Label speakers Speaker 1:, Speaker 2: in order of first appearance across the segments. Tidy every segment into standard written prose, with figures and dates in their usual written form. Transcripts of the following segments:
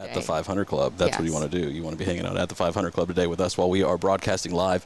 Speaker 1: At the 500 Club. That's what you want to do. You want to be hanging out at the 500 Club today with us while we are broadcasting live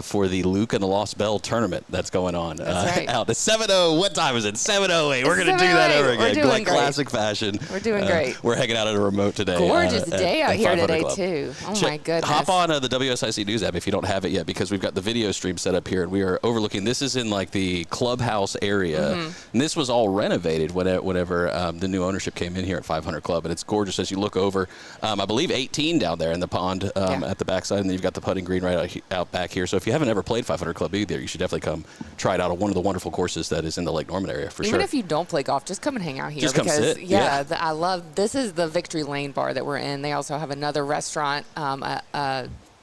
Speaker 1: for the Luke and the Lost Bell tournament that's going on out at 7:00. What time is it? 7:08. We're going to do that over again. Like classic fashion.
Speaker 2: We're doing great.
Speaker 1: We're hanging out at a remote today.
Speaker 2: Gorgeous day out here today,
Speaker 1: Club.
Speaker 2: too. Oh, my goodness.
Speaker 1: Hop on the WSIC News app if you don't have it yet, because we've got the video stream set up here, and we are overlooking. This is in like the clubhouse area, and this was all renovated whenever the new ownership came in here at 500 Club, and it's gorgeous as you look over. I believe 18 down there in the pond at the backside, and then you've got the putting green right out back here. So if you haven't ever played 500 Club either, you should definitely come try it out on one of the wonderful courses that is in the Lake Norman area for sure.
Speaker 2: Even if you don't play golf, just come and hang out here.
Speaker 1: Just come sit.
Speaker 2: I love, this is the Victory Lane bar that we're in. They also have another restaurant,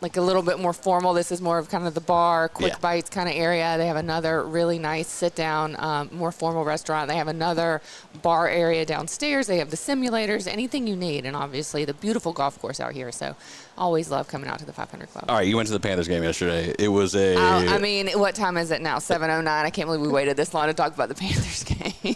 Speaker 2: like a little bit more formal. This is more of kind of the bar, quick bites kind of area. They have another really nice sit-down, more formal restaurant. They have another bar area downstairs. They have the simulators, anything you need, and obviously the beautiful golf course out here. So always love coming out to the 500 Club.
Speaker 1: All right, you went to the Panthers game yesterday. It was a...
Speaker 2: I mean, what time is it now? 7:09. I can't believe we waited this long to talk about the Panthers game.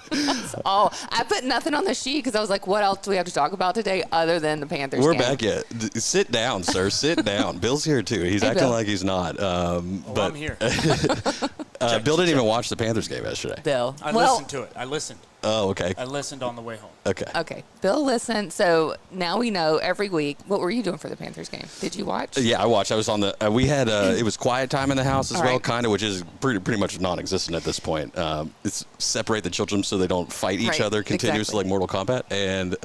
Speaker 2: That's all. I put nothing on the sheet because I was like, what else do we have to talk about today other than the Panthers game?
Speaker 1: We're back yet. Sit down, sir. Sit down. Bill's here, too. He's acting like he's not. But
Speaker 3: I'm here.
Speaker 1: Bill didn't even watch the Panthers game yesterday.
Speaker 2: Bill.
Speaker 3: I listened to it. I listened.
Speaker 1: Oh, okay.
Speaker 3: I listened on the way home.
Speaker 1: Okay.
Speaker 2: Bill listened. So now we know every week. What were you doing for the Panthers game? Did you watch?
Speaker 1: Yeah, I watched. I was on the. We had. It was quiet time in the house as well, kind of, which is pretty much non-existent at this point. It's separate the children so they don't fight each other continuously like Mortal Kombat. And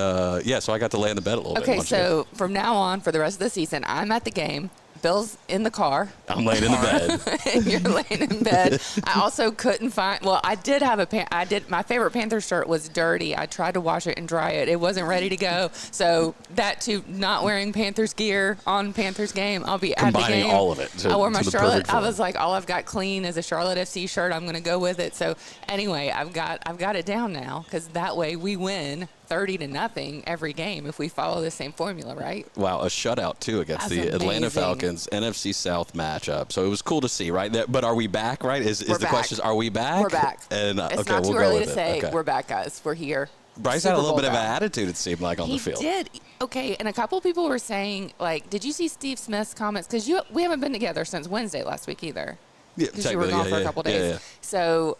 Speaker 1: so I got to lay in the bed a little bit.
Speaker 2: Okay, so from now on, for the rest of the season, I'm at the game. Bill's in the car.
Speaker 1: I'm laying in the bed.
Speaker 2: And you're laying in bed. I also couldn't find. Well, I did have my favorite Panthers shirt was dirty. I tried to wash it and dry it. It wasn't ready to go. So that too, not wearing Panthers gear on Panthers game. I'll be at the game.
Speaker 1: Combining all of it.
Speaker 2: I wore my Charlotte. I was like, all I've got clean is a Charlotte FC shirt. I'm going to go with it. So anyway, I've got it down now because that way we win 30-0 every game if we follow the same formula, right?
Speaker 1: Wow, a shutout too against the Atlanta Falcons NFC South matchup. So it was cool to see, right? But are we back, right? Is the question, are we back?
Speaker 2: We're back.
Speaker 1: And
Speaker 2: it's not too early to say we're back, guys. We're here.
Speaker 1: Bryce had a little bit of an attitude, it seemed like, on the field.
Speaker 2: He did. Okay, and a couple of people were saying, like, did you see Steve Smith's comments? Because we haven't been together since Wednesday last week either.
Speaker 1: Yeah,
Speaker 2: because you were gone for a couple days.
Speaker 1: Yeah.
Speaker 2: So,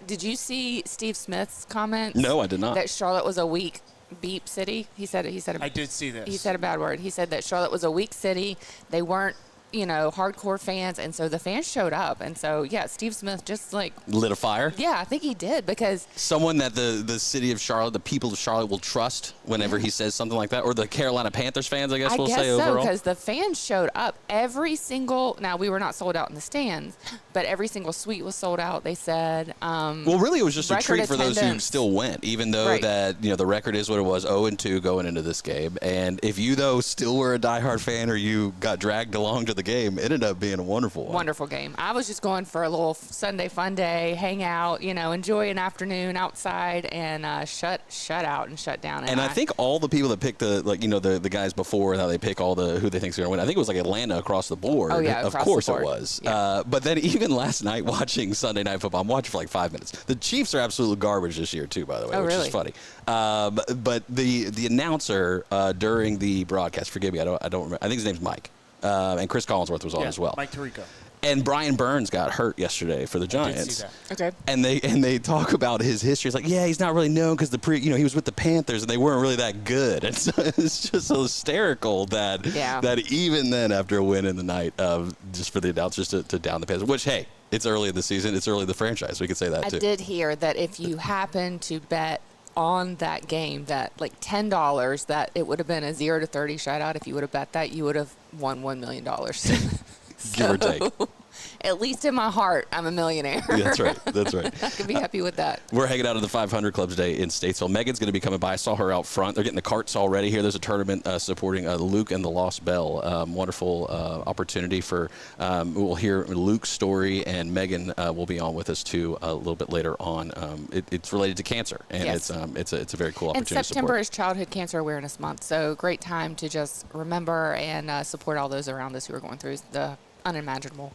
Speaker 2: did you see Steve Smith's comment?
Speaker 1: No, I did not.
Speaker 2: That Charlotte was a weak beep city. He said.
Speaker 3: I did see this.
Speaker 2: He said a bad word. He said that Charlotte was a weak city. They weren't, hardcore fans, and so the fans showed up. And so, Steve Smith just like
Speaker 1: lit a fire.
Speaker 2: Yeah, I think he did because
Speaker 1: someone that the city of Charlotte, the people of Charlotte will trust whenever he says something like that, or the Carolina Panthers fans, I guess we'll say overall.
Speaker 2: Because the fans showed up. Now we were not sold out in the stands, but every single suite was sold out. They said.
Speaker 1: Well, really, it was just a treat for those who still went, even though that the record is what it was, 0-2 going into this game. And if you still were a diehard fan, or you got dragged along to the game, it ended up being a wonderful one.
Speaker 2: Wonderful game. I was just going for a little Sunday fun day, hang out, enjoy an afternoon outside, and shut out and shut down.
Speaker 1: And I think all the people that picked the guys before, how they pick all who they think's going to win. I think it was like Atlanta across the board.
Speaker 2: Oh yeah,
Speaker 1: of course
Speaker 2: it
Speaker 1: was. Yeah. But then even last night watching Sunday Night Football, I'm watching for like 5 minutes. The Chiefs are absolute garbage this year too, by the way, which is funny. But the announcer during the broadcast, forgive me, I don't remember. I think his name's Mike. And Chris Collinsworth was on as well.
Speaker 3: Mike Tirico.
Speaker 1: And Brian Burns got hurt yesterday for the Giants.
Speaker 3: I did see that.
Speaker 2: Okay.
Speaker 1: And they talk about his history. It's like, he's not really known because he was with the Panthers and they weren't really that good. And so it's just so hysterical that even then, after a win in the night, just for the announcers to down the Panthers, which, hey, it's early in the season, it's early in the franchise. We could say that too.
Speaker 2: I did hear that if you happen to bet on that game, that like $10, that it would have been a 0-30 shutout. If you would have bet that, you would have won $1 million.
Speaker 1: Give or take.
Speaker 2: At least in my heart, I'm a millionaire.
Speaker 1: That's right.
Speaker 2: I can be happy with that.
Speaker 1: We're hanging out at the 500 Club today in Statesville. Megan's going to be coming by. I saw her out front. They're getting the carts all ready here. There's a tournament supporting Luke and the Lost Bell. Wonderful opportunity for we'll hear Luke's story, and Megan will be on with us too a little bit later on. It's related to cancer, and it's a very cool opportunity.
Speaker 2: And September is Childhood Cancer Awareness Month, so great time to just remember and support all those around us who are going through the unimaginable.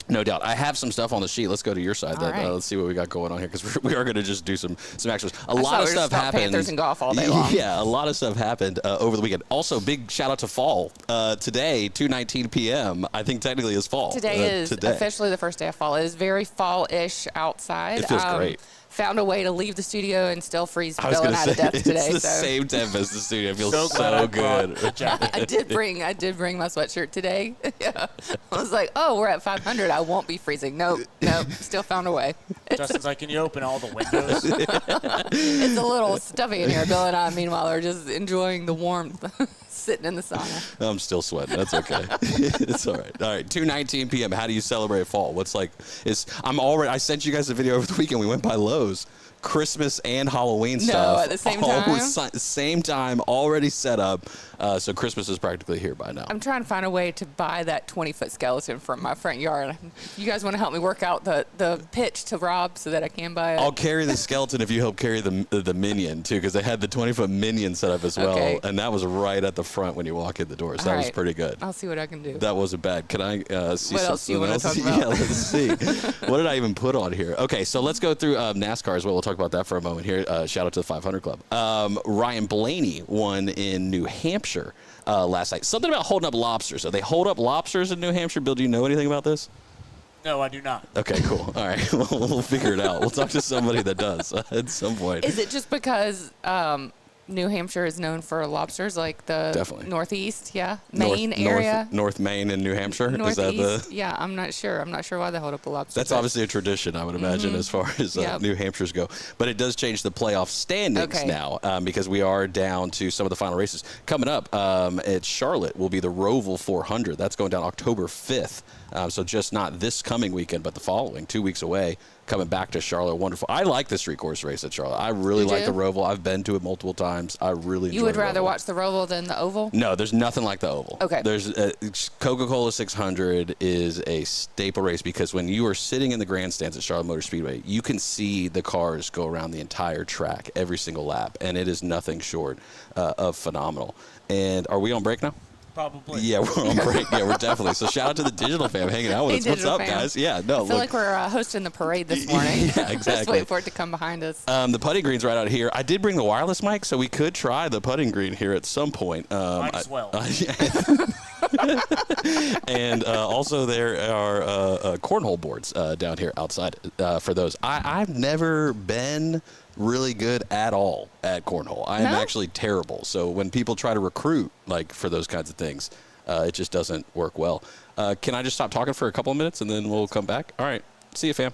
Speaker 1: No doubt. I have some stuff on the sheet. Let's go to your side.
Speaker 2: All right.
Speaker 1: Let's see what we got going on here, because we are going to just do some extras. A
Speaker 2: I
Speaker 1: lot of
Speaker 2: thought we were
Speaker 1: stuff
Speaker 2: just about
Speaker 1: happened.
Speaker 2: Panthers and golf all day long.
Speaker 1: Yeah, a lot of stuff happened over the weekend. Also, big shout out to fall. Today, 2:19 p.m. I think technically is fall.
Speaker 2: Today is officially the first day of fall. It is very fall-ish outside.
Speaker 1: It feels great.
Speaker 2: Found a way to leave the studio and still freeze
Speaker 1: I was
Speaker 2: Bill
Speaker 1: going
Speaker 2: and
Speaker 1: to
Speaker 2: I to
Speaker 1: say,
Speaker 2: death today.
Speaker 1: it's the
Speaker 2: so.
Speaker 1: same temp as the studio. It feels
Speaker 3: So glad I brought
Speaker 1: good.
Speaker 3: a jacket.
Speaker 2: I did bring my sweatshirt today. Yeah. I was like, oh, we're at 500. I won't be freezing. Nope. Still found a way.
Speaker 3: Justin's like, can you open all the windows?
Speaker 2: It's a little stuffy in here. Bill and I, meanwhile, are just enjoying the warmth, sitting in the sauna.
Speaker 1: I'm still sweating. That's okay. It's all right. All right. 2:19 p.m. How do you celebrate fall? What's like? I sent you guys a video over the weekend. We went by Lowe's. Christmas and Halloween stuff.
Speaker 2: No, at the same time?
Speaker 1: Same time, already set up. So Christmas is practically here by now.
Speaker 2: I'm trying to find a way to buy that 20-foot skeleton from my front yard. You guys want to help me work out the pitch to Rob so that I can buy it?
Speaker 1: I'll carry the skeleton if you help carry the minion, too, because they had the 20-foot minion set up as well.
Speaker 2: Okay.
Speaker 1: And that was right at the front when you walk in the door. So that was pretty good.
Speaker 2: I'll see what I can do.
Speaker 1: That wasn't bad. Can I see
Speaker 2: What else do you want to talk about?
Speaker 1: Yeah, let's see. What did I even put on here? Okay, so let's go through NASCAR as well. We'll talk about that for a moment here. Shout out to the 500 Club. Ryan Blaney won in New Hampshire last night. Something about holding up lobsters. So they hold up lobsters in New Hampshire. Bill, do you know anything about this?
Speaker 3: No, I do not.
Speaker 1: Okay, cool. All right. We'll figure it out. We'll talk to somebody that does at some point.
Speaker 2: Is it just because New Hampshire is known for lobsters, like the
Speaker 1: Definitely.
Speaker 2: Northeast, yeah, Maine area,
Speaker 1: North Maine and New Hampshire.
Speaker 2: Northeast?
Speaker 1: Is that the?
Speaker 2: Yeah, I'm not sure. I'm not sure why they hold up a lobster.
Speaker 1: That's
Speaker 2: but-
Speaker 1: obviously a tradition, I would imagine, as far as
Speaker 2: Yep.
Speaker 1: New Hampshire's go. But it does change the playoff standings
Speaker 2: Okay.
Speaker 1: now because we are down to some of the final races. Coming up at Charlotte will be the Roval 400. That's going down October 5th. So just not this coming weekend, but the following, 2 weeks away. Coming back to Charlotte, wonderful. I like the street course race at Charlotte. I really
Speaker 2: You
Speaker 1: like
Speaker 2: do?
Speaker 1: the Roval. I've been to it multiple times. I really enjoy
Speaker 2: You would
Speaker 1: the
Speaker 2: rather
Speaker 1: Roval.
Speaker 2: watch the Roval than the Oval?
Speaker 1: No, there's nothing like the Oval.
Speaker 2: Okay.
Speaker 1: There's Coca-Cola 600 is a staple race because when you are sitting in the grandstands at Charlotte Motor Speedway, you can see the cars go around the entire track every single lap, and it is nothing short of phenomenal. And are we on break now?
Speaker 3: Probably.
Speaker 1: Yeah, we're on break. Yeah, we're definitely. So shout out to the digital fam hanging out with
Speaker 2: Hey,
Speaker 1: us. What's
Speaker 2: digital
Speaker 1: up,
Speaker 2: fam.
Speaker 1: guys? Yeah, no,
Speaker 2: I feel like we're hosting the parade this morning.
Speaker 1: Yeah,
Speaker 2: Just
Speaker 1: exactly.
Speaker 2: wait for it to come behind us.
Speaker 1: The putting green's right out here. I did bring the wireless mic, so we could try the putting green here at some point.
Speaker 3: Might as well.
Speaker 1: And also there are cornhole boards down here outside for those. I've never been really good at all at cornhole. I'm
Speaker 2: No?
Speaker 1: actually terrible. So when people try to recruit like for those kinds of things, it just doesn't work well. Can I just stop talking for a couple of minutes and then we'll come back? All right. See you, fam.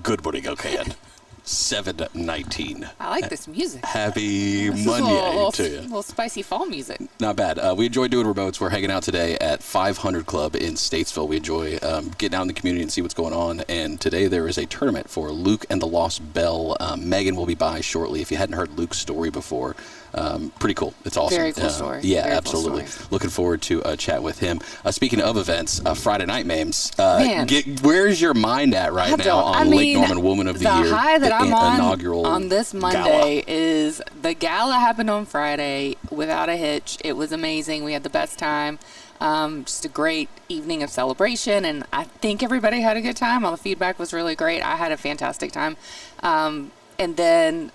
Speaker 1: Good morning, OKN. 7:19.
Speaker 2: I like this music.
Speaker 1: Happy
Speaker 2: This is
Speaker 1: Monday to you.
Speaker 2: a little spicy fall music.
Speaker 1: Not bad. We enjoy doing remotes. We're hanging out today at 500 Club in Statesville. We enjoy getting out in the community and see what's going on. And today there is a tournament for Luke and the Lost Bell. Megan will be by shortly. If you hadn't heard Luke's story before, pretty cool. It's awesome.
Speaker 2: Very cool story.
Speaker 1: Yeah,
Speaker 2: Very
Speaker 1: absolutely.
Speaker 2: cool story.
Speaker 1: Looking forward to chat with him. Speaking of events, Friday night, Mames.
Speaker 2: Man.
Speaker 1: Where's your mind at right now on Lake Norman Woman of the Year?
Speaker 2: The high that I'm
Speaker 1: inaugural
Speaker 2: on this Monday is the gala happened on Friday without a hitch. It was amazing. We had the best time. Just a great evening of celebration, and I think everybody had a good time. All the feedback was really great. I had a fantastic time. And then,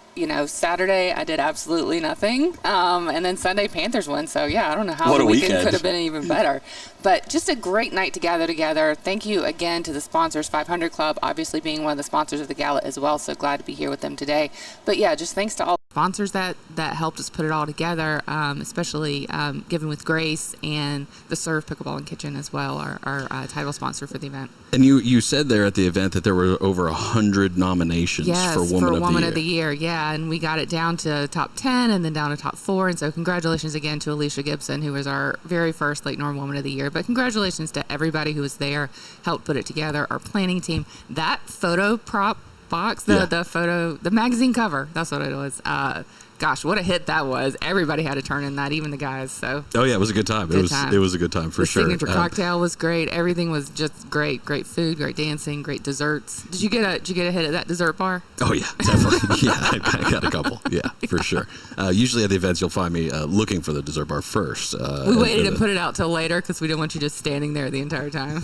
Speaker 2: Saturday I did absolutely nothing. And then Sunday Panthers won. So, yeah, I don't know how the weekend could have been even better. But just a great night to gather together. Thank you again to the sponsors, 500 Club, obviously being one of the sponsors of the gala as well. So glad to be here with them today. But, yeah, just thanks to all sponsors that helped us put it all together, especially Given with Grace and the Serve Pickleball and Kitchen as well, our title sponsor for the event.
Speaker 1: And you said there at the event that there were over 100 nominations for Woman of the Year.
Speaker 2: Yeah, and we got it down to top 10 and then down to top 4. And so congratulations again to Alicia Gibson, who was our very first Lake Norman Woman of the Year. But congratulations to everybody who was there, helped put it together, our planning team. That photo prop box, the magazine cover, that's what it was. Gosh, what a hit that was. Everybody had a turn in that, even the guys. So.
Speaker 1: Oh, yeah, it was a good time. It was a good time for sure.
Speaker 2: The signature cocktail was great. Everything was just great. Great food, great dancing, great desserts. Did you get a hit at that dessert bar?
Speaker 1: Oh, yeah, definitely. Yeah, I got a couple. Yeah, for sure. Usually at the events, you'll find me looking for the dessert bar first.
Speaker 2: We waited and put it out till later because we didn't want you just standing there the entire time.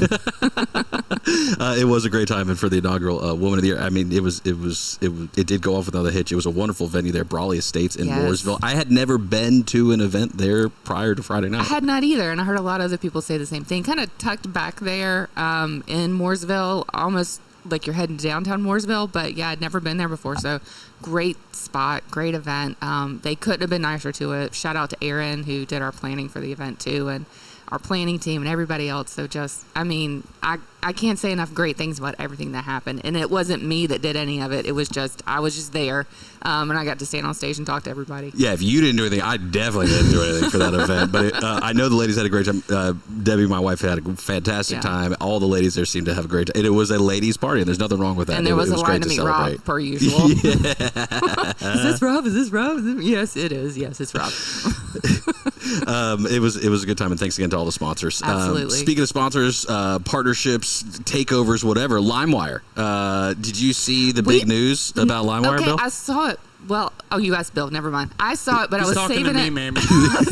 Speaker 1: It was a great time, and for the inaugural Woman of the Year, I mean, it did go off without a hitch. It was a wonderful venue there, Brawley Estates in Mooresville. I had never been to an event there prior to Friday night.
Speaker 2: I had not either, and I heard a lot of other people say the same thing. Kind of tucked back there in Mooresville, almost like you're heading downtown Mooresville, but yeah, I'd never been there before, so great spot, great event. They couldn't have been nicer to it. Shout out to Aaron, who did our planning for the event too, and our planning team and everybody else. So I can't say enough great things about everything that happened. And it wasn't me that did any of it. It was I was just there. And I got to stand on stage and talk to everybody.
Speaker 1: Yeah, if you didn't do anything, I definitely didn't do anything for that event. But I know the ladies had a great time. Debbie, my wife, had a fantastic time. All the ladies there seemed to have a great time. And it was a ladies' party, and there's nothing wrong with that.
Speaker 2: And there was a line to meet Rob, per usual.
Speaker 1: Yeah.
Speaker 2: Is this Rob? Is this Rob? Yes, it is. Yes, it's Rob.
Speaker 1: It was a good time, and thanks again to all the sponsors.
Speaker 2: Absolutely.
Speaker 1: Speaking of sponsors, partnerships, takeovers, whatever, LimeWire. Did you see the big news about LimeWire, Bill?
Speaker 2: I saw it. Well, you asked Bill. Never mind. I saw it, but I was saving it.
Speaker 3: Mamie.
Speaker 2: I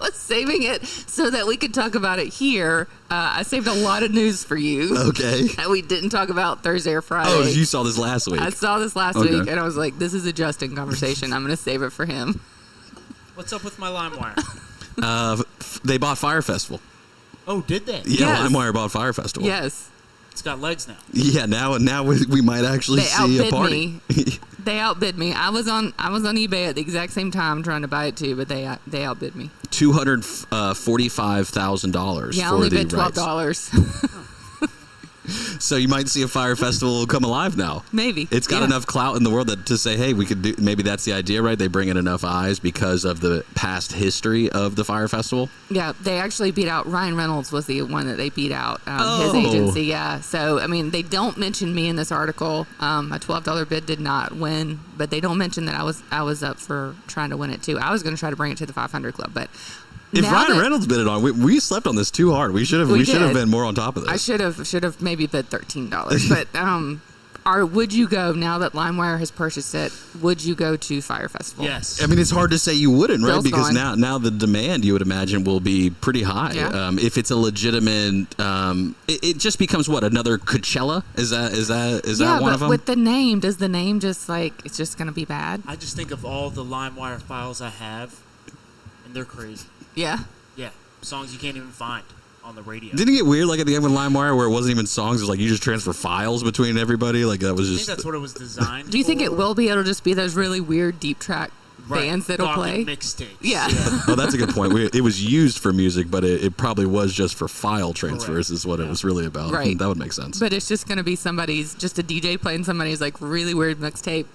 Speaker 2: was saving it so that we could talk about it here. I saved a lot of news for you.
Speaker 1: Okay.
Speaker 2: That we didn't talk about Thursday or Friday.
Speaker 1: Oh, you saw this last week.
Speaker 2: I saw this last week, and I was like, this is a Justin conversation. I'm going to save it for him.
Speaker 3: What's up with my LimeWire?
Speaker 1: They bought Fire Festival.
Speaker 3: Oh, did they?
Speaker 1: Yeah,
Speaker 2: Yes.
Speaker 1: LimeWire bought Fire Festival.
Speaker 2: Yes.
Speaker 3: It's got legs now.
Speaker 1: Yeah, now we might actually see a party.
Speaker 2: They outbid me. I was on eBay at the exact same time trying to buy it too, but they outbid me.
Speaker 1: $245,000.
Speaker 2: Yeah, I
Speaker 1: for
Speaker 2: only
Speaker 1: the
Speaker 2: bid $12.
Speaker 1: So you might see a Fire Festival come alive now.
Speaker 2: Maybe.
Speaker 1: It's got enough clout in the world to say, hey, we could do, maybe that's the idea, right? They bring in enough eyes because of the past history of the Fire Festival.
Speaker 2: Yeah, they actually beat out, Ryan Reynolds was the one that they beat out, his agency, yeah. So, I mean, they don't mention me in this article. My $12 bid did not win, but they don't mention that I was up for trying to win it too. I was going to try to bring it to the 500 Club, but
Speaker 1: if Ryan Reynolds bid it on, we slept on this too hard. We should have been more on top of this.
Speaker 2: I should have maybe bid $13. But would you go now that LimeWire has purchased it? Would you go to Fire Festival?
Speaker 3: Yes.
Speaker 1: I mean, it's hard to say you wouldn't, right?
Speaker 2: Bill's
Speaker 1: Because
Speaker 2: gone.
Speaker 1: now the demand, you would imagine, will be pretty high.
Speaker 2: Yeah.
Speaker 1: If it's a legitimate, it just becomes what, another Coachella? Is that one of them?
Speaker 2: With the name, does the name just it's just going to be bad?
Speaker 3: I just think of all the LimeWire files I have, and they're crazy.
Speaker 2: Yeah.
Speaker 3: Yeah. Songs you can't even find on the radio.
Speaker 1: Didn't it get weird, like at the end with LimeWire, where it wasn't even songs? It was like you just transfer files between everybody. Like that was
Speaker 3: I
Speaker 1: just.
Speaker 3: think that's what it was designed
Speaker 2: Do you think
Speaker 3: for.
Speaker 2: it will be? It'll just be those really weird deep track bands that'll play.
Speaker 3: Mixtapes.
Speaker 2: Yeah.
Speaker 1: Oh, that's a good point. It was used for music, but it probably was just for file transfers is what it was really about.
Speaker 2: Right.
Speaker 1: That would make sense.
Speaker 2: But it's just going to be just a DJ playing somebody's like really weird mixtape.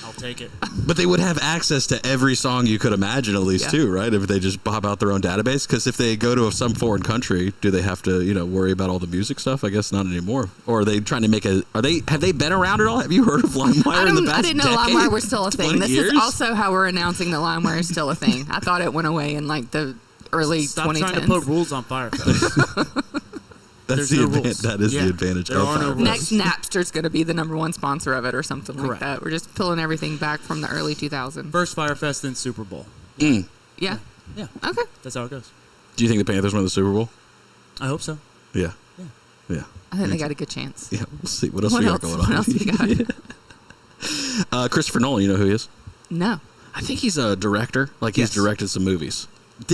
Speaker 3: I'll take it.
Speaker 1: But they would have access to every song you could imagine, at least, too, right? If they just pop out their own database. Because if they go to some foreign country, do they have to, worry about all the music stuff? I guess not anymore. Or are they trying to make have they been around at all? Have you heard of LimeWire in the past
Speaker 2: I didn't know
Speaker 1: decade?
Speaker 2: LimeWire was still a thing. This
Speaker 1: years?
Speaker 2: is also how we're announcing that LimeWire is still a thing. I thought it went away in like the early 2010s.
Speaker 3: Stop trying to put rules on Firefest.
Speaker 1: That is the advantage
Speaker 3: there
Speaker 1: of
Speaker 3: are no
Speaker 1: Firefest.
Speaker 3: rules.
Speaker 2: Next, Napster's going to be the #1 sponsor of it or something like
Speaker 3: Correct.
Speaker 2: that. We're just pulling everything back from the early 2000s.
Speaker 3: First Firefest, then Super Bowl.
Speaker 2: Yeah.
Speaker 3: Yeah.
Speaker 2: Okay.
Speaker 3: That's how it goes.
Speaker 1: Do you think the Panthers win the Super Bowl?
Speaker 3: I hope so.
Speaker 1: Yeah.
Speaker 3: Yeah.
Speaker 2: I think they got a good chance.
Speaker 1: Yeah, we'll see. What else
Speaker 2: What
Speaker 1: we
Speaker 2: else?
Speaker 1: got going
Speaker 2: What
Speaker 1: on?
Speaker 2: else we got?
Speaker 1: Christopher Nolan, you know who he is?
Speaker 2: No.
Speaker 1: I think he's a director. Like, he's directed some movies.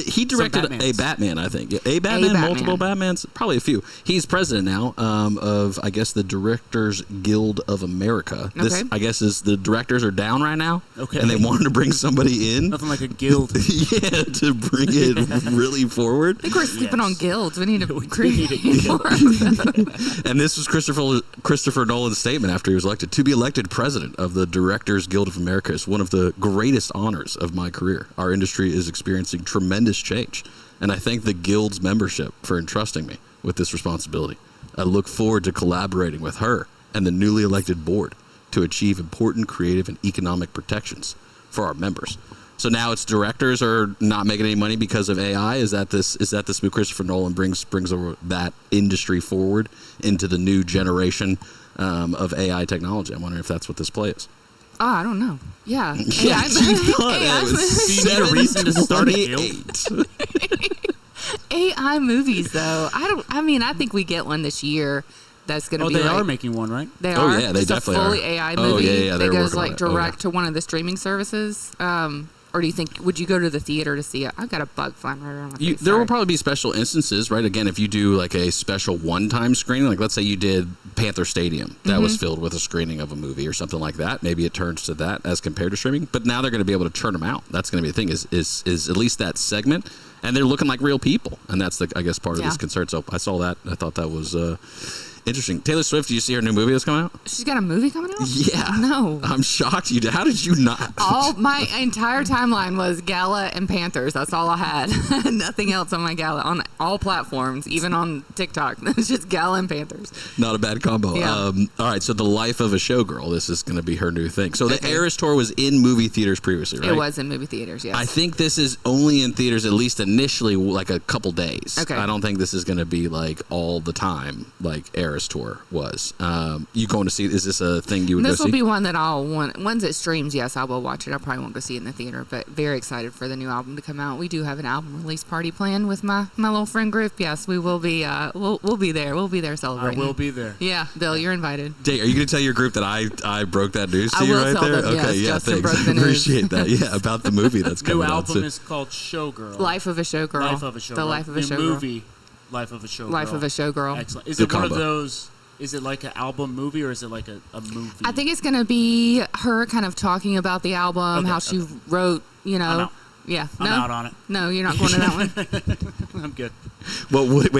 Speaker 1: He directed a Batman, I think. Yeah, a Batman, multiple Batmans, probably a few. He's president now of, I guess, the Directors Guild of America. This, I guess, is the directors are down right now.
Speaker 3: Okay.
Speaker 1: And they wanted to bring somebody in.
Speaker 3: Nothing like a guild.
Speaker 1: Yeah, to bring it really forward.
Speaker 2: I think we're sleeping on guilds. We need to
Speaker 3: We
Speaker 2: create
Speaker 3: need a
Speaker 2: more.
Speaker 1: And this was Christopher Nolan's statement after he was elected. To be elected president of the Directors Guild of America is one of the greatest honors of my career. Our industry is experiencing tremendous change, and I thank the Guild's membership for entrusting me with this responsibility. I look forward to collaborating with her and the newly elected board to achieve important creative and economic protections for our members. So now it's directors are not making any money because of AI. Is that this move Christopher Nolan brings over that industry forward into the new generation of AI technology? I'm wondering if that's what this play is.
Speaker 2: Oh, I don't know. Yeah.
Speaker 1: Yeah, you thought it was
Speaker 3: Do you need a reason to start a guild?
Speaker 2: AI movies, though. I think we get one this year. That's going to be.
Speaker 3: They are making one, right?
Speaker 2: They
Speaker 1: Oh,
Speaker 2: are.
Speaker 1: yeah, they
Speaker 2: Just
Speaker 1: definitely
Speaker 2: a fully
Speaker 1: are.
Speaker 2: AI
Speaker 1: Oh,
Speaker 2: movie
Speaker 1: yeah,
Speaker 2: that
Speaker 1: they're
Speaker 2: goes
Speaker 1: working on
Speaker 2: like
Speaker 1: it. Oh, yeah.
Speaker 2: direct to one of the streaming services. Or do you think would you go to the theater to see it? I've got a bug flying right around my face.
Speaker 1: There will probably be special instances, right? Again, if you do like a special one-time screening, like let's say you did Panther Stadium, that was filled with a screening of a movie or something like that. Maybe it turns to that as compared to streaming. But now they're going to be able to churn them out. That's going to be the thing is at least that segment, and they're looking like real people, and that's I guess part of this concern. So I saw that. I thought that was interesting. Taylor Swift, did you see her new movie that's coming out?
Speaker 2: She's got a movie coming out?
Speaker 1: Yeah.
Speaker 2: No.
Speaker 1: I'm shocked you did. How did you not?
Speaker 2: All my entire timeline was Gala and Panthers. That's all I had. Nothing else on my Gala on all platforms, even on TikTok. It was just Gala and Panthers.
Speaker 1: Not a bad combo.
Speaker 2: Yeah.
Speaker 1: All right, so The Life of a Showgirl. This is going to be her new thing. So the Eras Tour was in movie theaters previously, right?
Speaker 2: It was in movie theaters, yes.
Speaker 1: I think this is only in theaters, at least initially, like a couple days.
Speaker 2: Okay.
Speaker 1: I don't think this is going to be like all the time, like Eras Tour was. You going to see? Is this a thing you would go see?
Speaker 2: This will be one that I'll want. Once it streams, yes, I will watch it. I probably won't go see it in the theater, but very excited for the new album to come out. We do have an album release party planned with my little friend group. Yes, we will be. We'll be there. We'll be there celebrating.
Speaker 3: I will be there.
Speaker 2: Yeah, Bill, you're invited.
Speaker 1: Jay, are you going to tell your group that I broke that news to
Speaker 2: I
Speaker 1: you
Speaker 2: will
Speaker 1: right
Speaker 2: tell
Speaker 1: there?
Speaker 2: them, yes,
Speaker 1: Okay, yeah,
Speaker 2: Justin
Speaker 1: thanks.
Speaker 2: broke the news.
Speaker 1: Appreciate that. Yeah, about the movie that's
Speaker 3: New
Speaker 1: coming out.
Speaker 3: album
Speaker 1: soon.
Speaker 3: is called Showgirl.
Speaker 2: Life of a Showgirl.
Speaker 3: Life of a Showgirl.
Speaker 2: The Life of a
Speaker 3: New
Speaker 2: Showgirl.
Speaker 3: movie, Life of a Showgirl.
Speaker 2: Life of a Showgirl.
Speaker 3: Excellent. Is
Speaker 1: Good
Speaker 3: it one of
Speaker 1: combo.
Speaker 3: those? Is it like an album movie or is it like a movie?
Speaker 2: I think it's going to be her kind of talking about the album,
Speaker 3: Okay,
Speaker 2: how she wrote,
Speaker 3: I'm out.
Speaker 2: Yeah.
Speaker 3: I'm
Speaker 2: no?
Speaker 3: out on it.
Speaker 2: No, you're not going to that one?
Speaker 3: I'm good.
Speaker 1: Well, wait.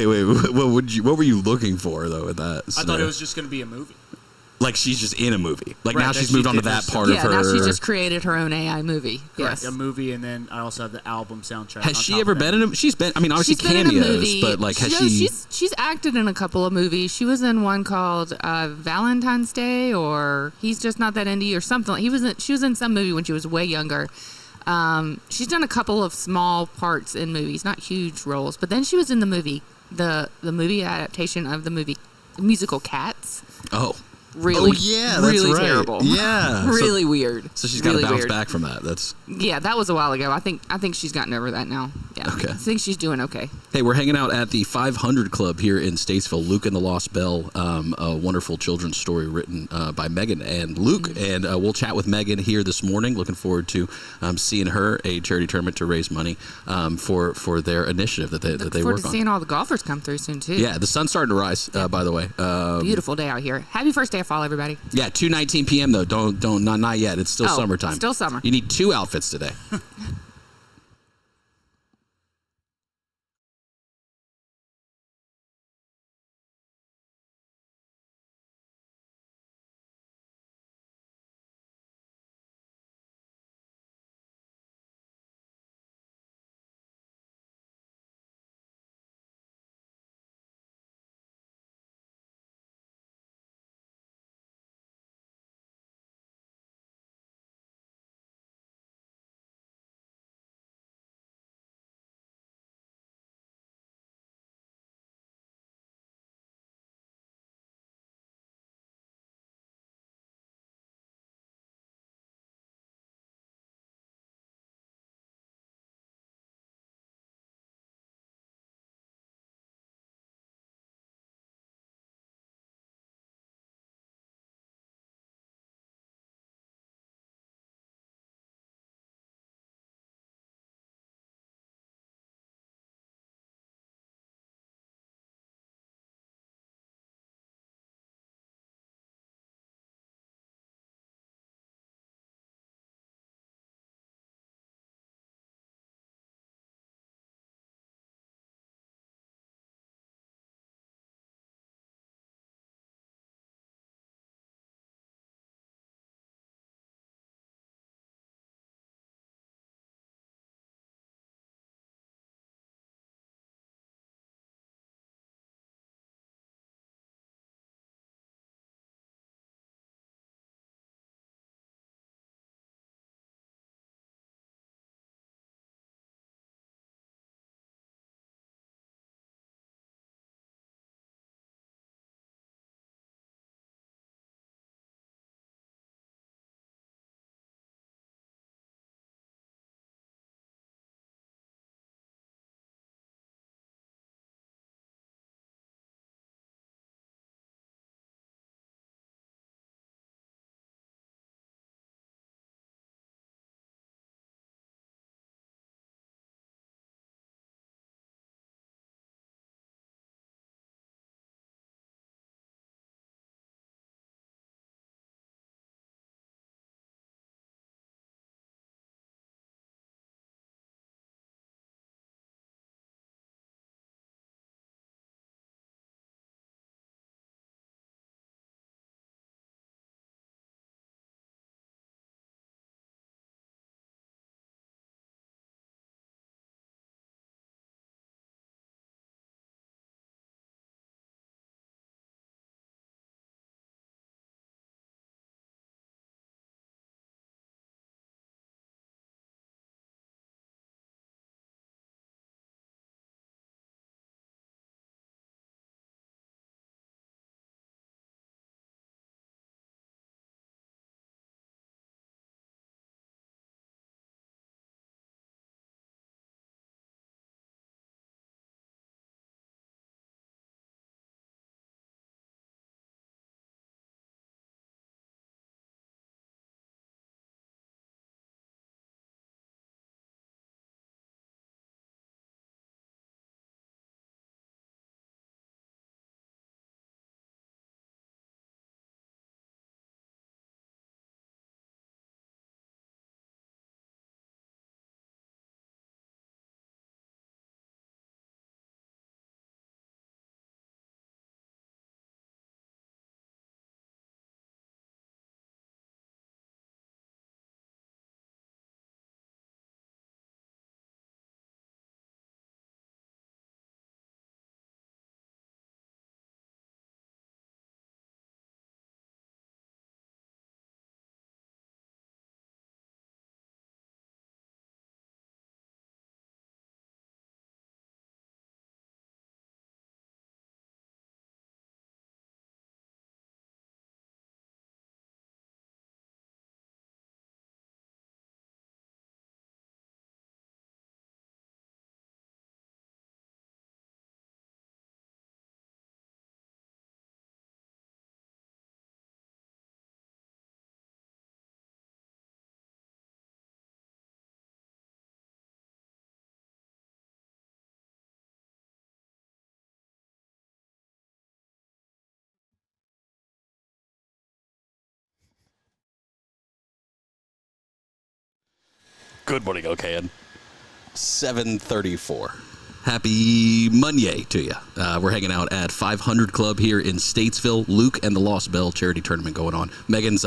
Speaker 1: What were you looking for though with that?
Speaker 3: I thought
Speaker 1: scenario?
Speaker 3: it was just going to be a movie.
Speaker 1: Like she's just in a movie. Like
Speaker 3: Right,
Speaker 1: now
Speaker 3: that
Speaker 1: she's
Speaker 3: she
Speaker 1: moved on to
Speaker 3: did
Speaker 1: that
Speaker 3: this-
Speaker 1: part
Speaker 2: Yeah,
Speaker 1: of her.
Speaker 2: now she just created her own AI movie.
Speaker 3: Correct.
Speaker 2: Yes.
Speaker 3: A movie, and then I also have the album soundtrack.
Speaker 1: Has she ever been in a? She's been. I mean, obviously
Speaker 2: She's been in a
Speaker 1: cameos,
Speaker 2: movie.
Speaker 1: but like, has
Speaker 2: She's acted in a couple of movies. She was in one called Valentine's Day, or He's Just Not That Into You, or something. She was in some movie when she was way younger. She's done a couple of small parts in movies, not huge roles. But then she was in the movie, the movie adaptation of the movie musical Cats.
Speaker 1: Oh.
Speaker 2: Really,
Speaker 1: Oh yeah, that's
Speaker 2: really
Speaker 1: right.
Speaker 2: terrible.
Speaker 1: Yeah,
Speaker 2: really weird.
Speaker 1: So she's got to
Speaker 2: really
Speaker 1: bounce
Speaker 2: weird.
Speaker 1: back from that. That's
Speaker 2: Yeah, that was a while ago. I think she's gotten over that now. Yeah.
Speaker 1: Okay.
Speaker 2: I think she's doing okay.
Speaker 1: Hey, we're hanging out at the 500 Club here in Statesville. Luke and the Lost Bell, a wonderful children's story written by Megan and Luke. And we'll chat with Megan here this morning. Looking forward to seeing her, a charity tournament to raise money for their initiative that they
Speaker 2: Looking
Speaker 1: work
Speaker 2: forward to
Speaker 1: on.
Speaker 2: seeing all the golfers come through soon too.
Speaker 1: Yeah, the sun's starting to rise, by the way.
Speaker 2: Beautiful day out here. Happy first day of
Speaker 4: fall, everybody.
Speaker 1: Yeah, 2:19 p.m. though. Don't not yet. It's still summertime.
Speaker 4: Still summer.
Speaker 1: You need 2 outfits today. Good morning, O'Can. 7:34. Happy Monday to you. We're hanging out at 500 Club here in Statesville. Luke and the Lost Bell charity tournament going on. Megan's,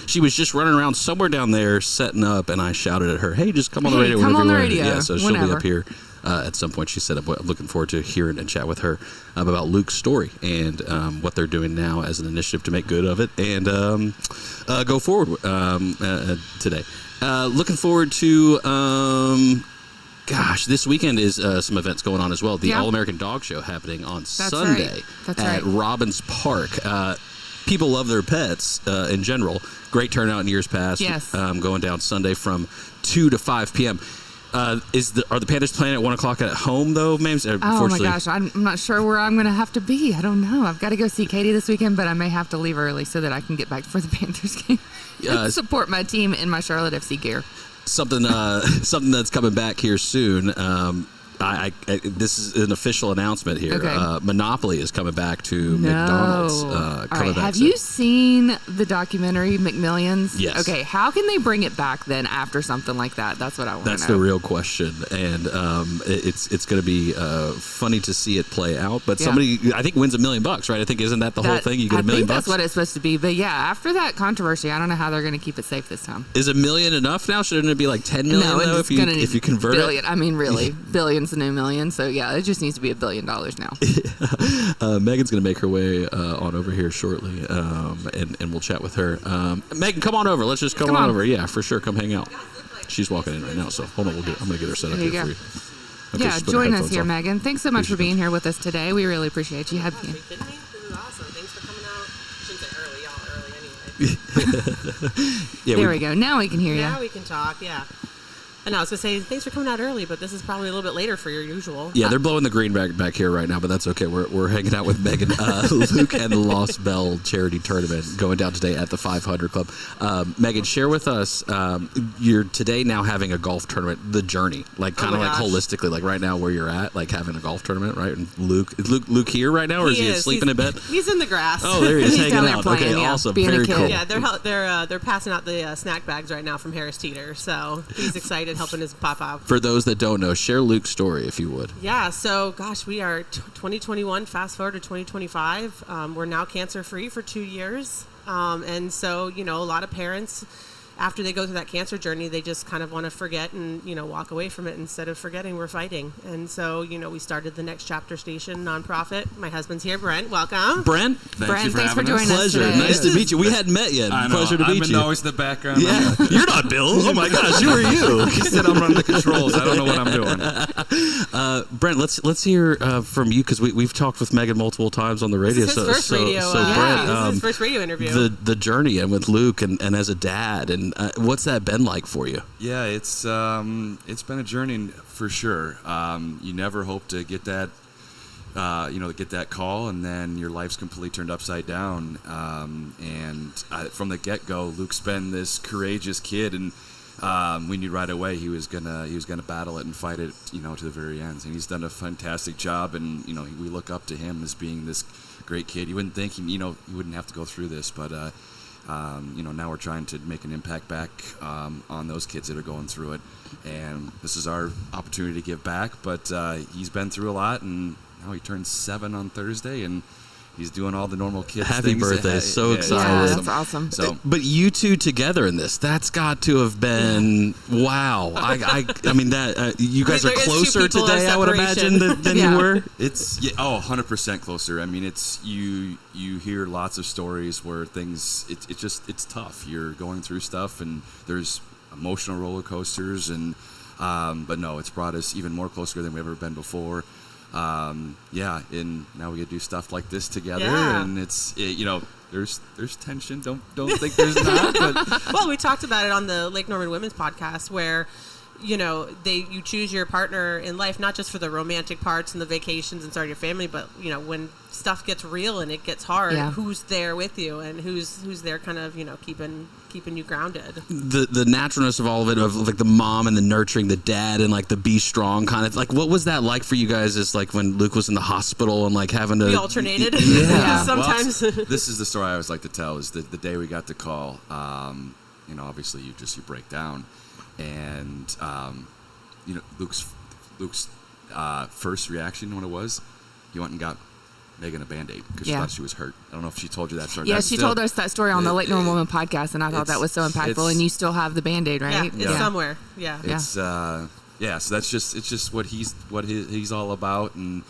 Speaker 1: she was just running around somewhere down there setting up, and I shouted at her, hey, just come on the radio.
Speaker 2: Come on the
Speaker 1: radio.
Speaker 2: radio.
Speaker 1: Yeah, so she'll be up here at some point. She said, I'm looking forward to hearing and chat with her about Luke's story and what they're doing now as an initiative to make good of it and go forward today. Looking forward to... this weekend is some events going on as well. The All-American Dog Show happening on Sunday at Robbins Park. People love their pets in general. Great turnout in years past.
Speaker 2: Yes.
Speaker 1: Going down Sunday from 2 to 5 p.m. Are the Panthers playing at 1 o'clock at home, though, Mames?
Speaker 2: Oh, my gosh. I'm not sure where I'm going to have to be. I don't know. I've got to go see Katie this weekend, but I may have to leave early so that I can get back for the Panthers game. Support my team in my Charlotte FC gear.
Speaker 1: Something that's coming back here soon. This is an official announcement here.
Speaker 2: Okay.
Speaker 1: Monopoly is coming back to McDonald's.
Speaker 2: All right. Have you seen the documentary McMillions?
Speaker 1: Yes.
Speaker 2: Okay. How can they bring it back then after something like that? That's what I want to know.
Speaker 1: That's the real question, and it's going to be funny to see it play out. But somebody, I think, wins $1 million, right? I think isn't that the whole thing? You get $1 million.
Speaker 2: That's what it's supposed to be. But yeah, after that controversy, I don't know how they're going to keep it safe this time.
Speaker 1: Is $1 million enough now? Shouldn't it be like 10 million?
Speaker 2: No,
Speaker 1: if you convert
Speaker 2: billion.
Speaker 1: it?
Speaker 2: I mean, really, billions a new million. So yeah, it just needs to be $1 billion now.
Speaker 1: Megan's going to make her way on over here shortly, and we'll chat with her. Megan, come on over. Let's just come on over. Yeah, for sure. Come hang out. She's walking in right now, so hold on. I'm going to get her set up here for you. Okay,
Speaker 2: yeah, join us here, Megan. Thanks so much for being here with us today. We really appreciate you having you.
Speaker 4: Are you kidding me? This is awesome. Thanks for coming out. I shouldn't say early, y'all early anyway.
Speaker 2: There we go. Now we can hear you.
Speaker 4: Now we can talk, yeah. And I was going to say, thanks for coming out early, but this is probably a little bit later for your usual.
Speaker 1: Yeah, they're blowing the green back here right now, but that's okay. We're hanging out with Megan. Luke and the Lost Bell charity tournament going down today at the 500 Club. Megan, share with us, you're today now having a golf tournament, the journey, like kind of like holistically, like right now where you're at, like having a golf tournament, right? And is Luke here right now, or is he sleeping in bed?
Speaker 4: He's in the grass.
Speaker 1: Oh, there he is, hanging
Speaker 2: down there
Speaker 1: out.
Speaker 2: playing,
Speaker 1: Okay, awesome.
Speaker 2: Being
Speaker 1: Very cool.
Speaker 4: Yeah, they're passing out the snack bags right now from Harris Teeter, so he's excited helping his pop-up.
Speaker 1: For those that don't know, share Luke's story if you would.
Speaker 4: Yeah, so gosh, we are 2021, fast forward to 2025. We're now cancer-free for 2 years. And so, a lot of parents, after they go through that cancer journey, they just kind of want to forget and, walk away from it. Instead of forgetting, we're fighting. And so, we started the Next Chapter Station nonprofit. My husband's here, Brent. Welcome.
Speaker 1: Brent,
Speaker 2: thanks for joining us.
Speaker 1: Pleasure.
Speaker 2: Today.
Speaker 1: Nice to meet you. We hadn't met yet.
Speaker 5: I know.
Speaker 1: Pleasure to meet you.
Speaker 5: I'm always the background.
Speaker 1: Yeah, you're not Bill. Oh my gosh, who are you?
Speaker 5: He said I'm running the controls. I don't know what I'm doing.
Speaker 1: Brent, let's hear from you because we've talked with Megan multiple times on the radio.
Speaker 4: This is his first radio.
Speaker 1: Brent,
Speaker 4: this is his first radio interview.
Speaker 1: The journey and with Luke and as a dad and what's that been like for you?
Speaker 5: Yeah, it's been a journey for sure. You never hope to get that, get that call, and then your life's completely turned upside down. From the get-go, Luke's been this courageous kid, and we knew right away he was gonna battle it and fight it, to the very end. And he's done a fantastic job, and we look up to him as being this great kid. You wouldn't think he wouldn't have to go through this, but. Now we're trying to make an impact back on those kids that are going through it, and this is our opportunity to give back. But he's been through a lot, and now he turns 7 on Thursday, and he's doing all the normal kids.
Speaker 1: Happy
Speaker 5: things.
Speaker 1: birthday! So excited!
Speaker 2: Yeah, that's awesome.
Speaker 1: So, but you two together in this—that's got to have been wow. I mean that you guys are closer today, I would imagine, than you were.
Speaker 5: It's 100% closer. I mean, it's you hear lots of stories where things it's tough. You're going through stuff, and there's emotional roller coasters, and but no, it's brought us even more closer than we've ever been before. And now we get to do stuff like this together, and there's tension. Don't think there's not. But
Speaker 4: well, we talked about it on the Lake Norman Women's podcast where. You choose your partner in life not just for the romantic parts and the vacations and starting your family, but when stuff gets real and it gets hard, who's there with you and who's there kind of keeping you grounded.
Speaker 1: The naturalness of all of it, of like the mom and the nurturing, the dad and like the be strong kind of like, what was that like for you guys? Is like when Luke was in the hospital and like having to
Speaker 4: we alternated. Sometimes.
Speaker 5: Well, this is the story I always like to tell. Is the day we got the call. Obviously you break down. and Luke's first reaction when it was, he went and got Megan a Band-Aid because she thought she was hurt. I don't know if she told you that story.
Speaker 2: Yeah, she told us that story on the Late Normal Woman podcast, and I thought that was so impactful. And you still have the Band-Aid, right?
Speaker 4: Yeah, it's somewhere. Yeah.
Speaker 5: It's so that's just what he's all about, and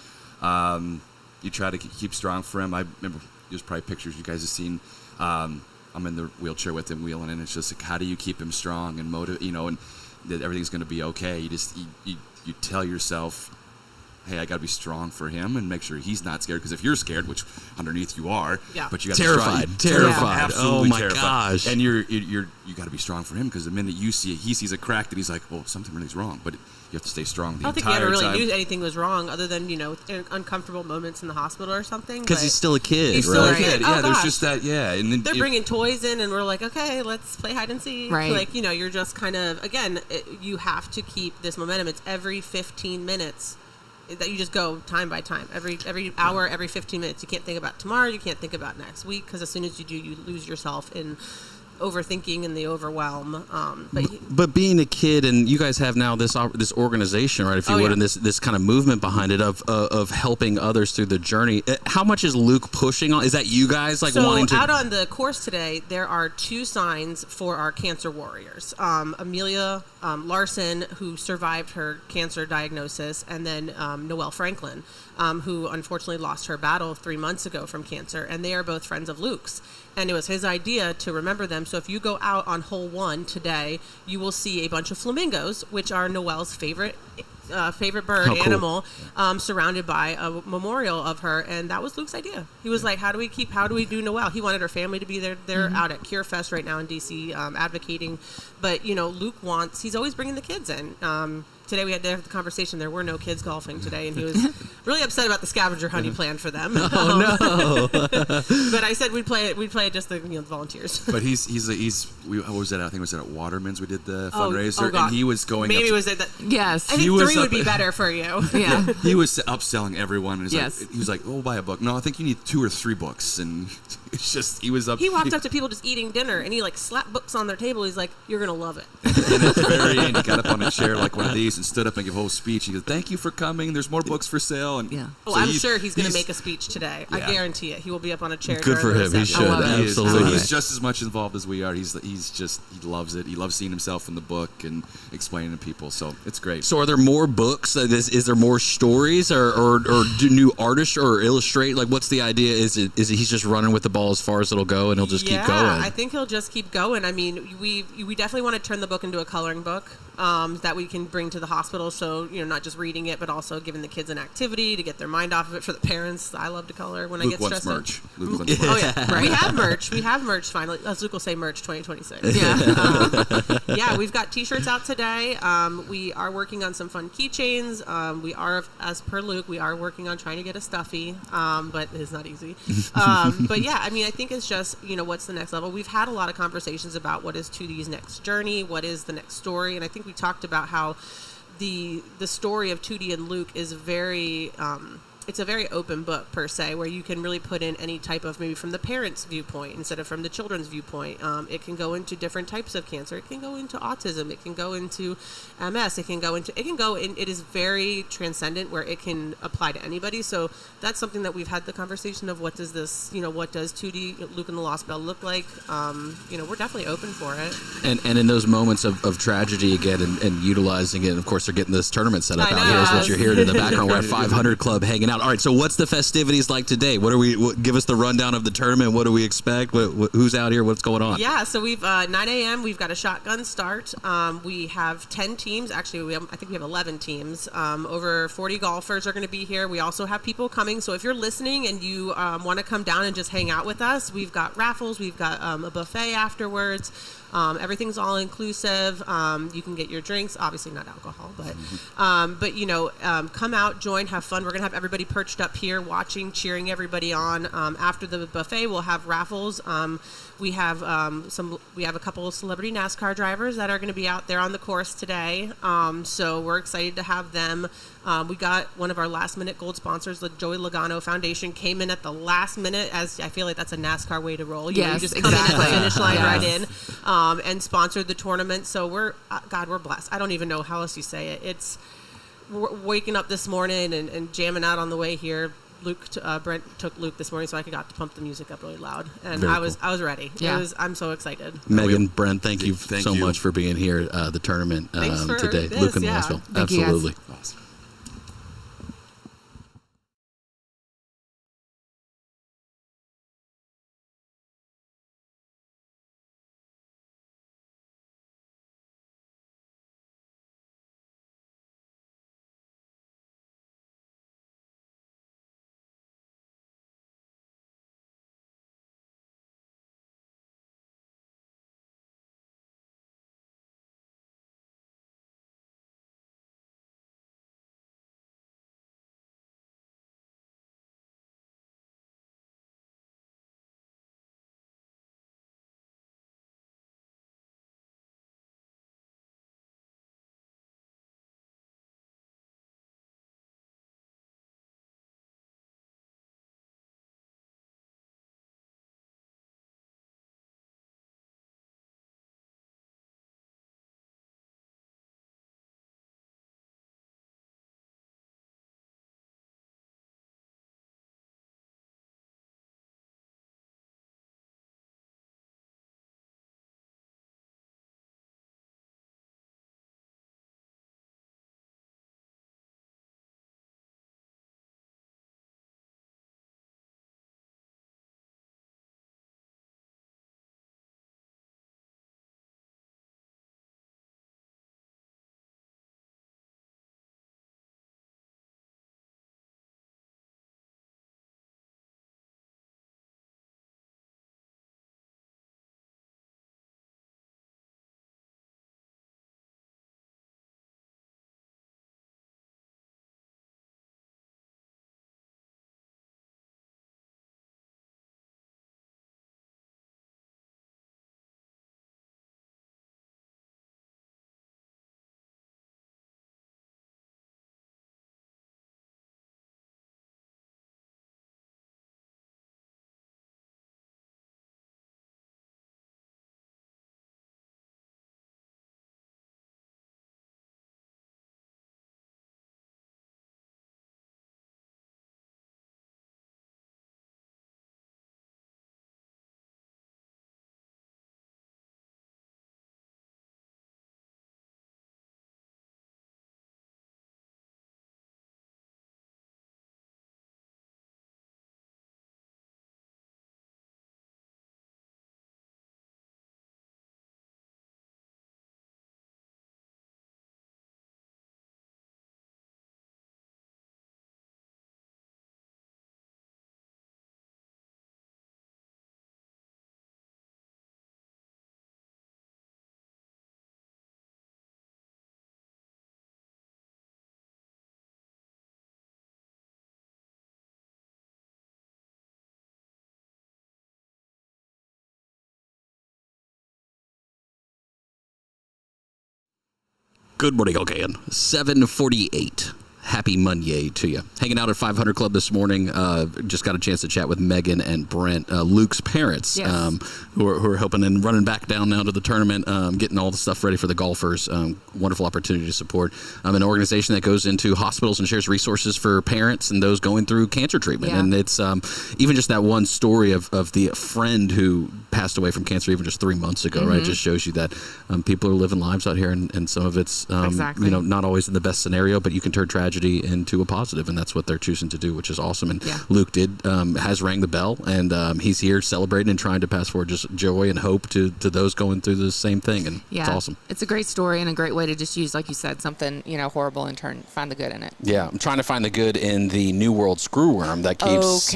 Speaker 5: you try to keep strong for him. I remember there's probably pictures you guys have seen. I'm in the wheelchair with him wheeling, and it's just like, how do you keep him strong and and that everything's going to be okay? You tell yourself, hey, I got to be strong for him and make sure he's not scared. Because if you're scared, which underneath you are, but you got
Speaker 1: terrified,
Speaker 5: absolutely
Speaker 1: oh my
Speaker 5: terrified.
Speaker 1: gosh,
Speaker 5: and you got to be strong for him because the minute he sees a crack, that he's like, well, something really's wrong. But you have to stay strong the entire time.
Speaker 4: I don't think he ever really knew anything was wrong, other than uncomfortable moments in the hospital or something.
Speaker 1: Because he's still a kid,
Speaker 4: he's
Speaker 1: right?
Speaker 4: Still a kid.
Speaker 5: Yeah,
Speaker 4: oh,
Speaker 5: there's
Speaker 4: gosh.
Speaker 5: just that. Yeah, and then
Speaker 4: they're bringing toys in, and we're like, okay, let's play hide and seek.
Speaker 2: Right.
Speaker 4: Like you're just kind of you have to keep this momentum. It's every 15 minutes. That you just go time by time, every hour, every 15 minutes. You can't think about tomorrow. You can't think about next week, because as soon as you do, you lose yourself in overthinking and the overwhelm.
Speaker 1: But being a kid, and you guys have now this organization, right? If you would, and this kind of movement behind it of helping others through the journey. How much is Luke pushing on? Is that you guys wanting to?
Speaker 4: Out on the course today, there are 2 signs for our cancer warriors. Amelia Larson, who survived her cancer diagnosis, and then Noelle Franklin, who unfortunately lost her battle 3 months ago from cancer, and they are both friends of Luke's. And it was his idea to remember them. So if you go out on hole 1 today, you will see a bunch of flamingos, which are Noelle's favorite bird animal, surrounded by a memorial of her. And that was Luke's idea. He was like, how do we do Noelle? He wanted her family to be there. They're out at Cure Fest right now in DC, advocating. But Luke he's always bringing the kids in. Today we had to have the conversation. There were no kids golfing today, and he was really upset about the scavenger hunt he planned for them.
Speaker 1: Oh no!
Speaker 4: But I said we'd play it just the volunteers.
Speaker 5: But what was that? I think it was at Waterman's. We did the fundraiser,
Speaker 4: God.
Speaker 5: and he was going.
Speaker 4: Maybe was it that?
Speaker 2: Yes,
Speaker 4: I think 3 would be better for you.
Speaker 2: Yeah,
Speaker 5: he was upselling everyone. And
Speaker 2: yes,
Speaker 5: he was like, "Oh, we'll buy a book." No, I think you need 2 or 3 books, and it's just he was up.
Speaker 4: He walked up to people just eating dinner, and he slapped books on their table. He's like, "You're gonna love it."
Speaker 5: And at the very end, he got up on a chair like one of these and stood up and gave a whole speech. He goes, "Thank you for coming. There's more books for sale." And
Speaker 4: so I'm sure he's going to make a speech today. I guarantee it. He will be up on a chair.
Speaker 1: Good for him. He should. Absolutely.
Speaker 5: He's just as much involved as we are. He loves it. He loves seeing himself in the book and explaining to people. So it's great.
Speaker 1: So are there more books? Is there more stories, or do new artists or illustrate? What's the idea? Is it he's just running with the ball as far as it'll go, and he'll just keep going?
Speaker 4: I think he'll just keep going. I mean, we definitely want to turn the book into a coloring book that we can bring to the hospital. So not just reading it, but also giving the kids an activity to get their mind off of it. For the parents, I love to color when I get stressed out.
Speaker 5: Luke wants merch.
Speaker 4: Oh yeah, right. We have merch. We have merch finally. As Luke will say, merch 2026. Yeah, we've got T-shirts out today. We are working on some fun keychains. We are, as per Luke, we are working on trying to get a stuffy, but it's not easy. But yeah, I mean, I think it's just what's the next level. We've had a lot of conversations about what is 2D's next journey, what is the next story, and I think we talked about how the story of 2D and Luke is very it's a very open book per se, where you can really put in any type of, maybe from the parents' viewpoint instead of from the children's viewpoint. It can go into different types of cancer. It can go into autism. It can go into MS. It is very transcendent, where it can apply to anybody. So that's something that we've had the conversation of, what does 2D Luke and the Lost Bell look like? We're definitely open for it.
Speaker 1: And in those moments of tragedy again, and utilizing it, and of course they're getting this tournament set up out here, is what you're hearing in the background. We're at 500 Club hanging out. All right, so what's the festivities like today? Give us the rundown of the tournament. What do we expect? Who's out here? What's going on?
Speaker 4: Yeah, so we've 9 a.m. We've got a shotgun start. We have 10 teams. Actually, I think we have 11 teams. Over 40 golfers are going to be here. We also have people coming. So if you're listening and you want to come down and just hang out with us, we've got raffles. We've got a buffet afterwards. Everything's all inclusive. You can get your drinks, obviously not alcohol, but come out, join, have fun. We're gonna have everybody already perched up here watching, cheering everybody on. After the buffet, we'll have raffles. We have a couple of celebrity NASCAR drivers that are going to be out there on the course today. So we're excited to have them. We got one of our last-minute gold sponsors, the Joey Logano Foundation, came in at the last minute, as I feel like that's a NASCAR way to roll. You just come in at the finish line right in, and sponsored the tournament. So we're blessed. I don't even know how else you say it. We're waking up this morning and jamming out on the way here. Brent took Luke this morning so I got to pump the music up really loud, and I was ready.
Speaker 2: Yeah.
Speaker 4: I'm so excited.
Speaker 1: Megan, Brent, thank you so much for being here the tournament today. Luke and Westville, absolutely.
Speaker 5: Awesome.
Speaker 1: Good morning, again. 7:48. Happy Monday to you. Hanging out at 500 Club this morning. Just got a chance to chat with Megan and Brent, Luke's parents, who are helping and running back down now to the tournament, getting all the stuff ready for the golfers. Wonderful opportunity to support an organization that goes into hospitals and shares resources for parents and those going through cancer treatment. Yeah. And it's even just that one story of the friend who passed away from cancer even just 3 months ago, right? It just shows you that people are living lives out here, and some of it's not always in the best scenario, but you can turn tragedy into a positive, and that's what they're choosing to do, which is awesome. And Luke has rang the bell, and he's here celebrating and trying to pass forward just joy and hope to those going through the same thing, and it's awesome.
Speaker 2: It's a great story and a great way to just use, like you said, something horrible and find the good in it. Yeah,
Speaker 1: I'm trying to find the good in the New World screwworm that keeps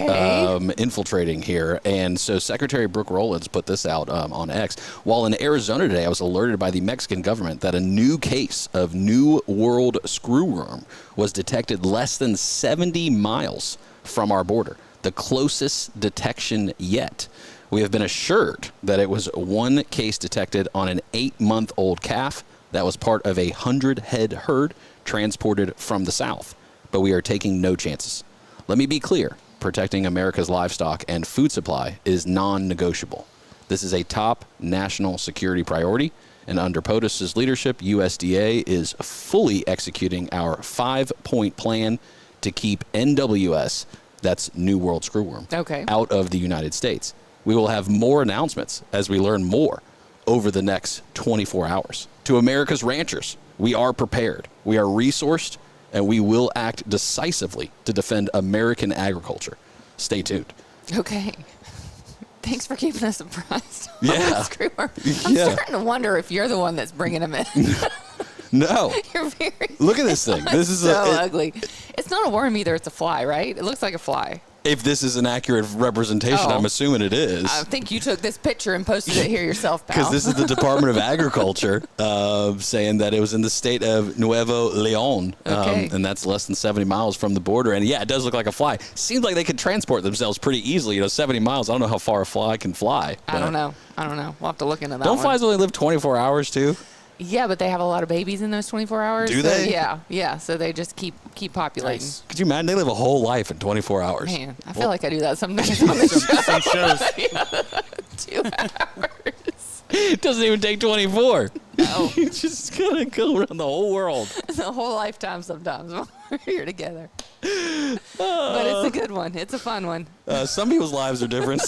Speaker 1: infiltrating here, and so Secretary Brooke Rowlands put this out on X. While in Arizona today, I was alerted by the Mexican government that a new case of New World screwworm was was detected less than 70 miles from our border, the closest detection yet. We have been assured that it was one case detected on an 8-month-old calf that was part of a 100-head herd transported from the south. But we are taking no chances. Let me be clear. Protecting America's livestock and food supply is non-negotiable. This is a top national security priority, and under POTUS's leadership, USDA is fully executing our 5-point plan to keep NWS, that's New World Screwworm, out of the United States. We will have more announcements as we learn more over the next 24 hours. To America's ranchers, we are prepared, we are resourced, and we will act decisively to defend American agriculture. Stay tuned.
Speaker 2: Okay. Thanks for keeping us surprised.
Speaker 1: Yeah.
Speaker 2: I'm starting to wonder if you're the one that's bringing them in.
Speaker 1: No.
Speaker 2: You're very.
Speaker 1: Look at this thing. This is
Speaker 2: so ugly. It's not a worm either. It's a fly, right? It looks like a fly.
Speaker 1: If this is an accurate representation, I'm assuming it is.
Speaker 2: I think you took this picture and posted it here yourself, pal.
Speaker 1: Because this is the Department of Agriculture saying that it was in the state of Nuevo Leon, and that's less than 70 miles from the border. And yeah, it does look like a fly. Seems like they could transport themselves pretty easily. 70 miles. I don't know how far a fly can fly.
Speaker 2: I don't know. We'll have to look into that.
Speaker 1: Don't flies only live 24 hours too?
Speaker 2: Yeah, but they have a lot of babies in those 24 hours.
Speaker 1: Do they?
Speaker 2: Yeah. So they just keep populating.
Speaker 1: Nice. Could you imagine? They live a whole life in 24 hours.
Speaker 2: Man, I feel like I do that sometimes on the show.
Speaker 3: Some shows.
Speaker 2: 2 hours.
Speaker 1: It doesn't even take 24.
Speaker 2: No.
Speaker 1: You're just going to go around the whole world.
Speaker 2: It's a whole lifetime sometimes when we're here together. But it's a good one. It's a fun one.
Speaker 1: Some people's lives are different.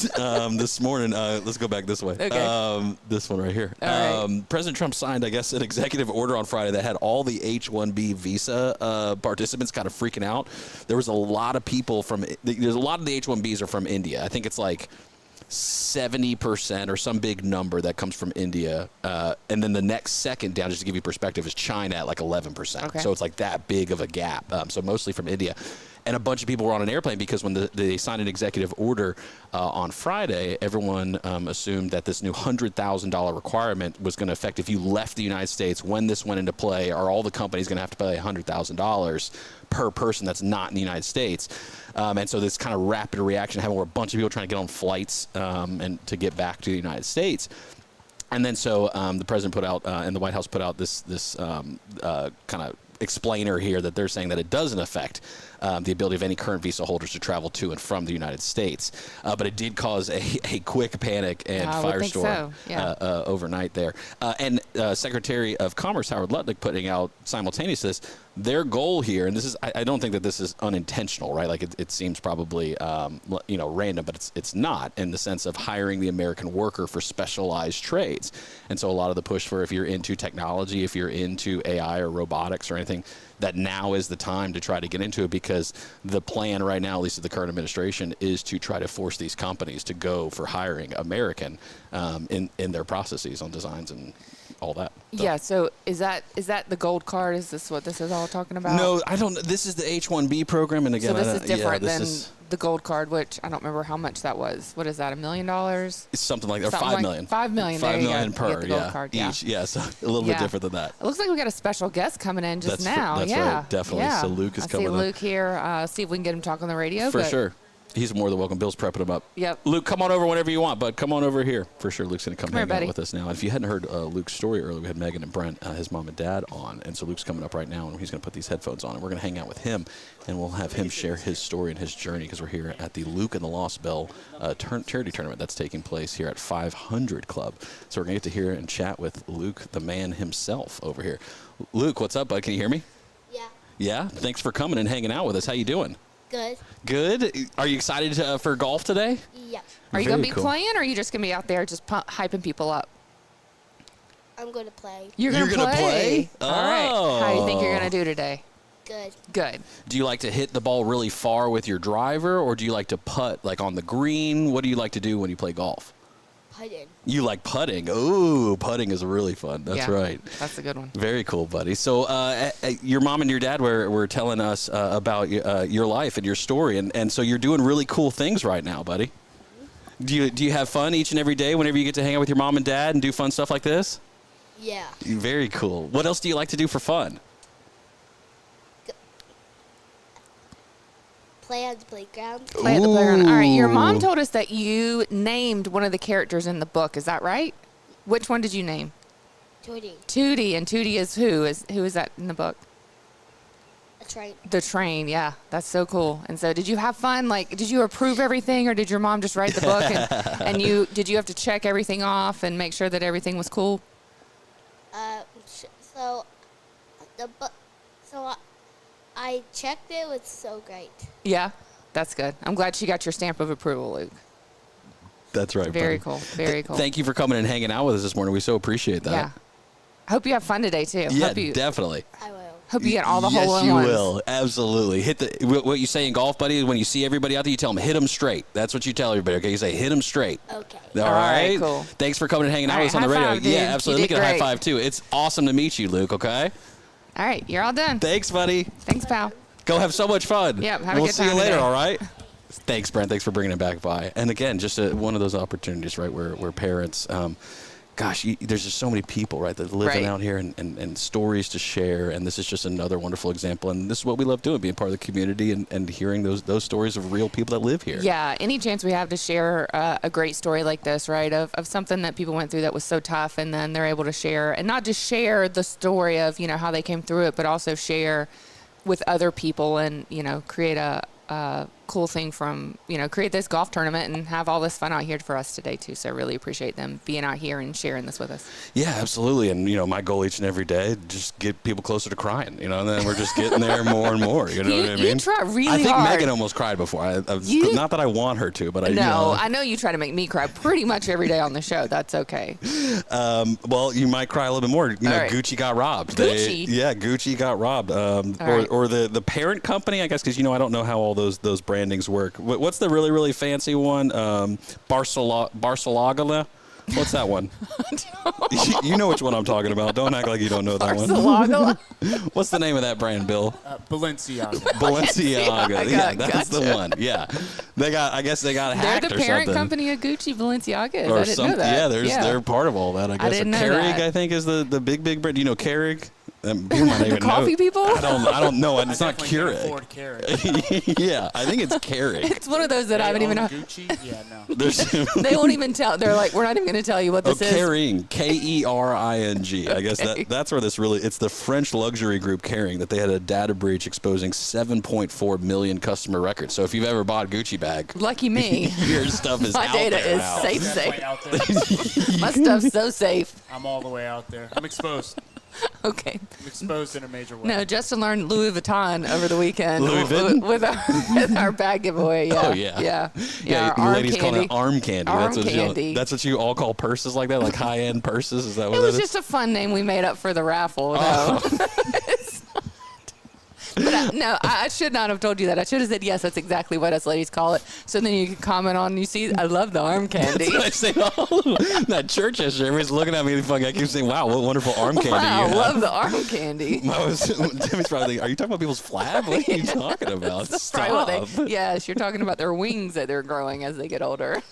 Speaker 1: This morning, let's go back this way.
Speaker 2: Okay.
Speaker 1: This one right here.
Speaker 2: All right.
Speaker 1: President Trump signed, I guess, an executive order on Friday that had all the H-1B visa participants kind of freaking out. There was a lot of people there's a lot of the H-1Bs are from India. I think it's like 70% or some big number that comes from India. And then the next second down, just to give you perspective, is China at like 11%.
Speaker 2: Okay.
Speaker 1: So it's like that big of a gap. So mostly from India. And a bunch of people were on an airplane because when they signed an executive order on Friday, everyone assumed that this new $100,000 requirement was going to affect if you left the United States. When this went into play, are all the companies going to have to pay $100,000 per person that's not in the United States? And so this kind of rapid reaction happened where a bunch of people trying to get on flights and to get back to the United States. And then so the president put out and the White House put out this kind of explainer here that they're saying that it doesn't affect the ability of any current visa holders to travel to and from the United States. But it did cause a quick panic and firestorm overnight there. And Secretary of Commerce Howard Lutnick putting out simultaneously this, their goal here, and this is, I don't think that this is unintentional, right? Like it seems probably, random, but it's not, in the sense of hiring the American worker for specialized trades. And so a lot of the push for if you're into technology, if you're into AI or robotics or anything, that now is the time to try to get into it, because the plan right now, at least of the current administration, is to try to force these companies to go for hiring American in their processes on designs and all that.
Speaker 2: Yeah, so is that the gold card? Is this what this is all talking about?
Speaker 1: No, I don't. This is the H-1B program, and again,
Speaker 2: so this is different than the gold card, which I don't remember how much that was. What is that? $1 million?
Speaker 1: It's something like that. $5 million.
Speaker 2: $5 million.
Speaker 1: $5 million per,
Speaker 2: the gold card,
Speaker 1: each. Yeah, so a little bit different than that.
Speaker 2: It looks like we got a special guest coming in just now.
Speaker 1: That's right, definitely.
Speaker 2: Yeah.
Speaker 1: So Luke is coming in.
Speaker 2: I see Luke here. See if we can get him talk on the radio.
Speaker 1: For sure. He's more than welcome. Bill's prepping him up.
Speaker 2: Yep.
Speaker 1: Luke, come on over whenever you want, bud. Come on over here. For sure, Luke's going to come hang out
Speaker 2: here,
Speaker 1: with us now. And if you hadn't heard Luke's story earlier, we had Megan and Brent, his mom and dad, on. And so Luke's coming up right now, and he's going to put these headphones on, and we're going to hang out with him, and we'll have him share his story and his journey, because we're here at the Luke and the Lost Bell charity tournament that's taking place here at 500 Club. So we're going to get to hear and chat with Luke, the man himself, over here. Luke, what's up, bud? Can you hear me?
Speaker 6: Yeah.
Speaker 1: Yeah? Thanks for coming and hanging out with us. How you doing?
Speaker 6: Good.
Speaker 1: Good. Are you excited for golf today?
Speaker 6: Yeah.
Speaker 2: Are you going to be playing, or are you just going to be out there just hyping people up?
Speaker 6: I'm going to play.
Speaker 2: You're going to play?
Speaker 1: Oh.
Speaker 2: All right. How do you think you're going to do today?
Speaker 6: Good.
Speaker 2: Good.
Speaker 1: Do you like to hit the ball really far with your driver, or do you like to putt like on the green? What do you like to do when you play golf?
Speaker 6: Putting.
Speaker 1: You like putting. Ooh, putting is really fun. That's right.
Speaker 2: That's a good one.
Speaker 1: Very cool, buddy. So your mom and your dad were telling us about your life and your story, and so you're doing really cool things right now, buddy. Do you have fun each and every day whenever you get to hang out with your mom and dad and do fun stuff like this?
Speaker 6: Yeah.
Speaker 1: Very cool. What else do you like to do for fun?
Speaker 6: play on the playground.
Speaker 2: Play at the playground. All right. Your mom told us that you named one of the characters in the book. Is that right? Which one did you name?
Speaker 6: Tootie.
Speaker 2: Tootie. And Tootie is who? Who is that in the book?
Speaker 6: A train.
Speaker 2: The train. Yeah. That's so cool. And so did you have fun? Like, did you approve everything, or did your mom just write the book and did you have to check everything off and make sure that everything was cool?
Speaker 6: So the book. So I checked it. It was so great.
Speaker 2: Yeah. That's good. I'm glad she got your stamp of approval, Luke.
Speaker 1: That's right.
Speaker 2: Very
Speaker 1: buddy.
Speaker 2: cool. Very cool.
Speaker 1: Thank you for coming and hanging out with us this morning. We so appreciate that.
Speaker 2: Yeah. I hope you have fun today too.
Speaker 1: Yeah,
Speaker 2: Hope you,
Speaker 1: definitely.
Speaker 6: I will.
Speaker 2: hope you get all the
Speaker 1: yes,
Speaker 2: hole in
Speaker 1: you
Speaker 2: ones.
Speaker 1: will. Absolutely. Hit the what you say in golf, buddy. When you see everybody out there, you tell them hit them straight. That's what you tell everybody. Okay, you say hit them straight.
Speaker 6: Okay.
Speaker 1: All right.
Speaker 2: Cool.
Speaker 1: Thanks for coming and hanging out
Speaker 2: All
Speaker 1: with us
Speaker 2: right,
Speaker 1: on the
Speaker 2: high
Speaker 1: radio.
Speaker 2: five, dude.
Speaker 1: Yeah, absolutely.
Speaker 2: You
Speaker 1: Let me
Speaker 2: did
Speaker 1: get a high
Speaker 2: great.
Speaker 1: five too. It's awesome to meet you, Luke. Okay.
Speaker 2: All right, you're all done.
Speaker 1: Thanks, buddy.
Speaker 2: Thanks, pal.
Speaker 1: Go have so much fun.
Speaker 2: Yep, have a
Speaker 1: we'll
Speaker 2: good
Speaker 1: see you
Speaker 2: time
Speaker 1: later.
Speaker 2: today.
Speaker 1: All right. Thanks, Brent. Thanks for bringing it back by. And again, just one of those opportunities, right, where parents, there's just so many people, right, that are living
Speaker 2: Right.
Speaker 1: out here and stories to share. And this is just another wonderful example. And this is what we love doing, being part of the community and hearing those stories of real people that live here.
Speaker 2: Yeah, any chance we have to share a great story like this, right, of something that people went through that was so tough, and then they're able to share, and not just share the story of, how they came through it, but also share with other people and, create a cool thing from, create this golf tournament and have all this fun out here for us today too. So I really appreciate them being out here and sharing this with us.
Speaker 1: Yeah, absolutely. And, my goal each and every day, just get people closer to crying, and then we're just getting there more and more. You know what I mean?
Speaker 2: You try really
Speaker 1: I think
Speaker 2: hard.
Speaker 1: Megan almost cried before.
Speaker 2: You-
Speaker 1: Not that I want her to, but
Speaker 2: I know you try to make me cry pretty much every day on the show. That's okay.
Speaker 1: Well, you might cry a little bit more.
Speaker 2: right.
Speaker 1: Gucci got robbed.
Speaker 2: Gucci?
Speaker 1: Gucci got robbed.
Speaker 2: right.
Speaker 1: Or the parent company, I guess, because I don't know how all those brandings work. What's the really, really fancy one? Barcelona. What's that one? You know which one I'm talking about. Don't act like you don't know that one.
Speaker 2: Barcelona.
Speaker 1: What's the name of that brand, Bill?
Speaker 3: Balenciaga.
Speaker 1: Balenciaga. Yeah, that's the
Speaker 2: Gotcha.
Speaker 1: one. Yeah, I guess they got
Speaker 2: They're
Speaker 1: hacked
Speaker 2: the
Speaker 1: or
Speaker 2: parent
Speaker 1: something.
Speaker 2: company of Gucci, Balenciaga.
Speaker 1: Or
Speaker 2: I didn't know that.
Speaker 1: They're part of all that. I guess.
Speaker 2: didn't know
Speaker 1: Keurig,
Speaker 2: that.
Speaker 1: I think, is the big brand. Do you know Keurig? You might not even
Speaker 2: Coffee
Speaker 1: know.
Speaker 2: people?
Speaker 1: I don't know. It's not
Speaker 3: Definitely can't
Speaker 1: Keurig.
Speaker 3: afford Keurig.
Speaker 1: Yeah, I think it's Keurig.
Speaker 2: It's one of those that I haven't
Speaker 3: They
Speaker 2: even
Speaker 3: own
Speaker 2: know.
Speaker 3: Gucci? Yeah, no.
Speaker 1: There's
Speaker 2: They won't even tell. They're like, we're not even going to tell you what this is.
Speaker 1: Kering, Kering. I guess
Speaker 2: Okay.
Speaker 1: that's where it's the French luxury group Kering that they had a data breach exposing 7.4 million customer records. So if you've ever bought a Gucci bag,
Speaker 2: Lucky me.
Speaker 1: your stuff is
Speaker 2: My
Speaker 1: out
Speaker 2: data
Speaker 1: there
Speaker 2: is
Speaker 1: now.
Speaker 2: safe.
Speaker 3: Definitely out there.
Speaker 2: My stuff's so safe.
Speaker 3: I'm all the way out there. I'm exposed.
Speaker 2: Okay.
Speaker 3: I'm exposed in a major way.
Speaker 2: No, Justin learned Louis Vuitton over the weekend
Speaker 1: Louis Vuitton?
Speaker 2: with our bag giveaway. Yeah.
Speaker 1: Oh, yeah.
Speaker 2: Yeah.
Speaker 1: You
Speaker 2: Our arm
Speaker 1: ladies call
Speaker 2: candy.
Speaker 1: it arm candy.
Speaker 2: Arm
Speaker 1: That's
Speaker 2: candy.
Speaker 1: That's what you all call purses like that, like high-end purses. Is that what
Speaker 2: It was
Speaker 1: that
Speaker 2: just a fun name we made up for the raffle. No.
Speaker 1: Oh.
Speaker 2: It's not. But I should not have told you that. I should have said, yes, that's exactly what us ladies call it. So then you can comment on, you see, I love the arm candy.
Speaker 1: I say, that church yesterday, everybody's looking at me funny. I keep saying, wow, what wonderful arm candy
Speaker 2: Wow,
Speaker 1: you have.
Speaker 2: love the arm candy.
Speaker 1: Timmy's probably thinking, are you talking about people's flab? What are you talking about?
Speaker 2: That's probably what
Speaker 1: Stop.
Speaker 2: yes, you're talking about their wings that they're growing as they get older.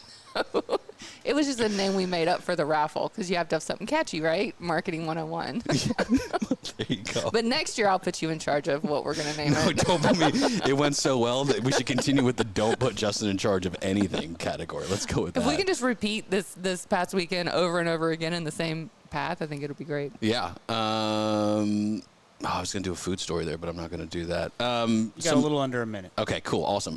Speaker 2: It was just a name we made up for the raffle because you have to have something catchy, right? Marketing 101.
Speaker 1: There you go.
Speaker 2: But next year I'll put you in charge of what we're going to name
Speaker 1: No,
Speaker 2: it.
Speaker 1: don't put me. It went so well that we should continue with the don't put Justin in charge of anything category. Let's go with that.
Speaker 2: If we can just repeat this past weekend over and over again in the same path, I think it'll be great.
Speaker 1: Yeah. I was going to do a food story there, but I'm not going to do that.
Speaker 3: You got a little under a minute.
Speaker 1: Okay, cool, awesome.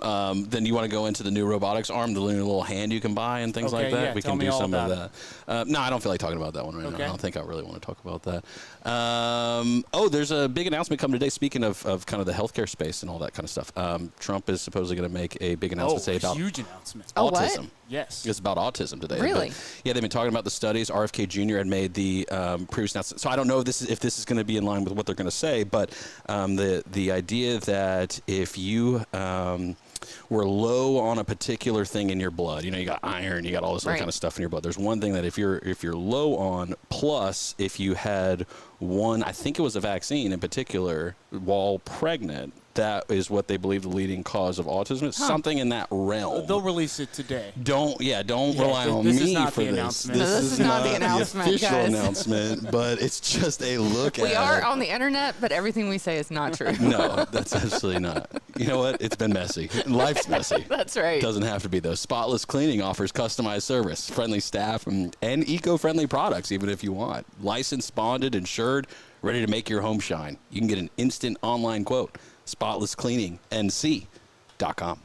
Speaker 1: Then you want to go into the new robotics arm, the little hand you can buy and things
Speaker 3: Okay,
Speaker 1: like that?
Speaker 3: yeah,
Speaker 1: We
Speaker 3: tell
Speaker 1: can
Speaker 3: me
Speaker 1: do
Speaker 3: all
Speaker 1: some of
Speaker 3: about
Speaker 1: that. No, I don't feel like talking about that one right now.
Speaker 3: Okay.
Speaker 1: I don't think I really want to talk about that. There's a big announcement coming today. Speaking of kind of the healthcare space and all that kind of stuff, Trump is supposedly going to make a big announcement today about
Speaker 3: huge announcement.
Speaker 2: Oh, what?
Speaker 1: autism.
Speaker 3: Yes.
Speaker 1: It's about autism today.
Speaker 2: Really?
Speaker 1: But, yeah, they've been talking about the studies. RFK Jr. had made the previous announcement. So I don't know if this is going to be in line with what they're going to say, but the idea that if you were low on a particular thing in your blood, you got iron, you got all this other
Speaker 2: Right.
Speaker 1: kind of stuff in your blood. There's one thing that if you're low on, plus if you had one, I think it was a vaccine in particular, while pregnant, that is what they believe the leading cause of autism is. Something in that realm.
Speaker 7: They'll release it today.
Speaker 1: Don't rely on
Speaker 7: this is
Speaker 1: me
Speaker 7: not
Speaker 1: for
Speaker 7: the
Speaker 1: this.
Speaker 7: announcement.
Speaker 2: This is not the announcement,
Speaker 1: official
Speaker 2: guys.
Speaker 1: announcement, but it's just a look at
Speaker 2: We are on the internet, but everything we say is not true.
Speaker 1: No, that's absolutely not. You know what? It's been messy. Life's messy.
Speaker 2: That's right.
Speaker 1: Doesn't have to be, though. Spotless Cleaning offers customized service, friendly staff, and eco-friendly products, even if you want. Licensed, bonded, insured, ready to make your home shine. You can get an instant online quote. SpotlessCleaningNC.com.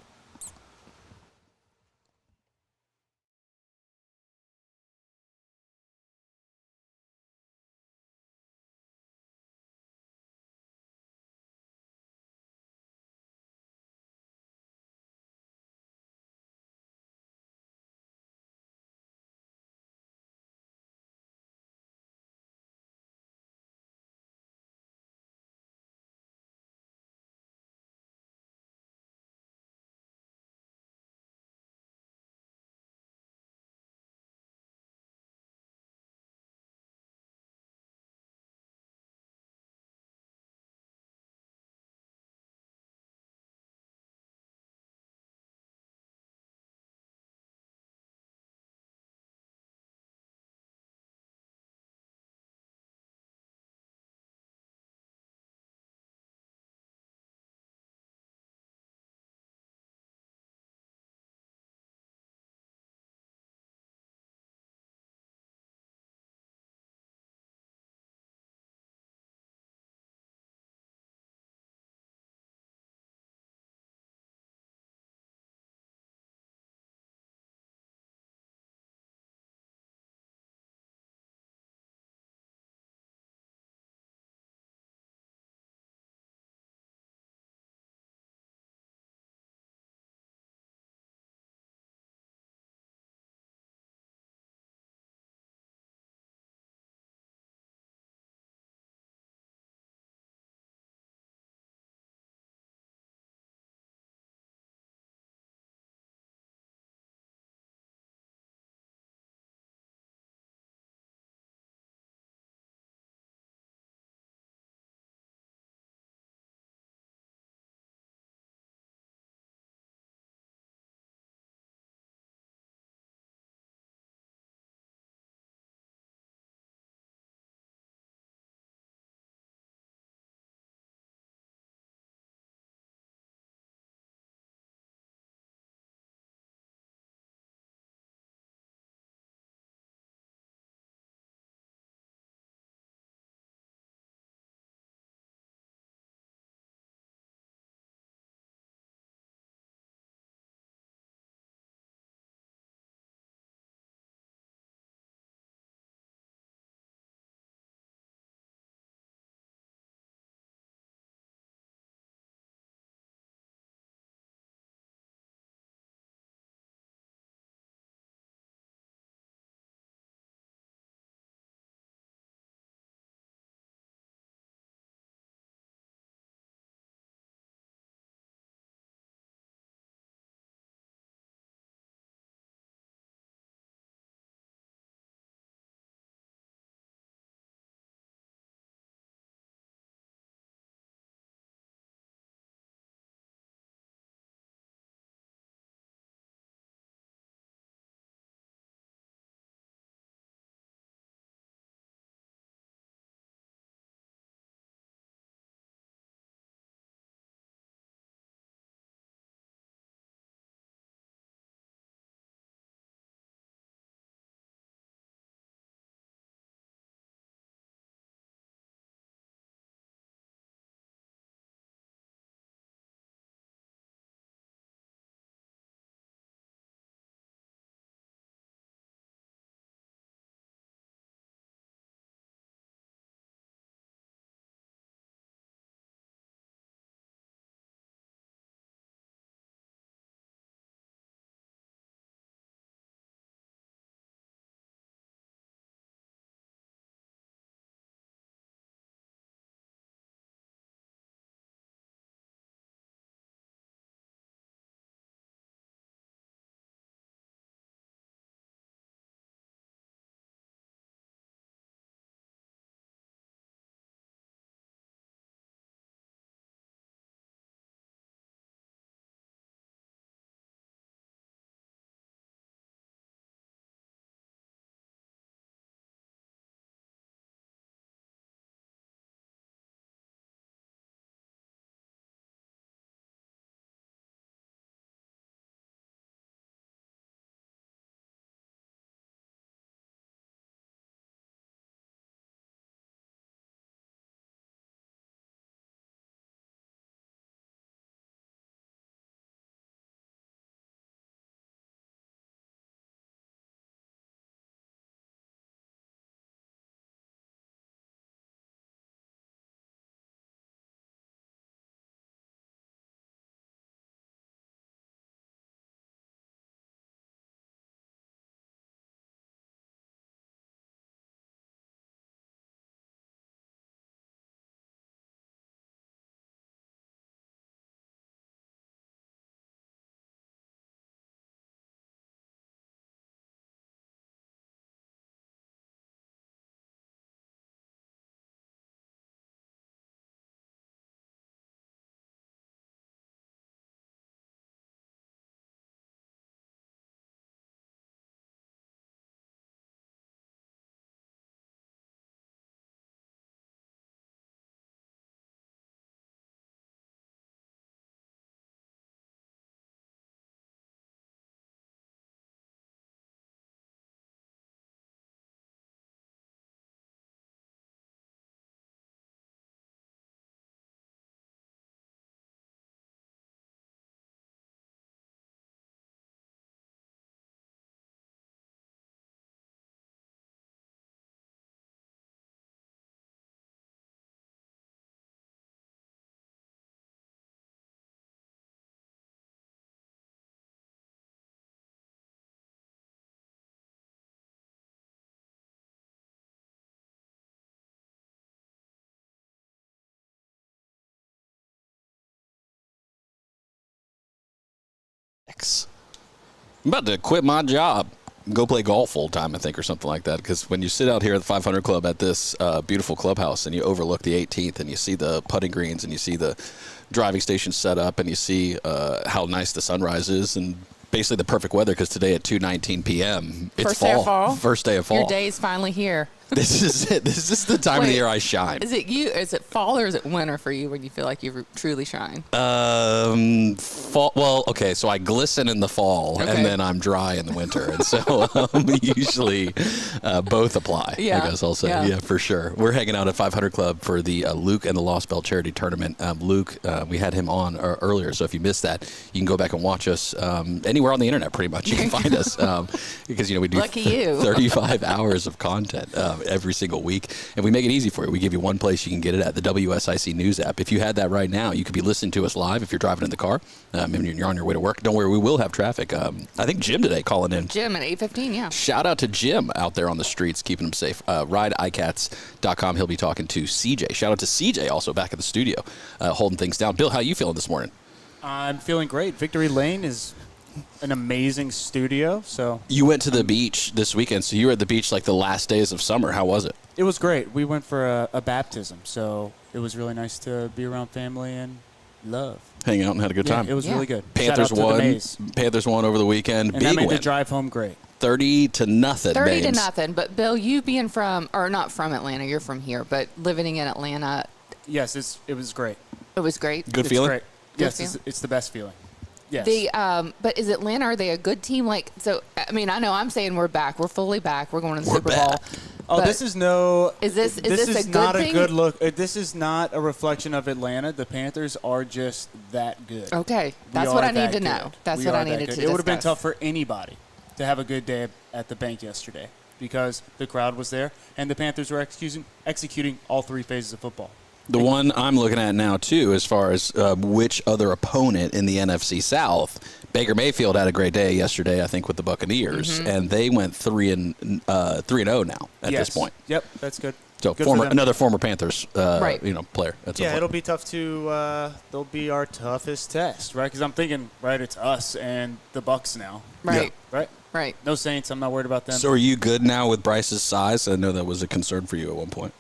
Speaker 1: I'm about to quit my job. Go play golf full time, I think, or something like that. Because when you sit out here at the 500 Club at this beautiful clubhouse and you overlook the 18th and you see the putting greens and you see the driving station set up and you see how nice the sunrise is and basically the perfect weather, because today at 2:19 p.m. it's
Speaker 2: First day of fall.
Speaker 1: First day of fall.
Speaker 2: Your day is finally here.
Speaker 1: This is it. This is the time of the year I shine.
Speaker 2: Is it fall or is it winter for you when you feel like you truly shine?
Speaker 1: Fall. Well, okay. So I glisten in the fall,
Speaker 2: Okay.
Speaker 1: and then I'm dry in the winter, and so usually both apply.
Speaker 2: Yeah.
Speaker 1: I guess I'll say,
Speaker 2: Yeah.
Speaker 1: yeah, for sure. We're hanging out at 500 Club for the Luke and the Lost Bell charity tournament. Luke, we had him on earlier, so if you missed that, you can go back and watch us anywhere on the internet. Pretty much, you can find us because we do
Speaker 2: Lucky you.
Speaker 1: 35 hours of content. Every single week, and we make it easy for you. We give you one place you can get it at, the WSIC News app. If you had that right now, you could be listening to us live if you're driving in the car. Maybe you're on your way to work. Don't worry, we will have traffic. I think Jim today calling in.
Speaker 2: Jim at 8:15, yeah.
Speaker 1: Shout out to Jim out there on the streets, keeping them safe. RideICats.com. He'll be talking to CJ. Shout out to CJ also back at the studio, holding things down. Bill, how you feeling this morning?
Speaker 7: I'm feeling great. Victory Lane is an amazing studio. So
Speaker 1: You went to the beach this weekend, so you were at the beach like the last days of summer. How was it?
Speaker 7: it was great. We went for a baptism, so it was really nice to be around family and love.
Speaker 1: Hang out and had a good
Speaker 7: Yeah,
Speaker 1: time.
Speaker 7: it was
Speaker 2: Yeah.
Speaker 7: really good.
Speaker 1: Panthers
Speaker 7: Shout out to the
Speaker 1: won.
Speaker 7: Mays.
Speaker 1: Panthers won over the weekend.
Speaker 7: And
Speaker 1: Big
Speaker 7: that made
Speaker 1: win.
Speaker 7: the drive home great.
Speaker 1: 30-0.
Speaker 2: 30 to
Speaker 1: Babes.
Speaker 2: nothing. But Bill, you being from, or not from Atlanta, you're from here, but living in Atlanta,
Speaker 7: Yes, it was great.
Speaker 2: it was great.
Speaker 1: Good
Speaker 7: It's
Speaker 1: feeling?
Speaker 7: great.
Speaker 2: Good
Speaker 7: Yes,
Speaker 2: feeling?
Speaker 7: it's the best feeling. Yes.
Speaker 2: But is Atlanta, are they a good team? Like, so, I mean, I know I'm saying we're back. We're fully back. We're going to the
Speaker 1: We're
Speaker 2: Super
Speaker 1: back.
Speaker 2: Bowl.
Speaker 7: Oh,
Speaker 2: But
Speaker 7: this is no.
Speaker 2: Is this a good
Speaker 7: not
Speaker 2: thing?
Speaker 7: a good look. This is not a reflection of Atlanta. The Panthers are just that good.
Speaker 2: Okay.
Speaker 7: We
Speaker 2: That's what
Speaker 7: are
Speaker 2: I need
Speaker 7: that
Speaker 2: to
Speaker 7: good.
Speaker 2: know. That's
Speaker 7: We
Speaker 2: what
Speaker 7: are
Speaker 2: I
Speaker 7: that
Speaker 2: needed
Speaker 7: good.
Speaker 2: to
Speaker 7: It would have been
Speaker 2: discuss.
Speaker 7: tough for anybody to have a good day at the bank yesterday because the crowd was there and the Panthers were executing all three phases of football.
Speaker 1: The one I'm looking at now, too, as far as which other opponent in the NFC South, Baker Mayfield had a great day yesterday, I think, with the Buccaneers,
Speaker 2: Mm-hmm.
Speaker 1: and they went 3-0 now at
Speaker 7: Yes.
Speaker 1: this point.
Speaker 7: Yep, that's good.
Speaker 1: So
Speaker 7: Good for them.
Speaker 1: another former Panthers,
Speaker 2: Right.
Speaker 1: player. That's
Speaker 7: Yeah, it'll be tough to. They'll be our toughest test, right? Because I'm thinking, right, it's us and the Bucks now,
Speaker 2: Right.
Speaker 7: right?
Speaker 2: Right.
Speaker 7: No Saints. I'm not worried about them.
Speaker 1: So are you good now with Bryce's size? I know that was a concern for you at one point.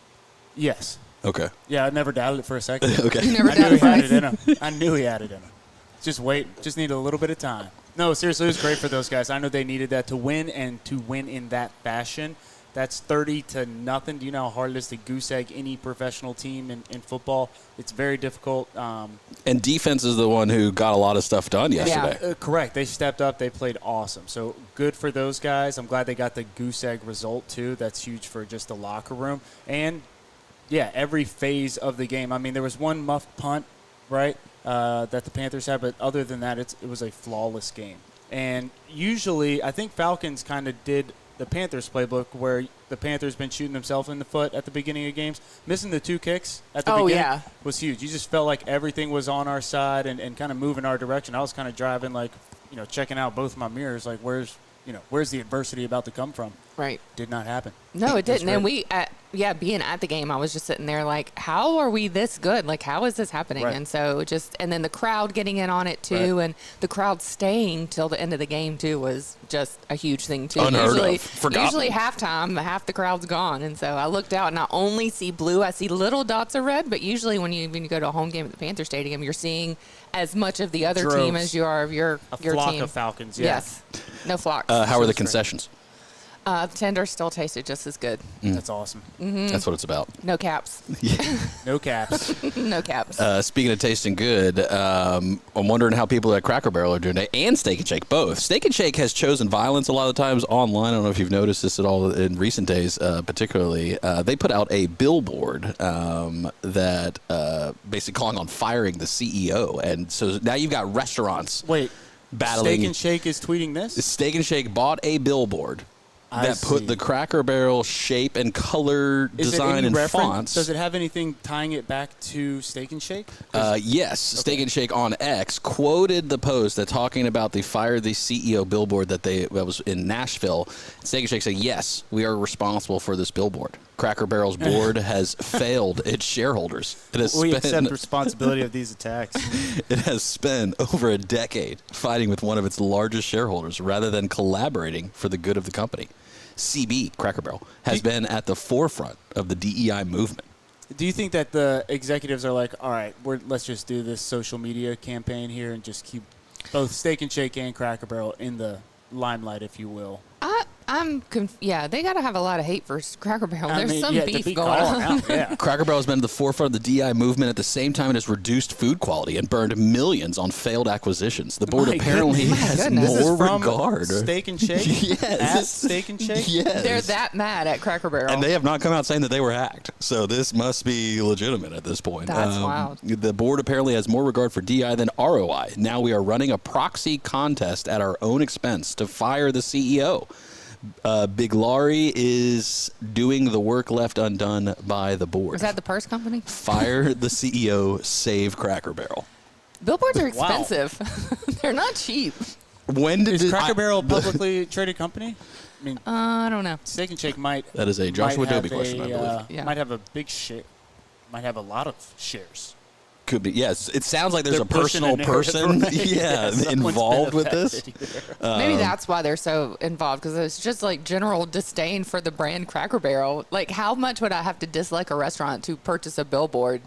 Speaker 7: Yes.
Speaker 1: Okay.
Speaker 7: Yeah, I never doubted it for a second.
Speaker 1: Okay.
Speaker 2: You never
Speaker 7: I knew
Speaker 2: doubted
Speaker 7: he had
Speaker 2: Bryce.
Speaker 7: it in him. I knew he had it in him. Just wait. Just need a little bit of time. No, seriously, it was great for those guys. I know they needed that to win, and to win in that fashion. That's 30-0. Do you know how hard it is to goose egg any professional team in football? It's very difficult.
Speaker 1: And defense is the one who got a lot of stuff done yesterday.
Speaker 7: Correct. They stepped up. They played awesome. So good for those guys. I'm glad they got the goose egg result, too. That's huge for just the locker room. And, yeah, every phase of the game. I mean, there was one muffed punt, right, that the Panthers had. But other than that, it was a flawless game. And usually, I think Falcons kind of did the Panthers playbook where the Panthers been shooting themselves in the foot at the beginning of games. Missing the 2 kicks at the beginning was huge. You just felt like everything was on our side and kind of moving our direction. I was kind of driving, like, checking out both my mirrors, like, where's the adversity about to come from?
Speaker 2: Right.
Speaker 7: Did not happen.
Speaker 2: No, it didn't. And
Speaker 7: great.
Speaker 2: being at the game, I was just sitting there like, how are we this good? Like, how is this happening?
Speaker 7: Right.
Speaker 2: And so and then the crowd getting in on it too,
Speaker 7: Right.
Speaker 2: and the crowd staying till the end of the game too was just a huge thing too.
Speaker 1: Unheard of.
Speaker 2: Usually
Speaker 1: Forgotten.
Speaker 2: halftime, half the crowd's gone. And so I looked out and I only see blue. I see little dots of red, but usually when you go to a home game at the Panther Stadium, you're seeing as much of the other team
Speaker 7: Droves.
Speaker 2: as you are of your
Speaker 7: Flock
Speaker 2: team.
Speaker 7: of Falcons, yeah.
Speaker 2: Yes. No flocks.
Speaker 1: How are the
Speaker 7: that's great.
Speaker 1: concessions?
Speaker 2: The tender still tasted just as good.
Speaker 7: That's awesome.
Speaker 1: That's what it's about.
Speaker 2: No caps.
Speaker 7: No caps.
Speaker 2: No caps.
Speaker 1: Speaking of tasting good, I'm wondering how people at Cracker Barrel are doing today, and Steak and Shake both. Steak and Shake has chosen violence a lot of the times online. I don't know if you've noticed this at all in recent days, particularly. They put out a billboard that basically calling on firing the CEO, and so now you've got restaurants
Speaker 7: Wait.
Speaker 1: battling.
Speaker 7: Steak and Shake is tweeting this?
Speaker 1: Steak and Shake bought a billboard
Speaker 7: I
Speaker 1: that put
Speaker 7: see.
Speaker 1: the Cracker Barrel shape and color
Speaker 7: Is it
Speaker 1: design
Speaker 7: any
Speaker 1: and
Speaker 7: reference?
Speaker 1: fonts.
Speaker 7: Does it have anything tying it back to Steak and Shake?
Speaker 1: Yes, Steak and Shake on X quoted the post that talking about the fire the CEO billboard that was in Nashville. Steak and Shake said, "Yes, we are responsible for this billboard." Cracker Barrel's board has failed its shareholders. It has
Speaker 7: We
Speaker 1: spent,
Speaker 7: accept responsibility of these attacks.
Speaker 1: it has spent over a decade fighting with one of its largest shareholders rather than collaborating for the good of the company. CB, Cracker Barrel, has been at the forefront of the DEI movement.
Speaker 7: Do you think that the executives are like, all right, let's just do this social media campaign here and just keep both Steak and Shake and Cracker Barrel in the limelight, if you will?
Speaker 2: Yeah, they got to have a lot of hate for Cracker Barrel. There's some
Speaker 7: to
Speaker 2: beef
Speaker 7: be
Speaker 2: going
Speaker 7: calling
Speaker 2: on.
Speaker 7: out, yeah.
Speaker 1: Cracker Barrel has been at the forefront of the DEI movement at the same time it has reduced food quality and burned millions on failed acquisitions. The board
Speaker 7: My
Speaker 1: apparently
Speaker 7: goodness.
Speaker 1: has
Speaker 2: goodness.
Speaker 7: This is
Speaker 1: more
Speaker 7: from
Speaker 1: regard.
Speaker 7: Steak and Shake?
Speaker 1: Yes.
Speaker 7: At Steak and Shake?
Speaker 1: Yes.
Speaker 2: They're that mad at Cracker Barrel.
Speaker 1: And they have not come out saying that they were hacked. So this must be legitimate at this point.
Speaker 2: That's wild.
Speaker 1: The board apparently has more regard for DI than ROI. Now we are running a proxy contest at our own expense to fire the CEO. Big Laurie is doing the work left undone by the board.
Speaker 2: Is that the purse company?
Speaker 1: Fire the CEO, save Cracker Barrel.
Speaker 2: Billboards are
Speaker 7: Wow.
Speaker 2: expensive. They're not cheap.
Speaker 1: When did
Speaker 7: Is Cracker Barrel a publicly traded company? I mean,
Speaker 2: I don't know.
Speaker 7: Steak and Shake might.
Speaker 1: That is a Joshua
Speaker 7: might have
Speaker 1: Dobie question, I believe.
Speaker 2: Yeah.
Speaker 7: Might have a big share. Might have a lot of shares.
Speaker 1: Could be. Yes, it sounds like there's
Speaker 7: They're
Speaker 1: a
Speaker 7: pushing
Speaker 1: personal
Speaker 7: a narrative,
Speaker 1: person,
Speaker 7: right?
Speaker 1: yeah,
Speaker 7: Someone's been
Speaker 1: involved with this.
Speaker 7: affected here.
Speaker 2: Maybe that's why they're so involved, because it's just like general disdain for the brand Cracker Barrel. Like, how much would I have to dislike a restaurant to purchase a billboard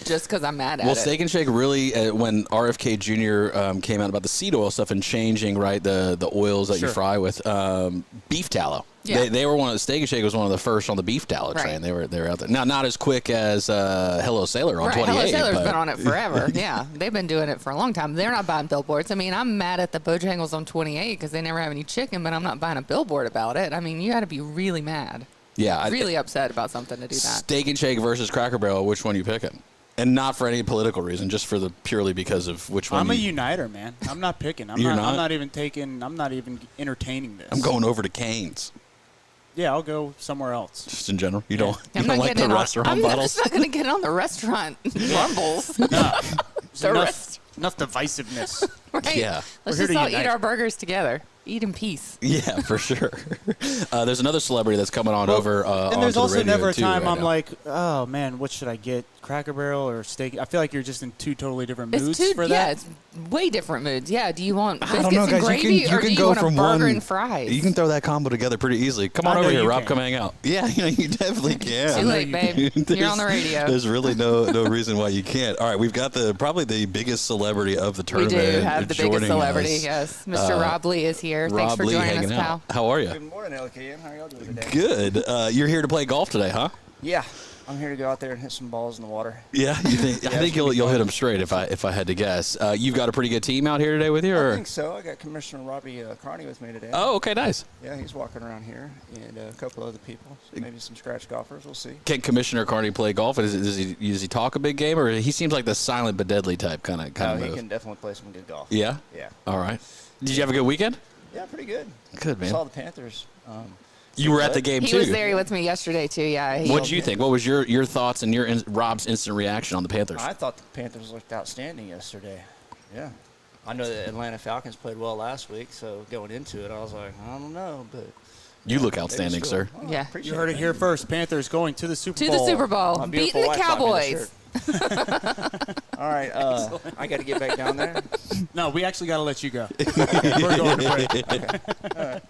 Speaker 2: just because I'm mad at
Speaker 1: Well,
Speaker 2: it?
Speaker 1: Steak and Shake really, when RFK Jr. Came out about the seed oil stuff and changing, right, the oils that you
Speaker 7: Sure.
Speaker 1: fry with, beef tallow.
Speaker 2: Yeah.
Speaker 1: They were Steak and Shake was one of the first on the beef tallow train.
Speaker 2: Right.
Speaker 1: They were out there. Now, not as quick as Hello Sailor on
Speaker 2: Right,
Speaker 1: 28.
Speaker 2: Hello Sailor's
Speaker 1: but-
Speaker 2: been on it forever. Yeah, they've been doing it for a long time. They're not buying billboards. I mean, I'm mad at the Bojangles on 28 because they never have any chicken, but I'm not buying a billboard about it. I mean, you got to be really mad,
Speaker 1: Yeah,
Speaker 2: really upset about something to do that.
Speaker 1: Steak and Shake versus Cracker Barrel. Which one you picking? And not for any political reason, just for the purely because of which one.
Speaker 7: I'm a uniter, man. I'm not picking.
Speaker 1: You're not?
Speaker 7: I'm not even taking. I'm not even entertaining this.
Speaker 1: I'm going over to Cane's.
Speaker 7: Yeah, I'll go somewhere else.
Speaker 1: Just in general, you don't
Speaker 2: I'm
Speaker 1: like
Speaker 2: getting
Speaker 1: the
Speaker 2: in on-
Speaker 1: restaurant
Speaker 2: I'm
Speaker 1: bottles.
Speaker 2: just not going to get on the restaurant rumbles.
Speaker 7: There's
Speaker 2: The
Speaker 7: enough,
Speaker 2: rest-
Speaker 7: enough divisiveness.
Speaker 2: Right?
Speaker 1: Yeah.
Speaker 2: Let's
Speaker 7: We're here
Speaker 2: just
Speaker 7: to
Speaker 2: all eat
Speaker 7: unite.
Speaker 2: our burgers together. Eat in peace.
Speaker 1: Yeah, for sure. There's another celebrity that's coming on over.
Speaker 7: And there's
Speaker 1: onto the
Speaker 7: also
Speaker 1: radio
Speaker 7: never a
Speaker 1: too
Speaker 7: time
Speaker 1: right
Speaker 7: I'm
Speaker 1: now.
Speaker 7: like, oh man, what should I get? Cracker Barrel or steak? I feel like you're just in two totally different moods for
Speaker 2: yeah,
Speaker 7: that.
Speaker 2: it's way different moods. Yeah, do you want
Speaker 1: I
Speaker 2: biscuits
Speaker 1: don't know,
Speaker 2: and
Speaker 1: guys.
Speaker 2: gravy,
Speaker 1: you
Speaker 2: or
Speaker 1: can
Speaker 2: do you
Speaker 1: go
Speaker 2: want a
Speaker 1: from
Speaker 2: burger
Speaker 1: one.
Speaker 2: and fries?
Speaker 1: You can throw that combo together pretty easily. Come
Speaker 7: I
Speaker 1: on
Speaker 7: know
Speaker 1: over here,
Speaker 7: you
Speaker 1: Rob.
Speaker 7: can.
Speaker 1: Come hang out. Yeah, you definitely can.
Speaker 2: Too late, babe. You're on the radio.
Speaker 1: There's really no reason why you can't. All right, we've got probably the biggest celebrity of the
Speaker 2: We
Speaker 1: tournament.
Speaker 2: do have the biggest
Speaker 1: joining
Speaker 2: celebrity.
Speaker 1: us.
Speaker 2: Yes, Mr. Rob Lee is here. Thanks
Speaker 1: Rob
Speaker 2: for
Speaker 1: Lee
Speaker 2: joining us,
Speaker 1: hanging
Speaker 2: pal.
Speaker 1: out. How are you?
Speaker 8: Good morning, LKN. How are y'all doing today?
Speaker 1: Good. You're here to play golf today, huh?
Speaker 8: Yeah, I'm here to go out there and hit some balls in the water.
Speaker 1: Yeah, you think? I
Speaker 8: Yeah,
Speaker 1: think
Speaker 8: it's gonna be
Speaker 1: you'll hit
Speaker 8: fun.
Speaker 1: them straight if I had to guess. You've got a pretty good team out here today with you,
Speaker 8: I
Speaker 1: or?
Speaker 8: think so. I got Commissioner Robbie Carney with me today.
Speaker 1: Oh, okay, nice.
Speaker 8: Yeah, he's walking around here, and a couple other people. So maybe some scratch golfers. We'll see.
Speaker 1: Can Commissioner Carney play golf? Does he talk a big game, or he seems like the silent but deadly type kind of
Speaker 8: No, he
Speaker 1: move?
Speaker 8: can definitely play some good golf.
Speaker 1: Yeah.
Speaker 8: Yeah.
Speaker 1: All right. Did you have a good weekend?
Speaker 8: Yeah, pretty good.
Speaker 1: Good, man.
Speaker 8: Saw the Panthers.
Speaker 1: You were at the game
Speaker 2: He
Speaker 1: too.
Speaker 2: was there with me yesterday too. Yeah.
Speaker 1: What did you think? What was your thoughts and Rob's instant reaction on the Panthers?
Speaker 8: I thought the Panthers looked outstanding yesterday. Yeah. I know the Atlanta Falcons played well last week, so going into it, I was like, I don't know, but
Speaker 1: You look
Speaker 8: they
Speaker 1: outstanding,
Speaker 8: just
Speaker 1: sir.
Speaker 8: feel- oh, I
Speaker 2: Yeah.
Speaker 8: appreciate
Speaker 7: You heard it here first. Panthers going to the Super
Speaker 2: To
Speaker 7: Bowl.
Speaker 2: the Super Bowl,
Speaker 8: My
Speaker 2: beating
Speaker 8: beautiful
Speaker 2: the
Speaker 8: wife bought me
Speaker 2: Cowboys.
Speaker 8: the All right, I got to get back down there.
Speaker 7: No, we actually got to let you go. We're going to break.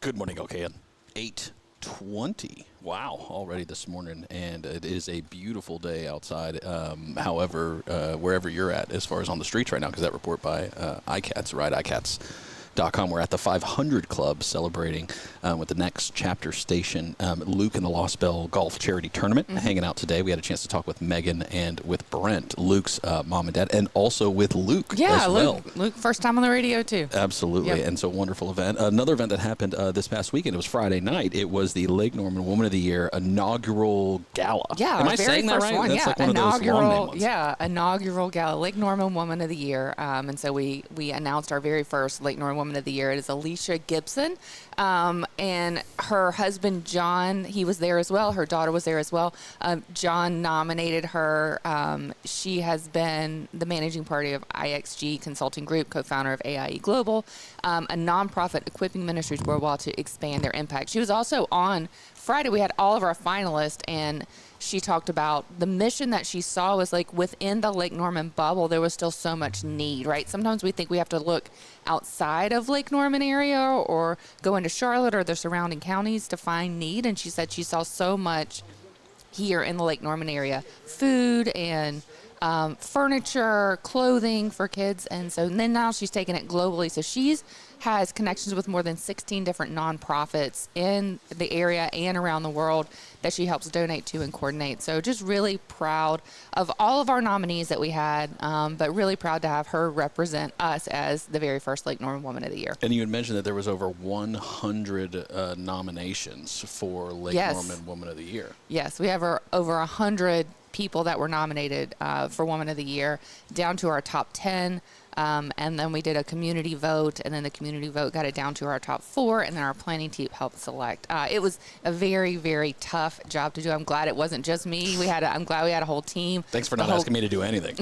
Speaker 1: Good morning, Okan. 8:20. Wow, already this morning, and it is a beautiful day outside. However, wherever you're at, as far as on the streets right now, because that report by iCats, right? iCats.com. We're at the 500 Club celebrating with the Next Chapter Station Luke and the Lost Bell Golf Charity Tournament hanging out today. We had a chance to talk with Megan and with Brent, Luke's mom and dad, and also with Luke as well.
Speaker 2: Luke, first time on the radio too.
Speaker 1: Absolutely, and so wonderful event. Another event that happened this past weekend, it was Friday night. It was the Lake Norman Woman of the Year inaugural gala.
Speaker 2: Yeah,
Speaker 1: am I saying that right?
Speaker 2: One.
Speaker 1: That's
Speaker 2: yeah,
Speaker 1: like one of those long name ones.
Speaker 2: Yeah, inaugural gala, Lake Norman Woman of the Year. And so we announced our very first Lake Norman Woman of the Year. It is Alicia Gibson. And her husband, John, he was there as well. Her daughter was there as well. John nominated her. She has been the managing partner of IXG Consulting Group, co-founder of AIE Global, a nonprofit equipping ministries worldwide to expand their impact. She was also on Friday. We had all of our finalists, and she talked about the mission that she saw was like within the Lake Norman bubble, there was still so much need, right? Sometimes we think we have to look outside of Lake Norman area or go into Charlotte or the surrounding counties to find need. And she said she saw so much here in the Lake Norman area, food and furniture, clothing for kids. And then now she's taking it globally. So has connections with more than 16 different nonprofits in the area and around the world that she helps donate to and coordinate. So just really proud of all of our nominees that we had, but really proud to have her represent us as the very first Lake Norman Woman of the Year.
Speaker 1: And you had mentioned that there was over 100 nominations for Lake Norman Woman of the Year.
Speaker 2: Yes, we have over 100 people that were nominated for Woman of the Year, down to our top 10. And then we did a community vote, and then the community vote got it down to our top 4, and then our planning team helped select. It was a very, very tough job to do. I'm glad it wasn't just me. I'm glad we had a whole team.
Speaker 1: Thanks for not asking me to do anything.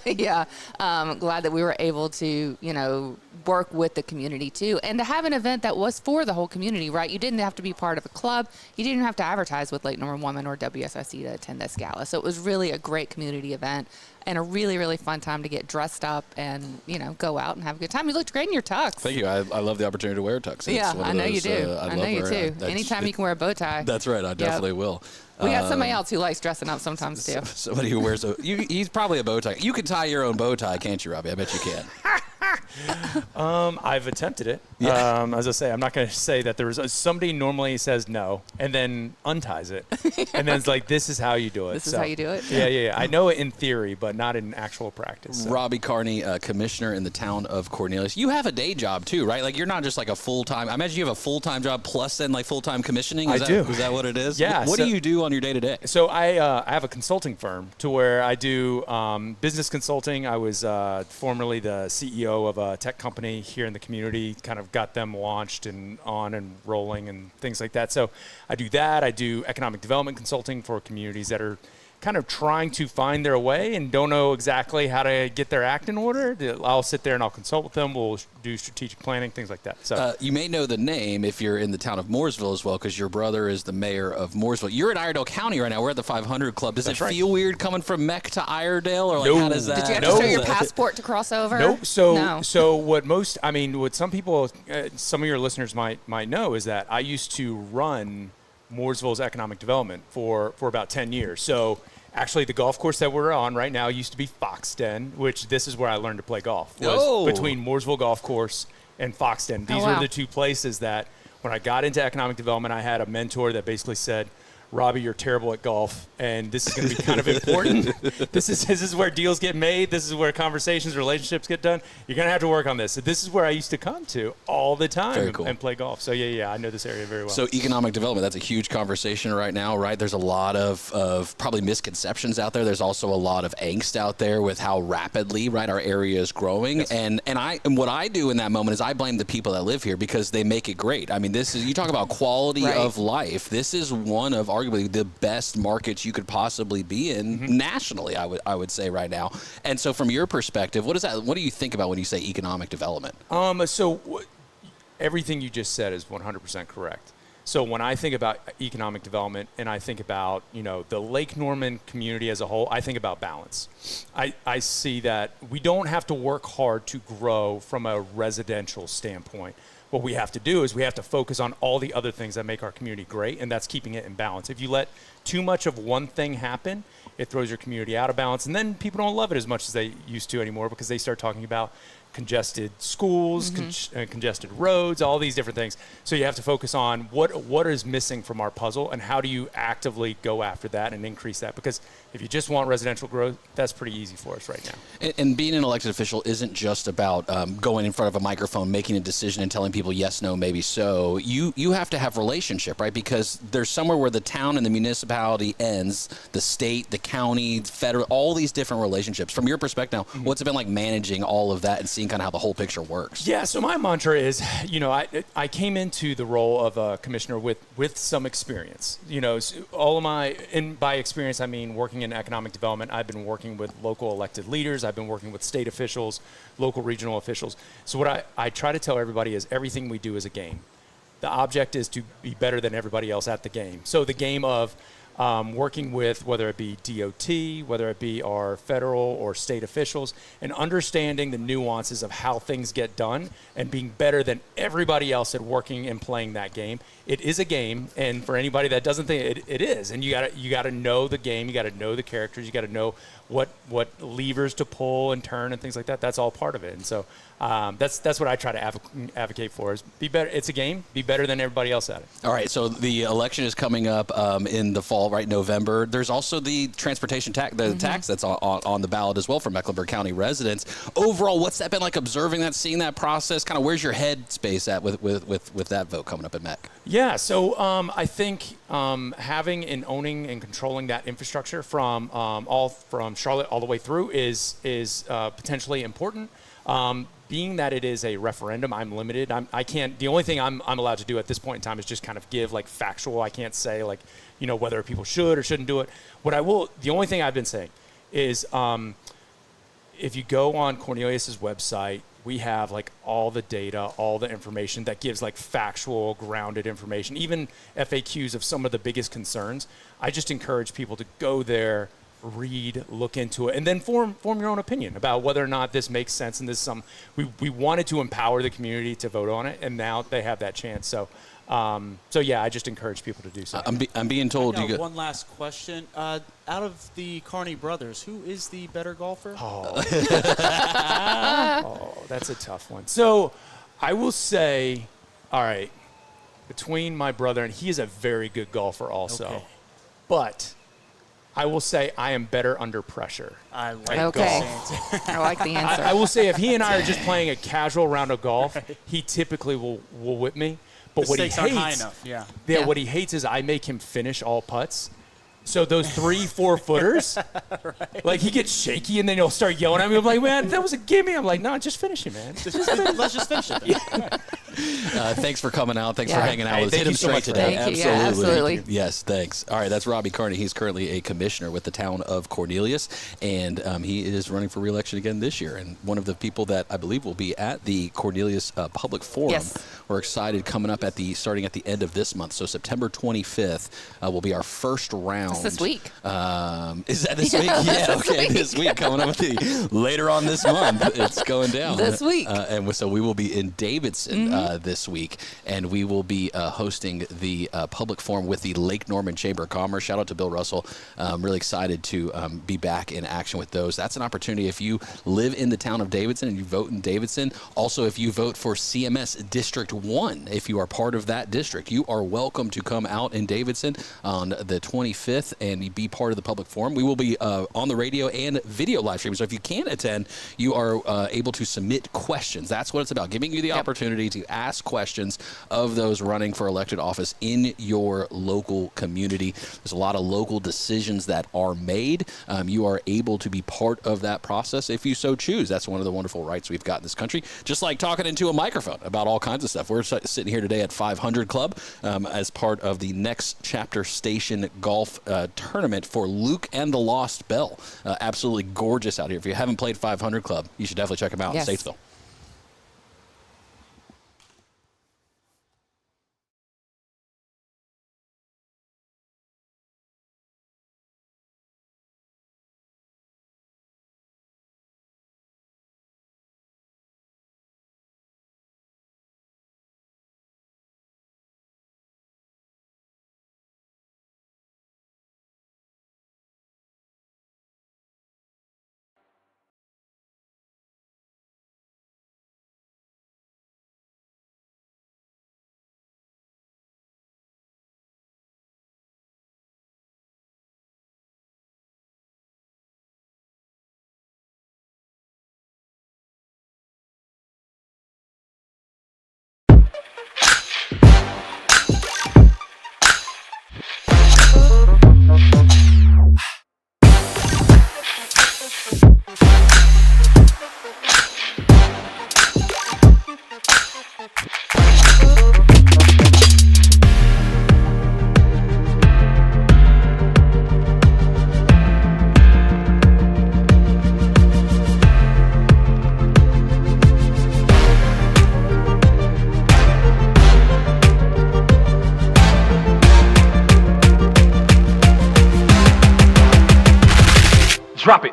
Speaker 2: Yeah. Glad that we were able to, work with the community too, and to have an event that was for the whole community, right? You didn't have to be part of a club. You didn't have to advertise with Lake Norman Woman or WSIC to attend this gala. So it was really a great community event and a really, really fun time to get dressed up and, go out and have a good time. You looked great in your tux.
Speaker 1: Thank you. I love the opportunity to wear a tux.
Speaker 2: Yeah, I know you do. I know you too. Anytime you can wear a bow tie.
Speaker 1: That's right. I definitely will.
Speaker 2: We got somebody else who likes dressing up sometimes too.
Speaker 1: Somebody who wears he's probably a bow tie. You can tie your own bow tie, can't you, Robbie? I bet you can.
Speaker 9: I've attempted it.
Speaker 1: Yeah.
Speaker 9: As I say, I'm not going to say that somebody normally says no and then unties it. And then it's like, this is how you do it.
Speaker 2: This is how you do it?
Speaker 9: Yeah. I know it in theory, but not in actual practice. So.
Speaker 1: Robbie Carney, commissioner in the town of Cornelius. You have a day job too, right? Like you're not just like a full-time. I imagine you have a full-time job plus then like full-time commissioning.
Speaker 9: I do.
Speaker 1: Is that what it is?
Speaker 9: Yeah.
Speaker 1: What do you do on your day-to-day?
Speaker 9: So I have a consulting firm to where I do business consulting. I was formerly the CEO of a tech company here in the community, kind of got them launched and on and rolling and things like that. So I do that. I do economic development consulting for communities that are kind of trying to find their way and don't know exactly how to get their act in order. I'll sit there and I'll consult with them. We'll do strategic planning, things like that. So
Speaker 1: you may know the name if you're in the town of Mooresville as well, because your brother is the mayor of Mooresville. You're in Iredell County right now. We're at the 500 Club. Does it feel weird coming from Meck to Iredell, or like how does that?
Speaker 2: Did you have to show your passport to cross over?
Speaker 9: Nope. So what some people, some of your listeners might know is that I used to run Mooresville's economic development for about 10 years. So actually, the golf course that we're on right now used to be Foxden, which this is where I learned to play golf. Between Mooresville Golf Course and Foxden. These were the two places that when I got into economic development, I had a mentor that basically said, Robbie, you're terrible at golf, and this is going to be kind of important. This is where deals get made. This is where conversations, relationships get done. You're going to have to work on this. So this is where I used to come to all the time and play golf. So, I know this area very well.
Speaker 1: So economic development, that's a huge conversation right now, right? There's a lot of probably misconceptions out there. There's also a lot of angst out there with how rapidly, right, our area is growing. Yes. And what I do in that moment is I blame the people that live here because they make it great. I mean, you talk about quality of life. This is one of arguably the best markets you could possibly be in nationally, I would say right now. And so from your perspective, what do you think about when you say economic development?
Speaker 9: Everything you just said is 100% correct. So when I think about economic development and I think about, the Lake Norman community as a whole, I think about balance. I see that we don't have to work hard to grow from a residential standpoint, what we have to do is we have to focus on all the other things that make our community great, and that's keeping it in balance. If you let too much of one thing happen, it throws your community out of balance, and then people don't love it as much as they used to anymore because they start talking about congested schools, congested roads, all these different things. So you have to focus on what is missing from our puzzle and how do you actively go after that and increase that. Because if you just want residential growth, that's pretty easy for us right now.
Speaker 1: And being an elected official isn't just about going in front of a microphone, making a decision and telling people yes, no, maybe so. You have to have relationship, right? Because there's somewhere where the town and the municipality ends, the state, the county, federal, all these different relationships. From your perspective now, what's it been like managing all of that and seeing kind of how the whole picture works?
Speaker 9: Yeah, so my mantra is, I came into the role of a commissioner with some experience. By experience, I mean working in economic development. I've been working with local elected leaders. I've been working with state officials, local regional officials. So what I try to tell everybody is everything we do is a game. The object is to be better than everybody else at the game. So the game of working with, whether it be DOT, whether it be our federal or state officials, and understanding the nuances of how things get done and being better than everybody else at working and playing that game. It is a game, and for anybody that doesn't think it is, and you gotta know the game, you gotta know the characters, you gotta know what levers to pull and turn and things like that. That's all part of it, and so that's what I try to advocate for is be better. It's a game. Be better than everybody else at it.
Speaker 1: All right. So the election is coming up in the fall, right? November. There's also the transportation tax, tax that's on the ballot as well for Mecklenburg County residents. Overall, what's that been like observing that, seeing that process? Kind of where's your head space at with that vote coming up at MEC?
Speaker 9: Yeah. So I think having and owning and controlling that infrastructure from Charlotte all the way through is potentially important. Being that it is a referendum, I'm limited. I can't. The only thing I'm allowed to do at this point in time is just kind of give like factual. I can't say like whether people should or shouldn't do it. The only thing I've been saying is if you go on Cornelius's website, we have like all the data, all the information that gives like factual, grounded information, even FAQs of some of the biggest concerns. I just encourage people to go there, read, look into it, and then form your own opinion about whether or not this makes sense. And this is we wanted to empower the community to vote on it, and now they have that chance. So yeah, I just encourage people to do so.
Speaker 1: I'm being told
Speaker 10: I got one last question. Out of the Carney brothers, who is the better golfer?
Speaker 9: Oh, that's a tough one. So I will say, all right, between my brother and he is a very good golfer also,
Speaker 10: okay.
Speaker 9: But I will say I am better under pressure.
Speaker 10: I like
Speaker 2: golf. I like the answer.
Speaker 9: I will say if he and I are just playing a casual round of golf, he typically will whip me. But what he hates,
Speaker 10: high enough. Yeah.
Speaker 9: What he hates is I make him finish all putts. So those 3-4 footers, right. Like he gets shaky and then he'll start yelling at me. I'm like, man, that was a gimme. I'm like, no, just finish it, man.
Speaker 10: Let's just finish it.
Speaker 9: Yeah.
Speaker 1: Thanks for coming out. Thanks for hanging out with us. Hit him straight today.
Speaker 2: Thank you. Yeah, absolutely.
Speaker 1: Yes, thanks. All right, that's Robbie Carney. He's currently a commissioner with the town of Cornelius, and he is running for re-election again this year. And one of the people that I believe will be at the Cornelius Public Forum.
Speaker 2: Yes.
Speaker 1: We're excited coming up starting at the end of this month. So September 25th will be our first round.
Speaker 2: It's this week.
Speaker 1: Is that this week? Yeah, okay, this week coming up later on this month. It's going down
Speaker 2: this week,
Speaker 1: and so we will be in Davidson this week, and we will be hosting the public forum with the Lake Norman Chamber of Commerce. Shout out to Bill Russell. Really excited to be back in action with those. That's an opportunity if you live in the town of Davidson and you vote in Davidson. Also, if you vote for CMS District 1, if you are part of that district, you are welcome to come out in Davidson on the 25th and be part of the public forum. We will be on the radio and video live stream. So if you can't attend, you are able to submit questions. That's what it's about, giving you the opportunity to ask questions of those running for elected office in your local community. There's a lot of local decisions that are made. You are able to be part of that process if you so choose. That's one of the wonderful rights we've got in this country. Just like talking into a microphone about all kinds of stuff. We're sitting here today at 500 Club as part of the Next Chapter Station Golf Tournament for Luke and the Lost Bell. Absolutely gorgeous out here. If you haven't played 500 Club, you should definitely check them out in Statesville.
Speaker 11: Drop it.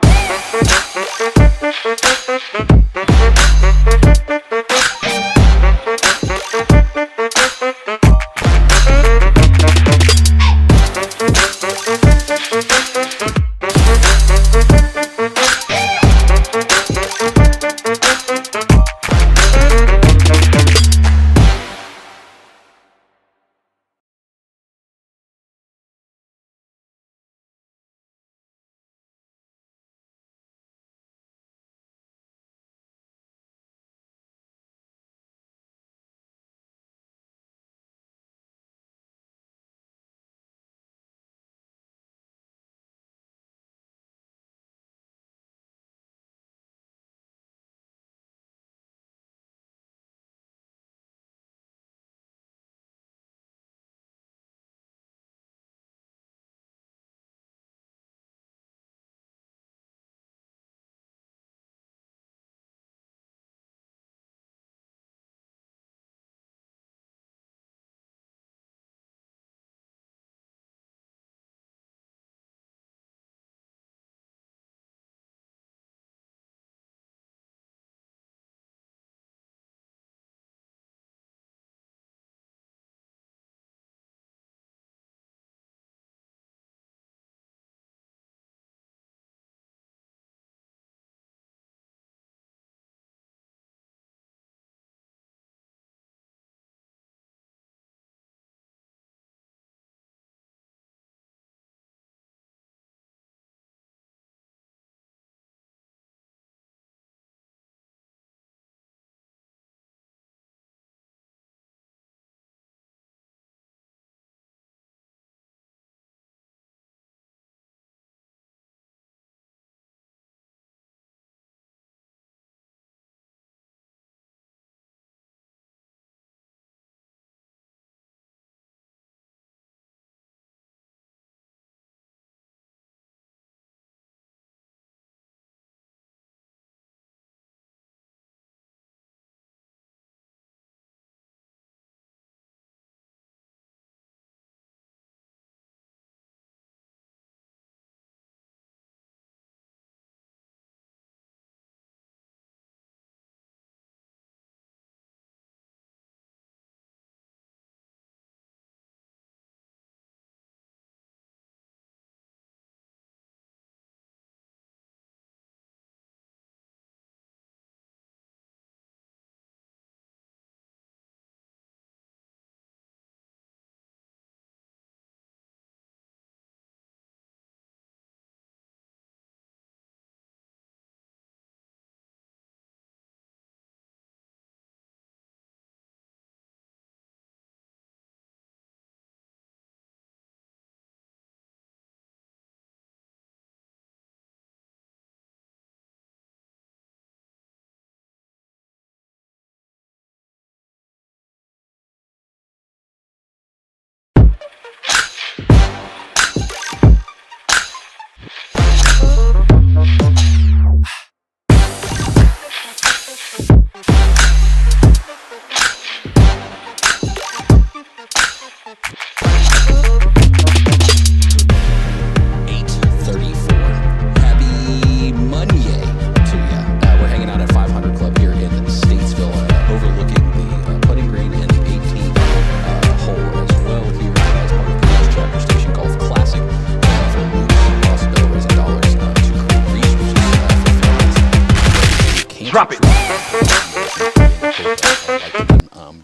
Speaker 11: Drop it.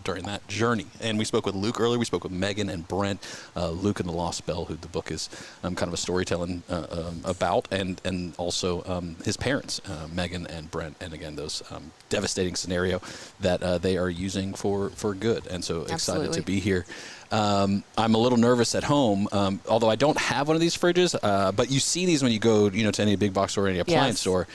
Speaker 1: During that journey. And we spoke with Luke earlier. We spoke with Megan and Brent. Luke and the Lost Bell, who the book is kind of a storytelling about, and also his parents, Megan and Brent. And again, those devastating scenario that they are using for good. And so excited to be here. I'm a little nervous at home, although I don't have one of these fridges. But you see these when you go, to any big box store or any appliance store.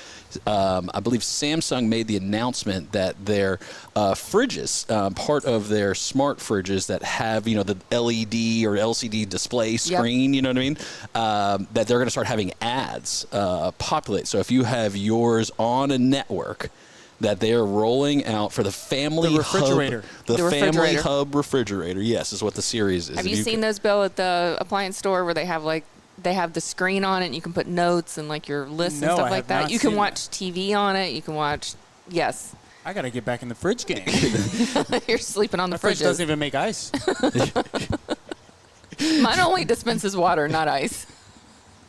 Speaker 1: I believe Samsung made the announcement that their fridges, part of their smart fridges that have, the LED or LCD display screen, you know what I mean? That they're going to start having ads populate. So if you have yours on a network, that they are rolling out for the family
Speaker 7: refrigerator.
Speaker 1: Hub. The Family Hub refrigerator, yes, is what the series is.
Speaker 2: Have you seen those, Bill, at the appliance store where they have, like, they have the screen on it, and you can put notes and like your lists and
Speaker 7: No,
Speaker 2: stuff
Speaker 7: I
Speaker 2: like
Speaker 7: have
Speaker 2: that.
Speaker 7: not
Speaker 2: You can
Speaker 7: seen
Speaker 2: watch TV on it. You can watch, yes.
Speaker 7: I got to get back in the fridge game.
Speaker 2: You're sleeping on the
Speaker 7: My fridge
Speaker 2: fridges.
Speaker 7: doesn't even make ice.
Speaker 2: Mine only dispenses water, not ice.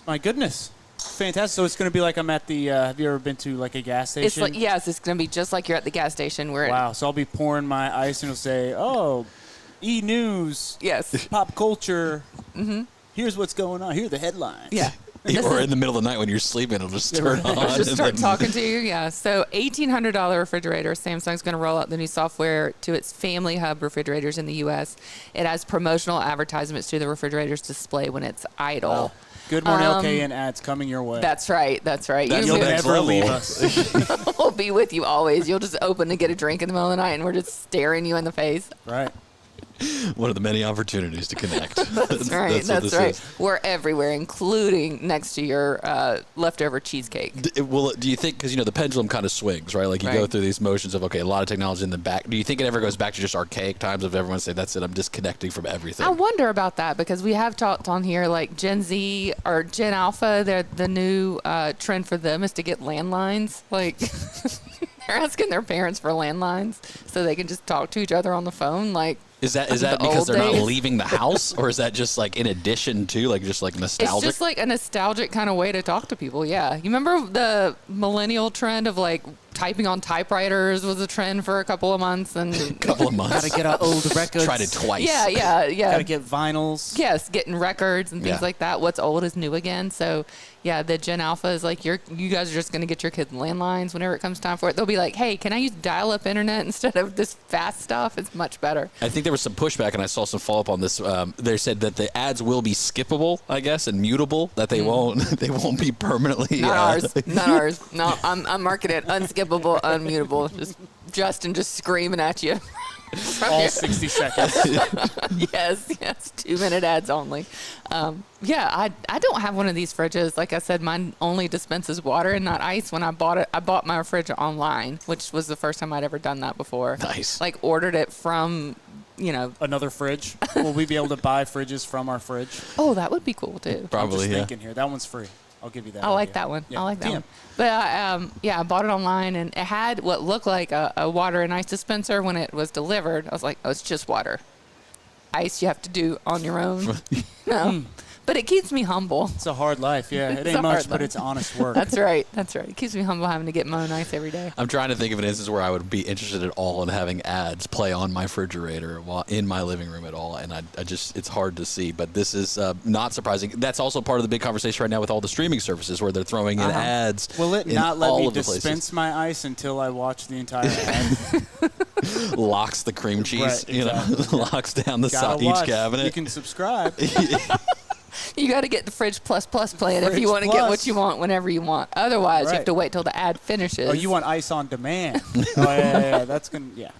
Speaker 7: My goodness. Fantastic. So it's going to be like I'm at the, have you ever been to like a gas station?
Speaker 2: It's like, yes, it's going to be just like you're at the gas station where
Speaker 7: Wow. So I'll be pouring my ice and it'll say, oh, E-News.
Speaker 2: Yes.
Speaker 7: Pop culture. Mm-hmm. Here's what's going on. Here are the headlines.
Speaker 2: Yeah.
Speaker 1: Or in the middle of the night when you're sleeping, it'll just turn on.
Speaker 2: Just
Speaker 1: and
Speaker 2: start
Speaker 1: then-
Speaker 2: talking to you. Yeah. So $1,800 refrigerator. Samsung's going to roll out the new software to its Family Hub refrigerators in the U.S. It has promotional advertisements to the refrigerator's display when it's idle.
Speaker 7: Wow. Good Morning LKN ads coming your way.
Speaker 2: That's right. That's right.
Speaker 1: That's
Speaker 7: You'll
Speaker 1: the next
Speaker 7: never
Speaker 1: level.
Speaker 7: leave us.
Speaker 2: We'll be with you always. You'll just open to get a drink in the middle of the night, and we're just staring you in the face.
Speaker 7: Right.
Speaker 1: One of the many opportunities to connect.
Speaker 2: That's right.
Speaker 1: what
Speaker 2: That's
Speaker 1: this
Speaker 2: right.
Speaker 1: is.
Speaker 2: We're everywhere, including next to your leftover cheesecake.
Speaker 1: Well, do you think, because, the pendulum kind of swings, right? Like you go
Speaker 2: Right.
Speaker 1: through these motions of, okay, a lot of technology in the back. Do you think it ever goes back to just archaic times of everyone saying, that's it, I'm disconnecting from everything?
Speaker 2: I wonder about that because we have talked on here like Gen Z or Gen Alpha. The new trend for them is to get landlines. Like they're asking their parents for landlines so they can just talk to each other on the phone. Like
Speaker 1: Is that
Speaker 2: the
Speaker 1: because
Speaker 2: old
Speaker 1: they're not
Speaker 2: days.
Speaker 1: leaving the house, or is that just like in addition to, like, just like nostalgic?
Speaker 2: it's just like a nostalgic kind of way to talk to people. Yeah, you remember the millennial trend of like typing on typewriters was a trend for a couple of months and
Speaker 1: couple of months.
Speaker 7: Got to get our old records.
Speaker 1: Tried it twice.
Speaker 2: yeah.
Speaker 7: Got to get vinyls.
Speaker 2: Yes, getting records and things
Speaker 1: Yeah.
Speaker 2: like that. What's old is new again. So, yeah, the Gen Alpha is like you guys are just going to get your kids landlines whenever it comes time for it. They'll be like, hey, can I use dial-up internet instead of this fast stuff? It's much better.
Speaker 1: I think there was some pushback, and I saw some follow-up on this. They said that the ads will be skippable, I guess, and mutable. That they won't be permanently.
Speaker 2: Not ours. Not ours. No, I'm marking it unskippable, unmutable. Justin just screaming at you.
Speaker 7: All 60 seconds.
Speaker 2: Yes, 2-minute ads only. I don't have one of these fridges. Like I said, mine only dispenses water and not ice. When I bought it, I bought my fridge online, which was the first time I'd ever done that before.
Speaker 1: Nice.
Speaker 2: Like ordered it from,
Speaker 7: Another fridge. Will we be able to buy fridges from our fridge?
Speaker 2: oh, that would be cool too.
Speaker 7: I'm
Speaker 1: Probably,
Speaker 7: just
Speaker 1: yeah.
Speaker 7: thinking here. That one's free. I'll give you that.
Speaker 2: I like
Speaker 7: idea.
Speaker 2: that one.
Speaker 7: Yeah.
Speaker 2: I like that
Speaker 7: TM.
Speaker 2: one. But I bought it online and it had what looked like a water and ice dispenser when it was delivered. I was like, oh, it's just water. Ice you have to do on your own. No. But it keeps me humble.
Speaker 7: It's a hard life. Yeah, it
Speaker 2: It's
Speaker 7: ain't
Speaker 2: a
Speaker 7: much,
Speaker 2: hard
Speaker 7: but
Speaker 2: life.
Speaker 7: it's honest work.
Speaker 2: That's right. That's right. It keeps me humble having to get my own ice every day.
Speaker 1: I'm trying to think of an instance where I would be interested at all in having ads play on my refrigerator while in my living room at all, and I just it's hard to see. But this is not surprising. That's also part of the big conversation right now with all the streaming services where they're throwing in ads.
Speaker 7: Will it
Speaker 1: in
Speaker 7: not let
Speaker 1: all
Speaker 7: me
Speaker 1: of the places.
Speaker 7: dispense my ice until I watch the entire ad?
Speaker 1: Locks the cream cheese,
Speaker 7: Right, exactly.
Speaker 1: locks down the
Speaker 7: Gotta
Speaker 1: each
Speaker 7: watch.
Speaker 1: cabinet.
Speaker 7: You can subscribe.
Speaker 2: You got to get the Fridge Plus plan if
Speaker 7: Fridge
Speaker 2: you want to get
Speaker 7: Plus.
Speaker 2: what you want whenever you want. Otherwise, you
Speaker 7: Right.
Speaker 2: have to wait till the ad finishes.
Speaker 7: Oh, you want ice on demand? Oh, yeah. That's gonna. Yeah.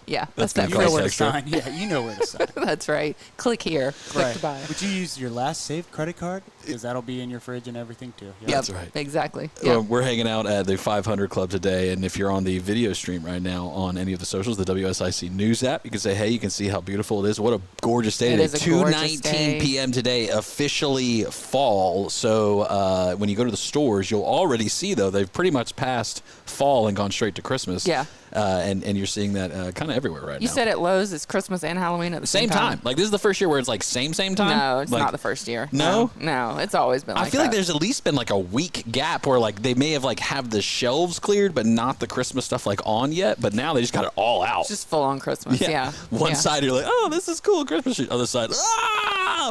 Speaker 2: Yeah,
Speaker 1: That's
Speaker 2: that's
Speaker 1: gonna
Speaker 7: You
Speaker 2: that
Speaker 7: know
Speaker 1: cost
Speaker 7: where to
Speaker 1: extra.
Speaker 7: sign. Yeah, you know where to sign.
Speaker 2: That's right. Click here. Click to buy.
Speaker 7: Would you use your last saved credit card? Because that'll be in your fridge and everything too. Yeah.
Speaker 1: That's right.
Speaker 2: Exactly.
Speaker 1: Well,
Speaker 2: Yep.
Speaker 1: we're hanging out at the 500 Club today, and if you're on the video stream right now on any of the socials, the WSIC News app, you can say, hey, you can see how beautiful it is. What a gorgeous day
Speaker 2: It
Speaker 1: today.
Speaker 2: is a gorgeous
Speaker 1: 2:19
Speaker 2: day.
Speaker 1: p.m. today, officially fall. So when you go to the stores, you'll already see, though, they've pretty much passed fall and gone straight to Christmas.
Speaker 2: Yeah.
Speaker 1: And you're seeing that kind of everywhere right
Speaker 2: You
Speaker 1: now.
Speaker 2: said at Lowe's it's Christmas and Halloween at the
Speaker 1: Same time. Like, this is the first year where it's like same time?
Speaker 2: No, it's
Speaker 1: Like,
Speaker 2: not the first year.
Speaker 1: No?
Speaker 2: No, it's always been like
Speaker 1: I feel like
Speaker 2: that.
Speaker 1: there's at least been like a week gap where like they may have like have the shelves cleared, but not the Christmas stuff like on yet. But now they just got it all out.
Speaker 2: It's just full on Christmas. Yeah.
Speaker 1: One
Speaker 2: Yeah.
Speaker 1: side you're like, oh, this is cool Christmas tree. Other side,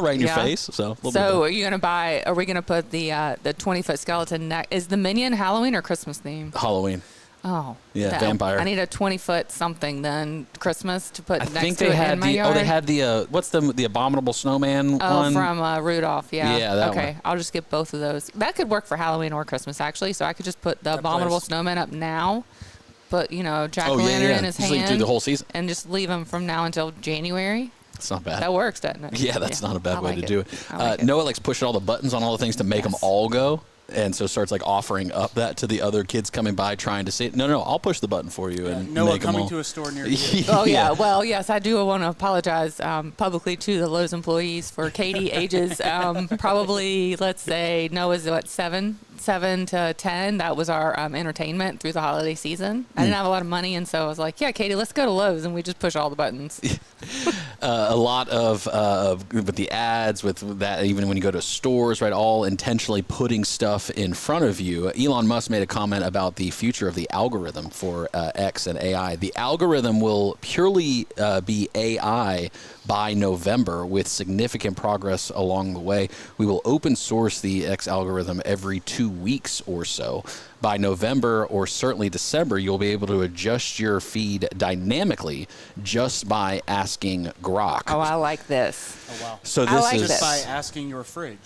Speaker 1: right in your
Speaker 2: Yeah.
Speaker 1: face. So. a little bit
Speaker 2: So
Speaker 1: better.
Speaker 2: are you gonna buy? Are we gonna put the 20-foot skeleton neck? Is the minion Halloween or Christmas themed?
Speaker 1: Halloween.
Speaker 2: Oh,
Speaker 1: Yeah,
Speaker 2: that-
Speaker 1: vampire.
Speaker 2: I need a 20-foot something then Christmas to put
Speaker 1: I
Speaker 2: next
Speaker 1: think
Speaker 2: to
Speaker 1: they
Speaker 2: it
Speaker 1: had
Speaker 2: in my
Speaker 1: the
Speaker 2: yard.
Speaker 1: they had the what's the abominable snowman
Speaker 2: Oh,
Speaker 1: one
Speaker 2: from Rudolph, yeah.
Speaker 1: Yeah, that
Speaker 2: okay,
Speaker 1: one.
Speaker 2: I'll just get both of those. That could work for Halloween or Christmas, actually. So I could just put the abominable
Speaker 7: plays.
Speaker 2: snowman up now, put jack
Speaker 1: Oh,
Speaker 2: o'
Speaker 1: yeah,
Speaker 2: lantern
Speaker 1: yeah.
Speaker 2: in his
Speaker 1: Just leave
Speaker 2: hand,
Speaker 1: through the whole season.
Speaker 2: and just leave him from now until January.
Speaker 1: It's not bad.
Speaker 2: That works, doesn't it?
Speaker 1: Yeah, that's not a bad
Speaker 2: I
Speaker 1: way
Speaker 2: like
Speaker 1: to do it.
Speaker 2: I like it.
Speaker 1: Noah likes pushing all the buttons on all the things to make them
Speaker 2: Yes.
Speaker 1: all go. and so starts like offering up that to the other kids coming by trying to see it. No, I'll push the button for you and
Speaker 7: Noah
Speaker 1: make 'em
Speaker 7: coming
Speaker 1: all.
Speaker 7: to a store near you.
Speaker 2: Oh, yeah. Well, yes, I do want to apologize publicly to the Lowe's employees for Katie ages probably, let's say, Noah's what, 7 to 10. That was our entertainment through the holiday season. I didn't have a lot of money, and so I was like, yeah, Katie, let's go to Lowe's, and we just push all the buttons.
Speaker 1: A lot of with the ads, with that, even when you go to stores, right, all intentionally putting stuff in front of you. Elon Musk made a comment about the future of the algorithm for X and AI. The algorithm will purely be AI by November, with significant progress along the way. We will open source the X algorithm every 2 weeks or so. By November, or certainly December, you'll be able to adjust your feed dynamically just by asking Grok.
Speaker 2: Oh, I like this.
Speaker 7: Oh, wow.
Speaker 1: So
Speaker 2: I
Speaker 1: this
Speaker 2: like
Speaker 1: is
Speaker 2: this.
Speaker 7: By asking your fridge.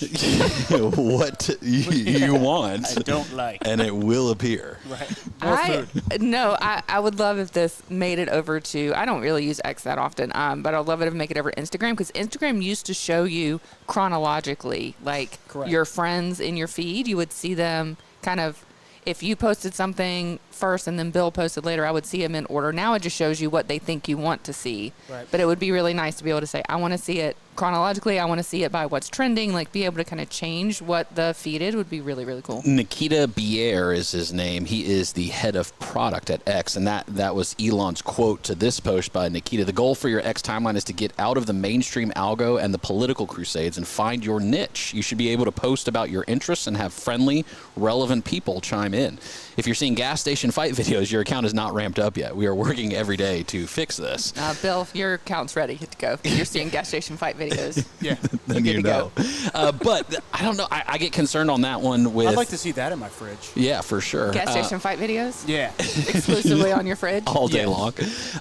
Speaker 1: what you want,
Speaker 7: I don't like.
Speaker 1: and it will appear.
Speaker 7: Right. More food.
Speaker 2: No, I would love if this made it over to, I don't really use X that often, but I'd love it if it make it over to Instagram, because Instagram used to show you chronologically, like
Speaker 7: Correct.
Speaker 2: your friends in your feed. You would see them kind of, if you posted something first and then Bill posted later, I would see them in order. Now it just shows you what they think you want to see.
Speaker 7: Right.
Speaker 2: But it would be really nice to be able to say, I want to see it chronologically. I want to see it by what's trending. Like, be able to kind of change what the feed is would be really, really cool.
Speaker 1: Nikita Bier is his name. He is the head of product at X, and that was Elon's quote to this post by Nikita. The goal for your X timeline is to get out of the mainstream algo and the political crusades and find your niche. You should be able to post about your interests and have friendly, relevant people chime in. If you're seeing gas station fight videos, your account is not ramped up yet. We are working every day to fix this.
Speaker 2: Bill, your account's ready to go. You're seeing gas station fight videos.
Speaker 7: Yeah.
Speaker 1: Then you know. But I don't know. I get concerned on that one with.
Speaker 7: I'd like to see that in my fridge.
Speaker 1: Yeah, for sure.
Speaker 2: Gas station fight videos?
Speaker 7: Yeah.
Speaker 2: Exclusively on your fridge?
Speaker 1: All day long.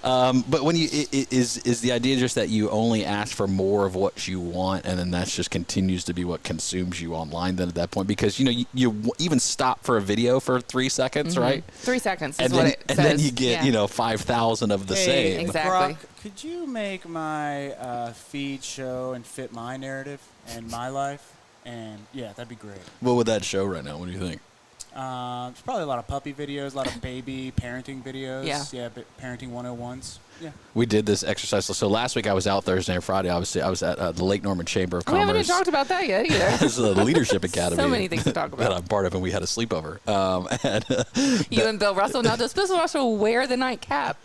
Speaker 1: But when you is the idea just that you only ask for more of what you want, and then that just continues to be what consumes you online then at that point, because you even stop for a video for 3 seconds, right?
Speaker 2: 3 seconds is
Speaker 1: And
Speaker 2: what
Speaker 1: then,
Speaker 2: it
Speaker 1: and
Speaker 2: says.
Speaker 1: then you get 5,000 of the same.
Speaker 2: Exactly.
Speaker 7: Brock, could you make my feed show and fit my narrative and my life? And yeah, that'd be great.
Speaker 1: What would that show right now? What do you think?
Speaker 7: There's probably a lot of puppy videos, a lot of baby parenting videos.
Speaker 2: Yeah.
Speaker 7: Parenting 101s. Yeah.
Speaker 1: We did this exercise. So last week I was out Thursday and Friday. I was at the Lake Norman Chamber of
Speaker 2: We
Speaker 1: Commerce.
Speaker 2: haven't even talked about that yet either.
Speaker 1: This is the Leadership Academy.
Speaker 2: So many things to talk
Speaker 1: that
Speaker 2: about.
Speaker 1: I'm part of, and we had a sleepover.
Speaker 2: You and Bill Russell. Now, does Bill Russell wear the nightcap?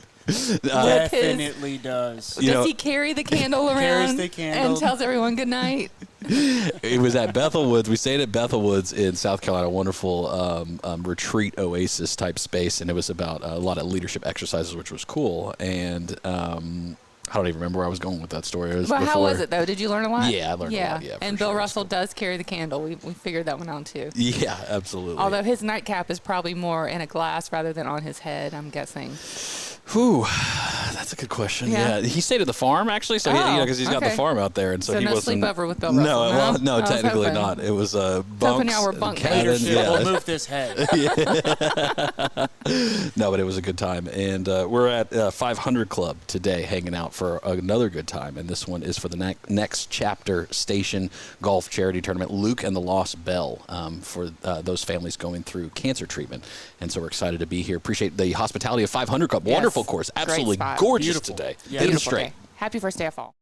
Speaker 7: Definitely does.
Speaker 2: Does he carry the candle around
Speaker 7: Carries the candle.
Speaker 2: and tells everyone good night?
Speaker 1: It was at Bethel Woods. We stayed at Bethel Woods in South Carolina, a wonderful retreat oasis type space, and it was about a lot of leadership exercises, which was cool. And I don't even remember where I was going with that story.
Speaker 2: But how was it, though? Did you learn a lot?
Speaker 1: Yeah, I learned a lot. Yeah,
Speaker 2: and
Speaker 1: for
Speaker 2: Bill
Speaker 1: sure.
Speaker 2: Russell does carry the candle. We figured that one out, too.
Speaker 1: Yeah, absolutely.
Speaker 2: Although his nightcap is probably more in a glass rather than on his head, I'm guessing.
Speaker 1: Whew, that's a good question.
Speaker 2: Yeah.
Speaker 1: Yeah, he stayed at the farm actually, so because he's got the
Speaker 2: okay.
Speaker 1: farm out there, and so he
Speaker 2: no
Speaker 1: wasn't.
Speaker 2: sleepover with Bill
Speaker 1: No,
Speaker 2: Russell.
Speaker 1: well, no,
Speaker 2: I was
Speaker 1: technically
Speaker 2: hoping.
Speaker 1: not. It was
Speaker 2: hoping
Speaker 1: bunks.
Speaker 2: y'all were bunk
Speaker 1: cabins,
Speaker 7: Leadership
Speaker 1: yeah.
Speaker 7: will move this head.
Speaker 1: No, but it was a good time, and we're at 500 Club today, hanging out for another good time, and this one is for the next chapter station golf charity tournament, Luke and the Lost Bell, for those families going through cancer treatment, and so we're excited to be here. Appreciate the hospitality of 500 Club.
Speaker 2: Yes.
Speaker 1: Wonderful course,
Speaker 2: Great
Speaker 1: absolutely
Speaker 2: spot.
Speaker 1: gorgeous
Speaker 7: Beautiful.
Speaker 1: today.
Speaker 7: Yeah.
Speaker 1: Hit 'em
Speaker 2: Beautiful
Speaker 1: straight.
Speaker 2: day. Happy first day of fall.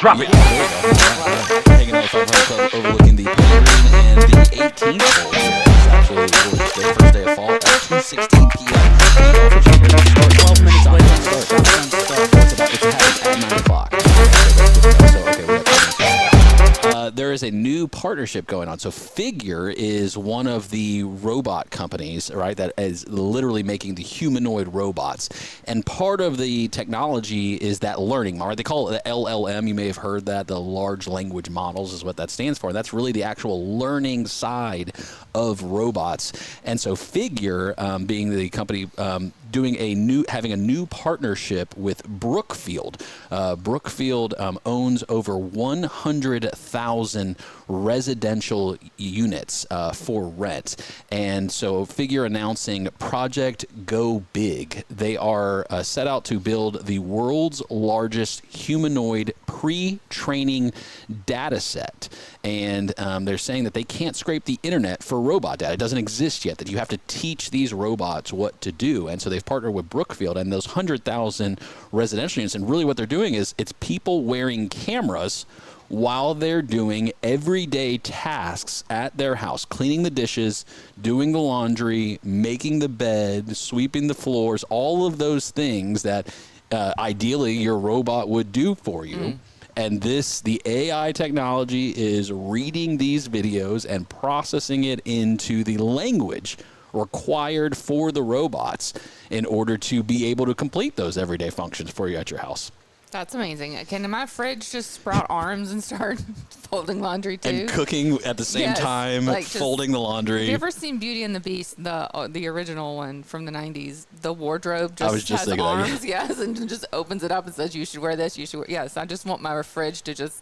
Speaker 11: Drop it.
Speaker 1: Hanging out with 500 Club overlooking the Penguin and the 18th hole here. It's actually really today, first day of fall at 2:16 p.m. Start 12 minutes late on start. It's happening at 9 o'clock. So, okay, we got 10 minutes. There is a new partnership going on. So Figure is one of the robot companies, right, that is literally making the humanoid robots. And part of the technology is that learning model. They call it the LLM. You may have heard that. The large language models is what that stands for. And that's really the actual learning side of robots. And so Figure, being the company having a new partnership with Brookfield. Brookfield owns over 100,000 residential units for rent. And so Figure announcing Project Go Big. They are set out to build the world's largest humanoid pre-training data set. And they're saying that they can't scrape the internet for robot data. It doesn't exist yet, that you have to teach these robots what to do. And so they've partnered with Brookfield and those 100,000 residential units. And really what they're doing is it's people wearing cameras while they're doing everyday tasks at their house, cleaning the dishes, doing the laundry, making the bed, sweeping the floors, all of those things that ideally your robot would do for you. And the AI technology is reading these videos and processing it into the language required for the robots in order to be able to complete those everyday functions for you at your house.
Speaker 2: That's amazing. Can my fridge just sprout arms and start folding laundry too?
Speaker 1: And cooking at the same time, like folding the laundry.
Speaker 2: Have you ever seen Beauty and the Beast, the original one from the 90s? The wardrobe just has arms, yes, and just opens it up and says, you should wear this, you should wear... Yes, I just want my fridge to just,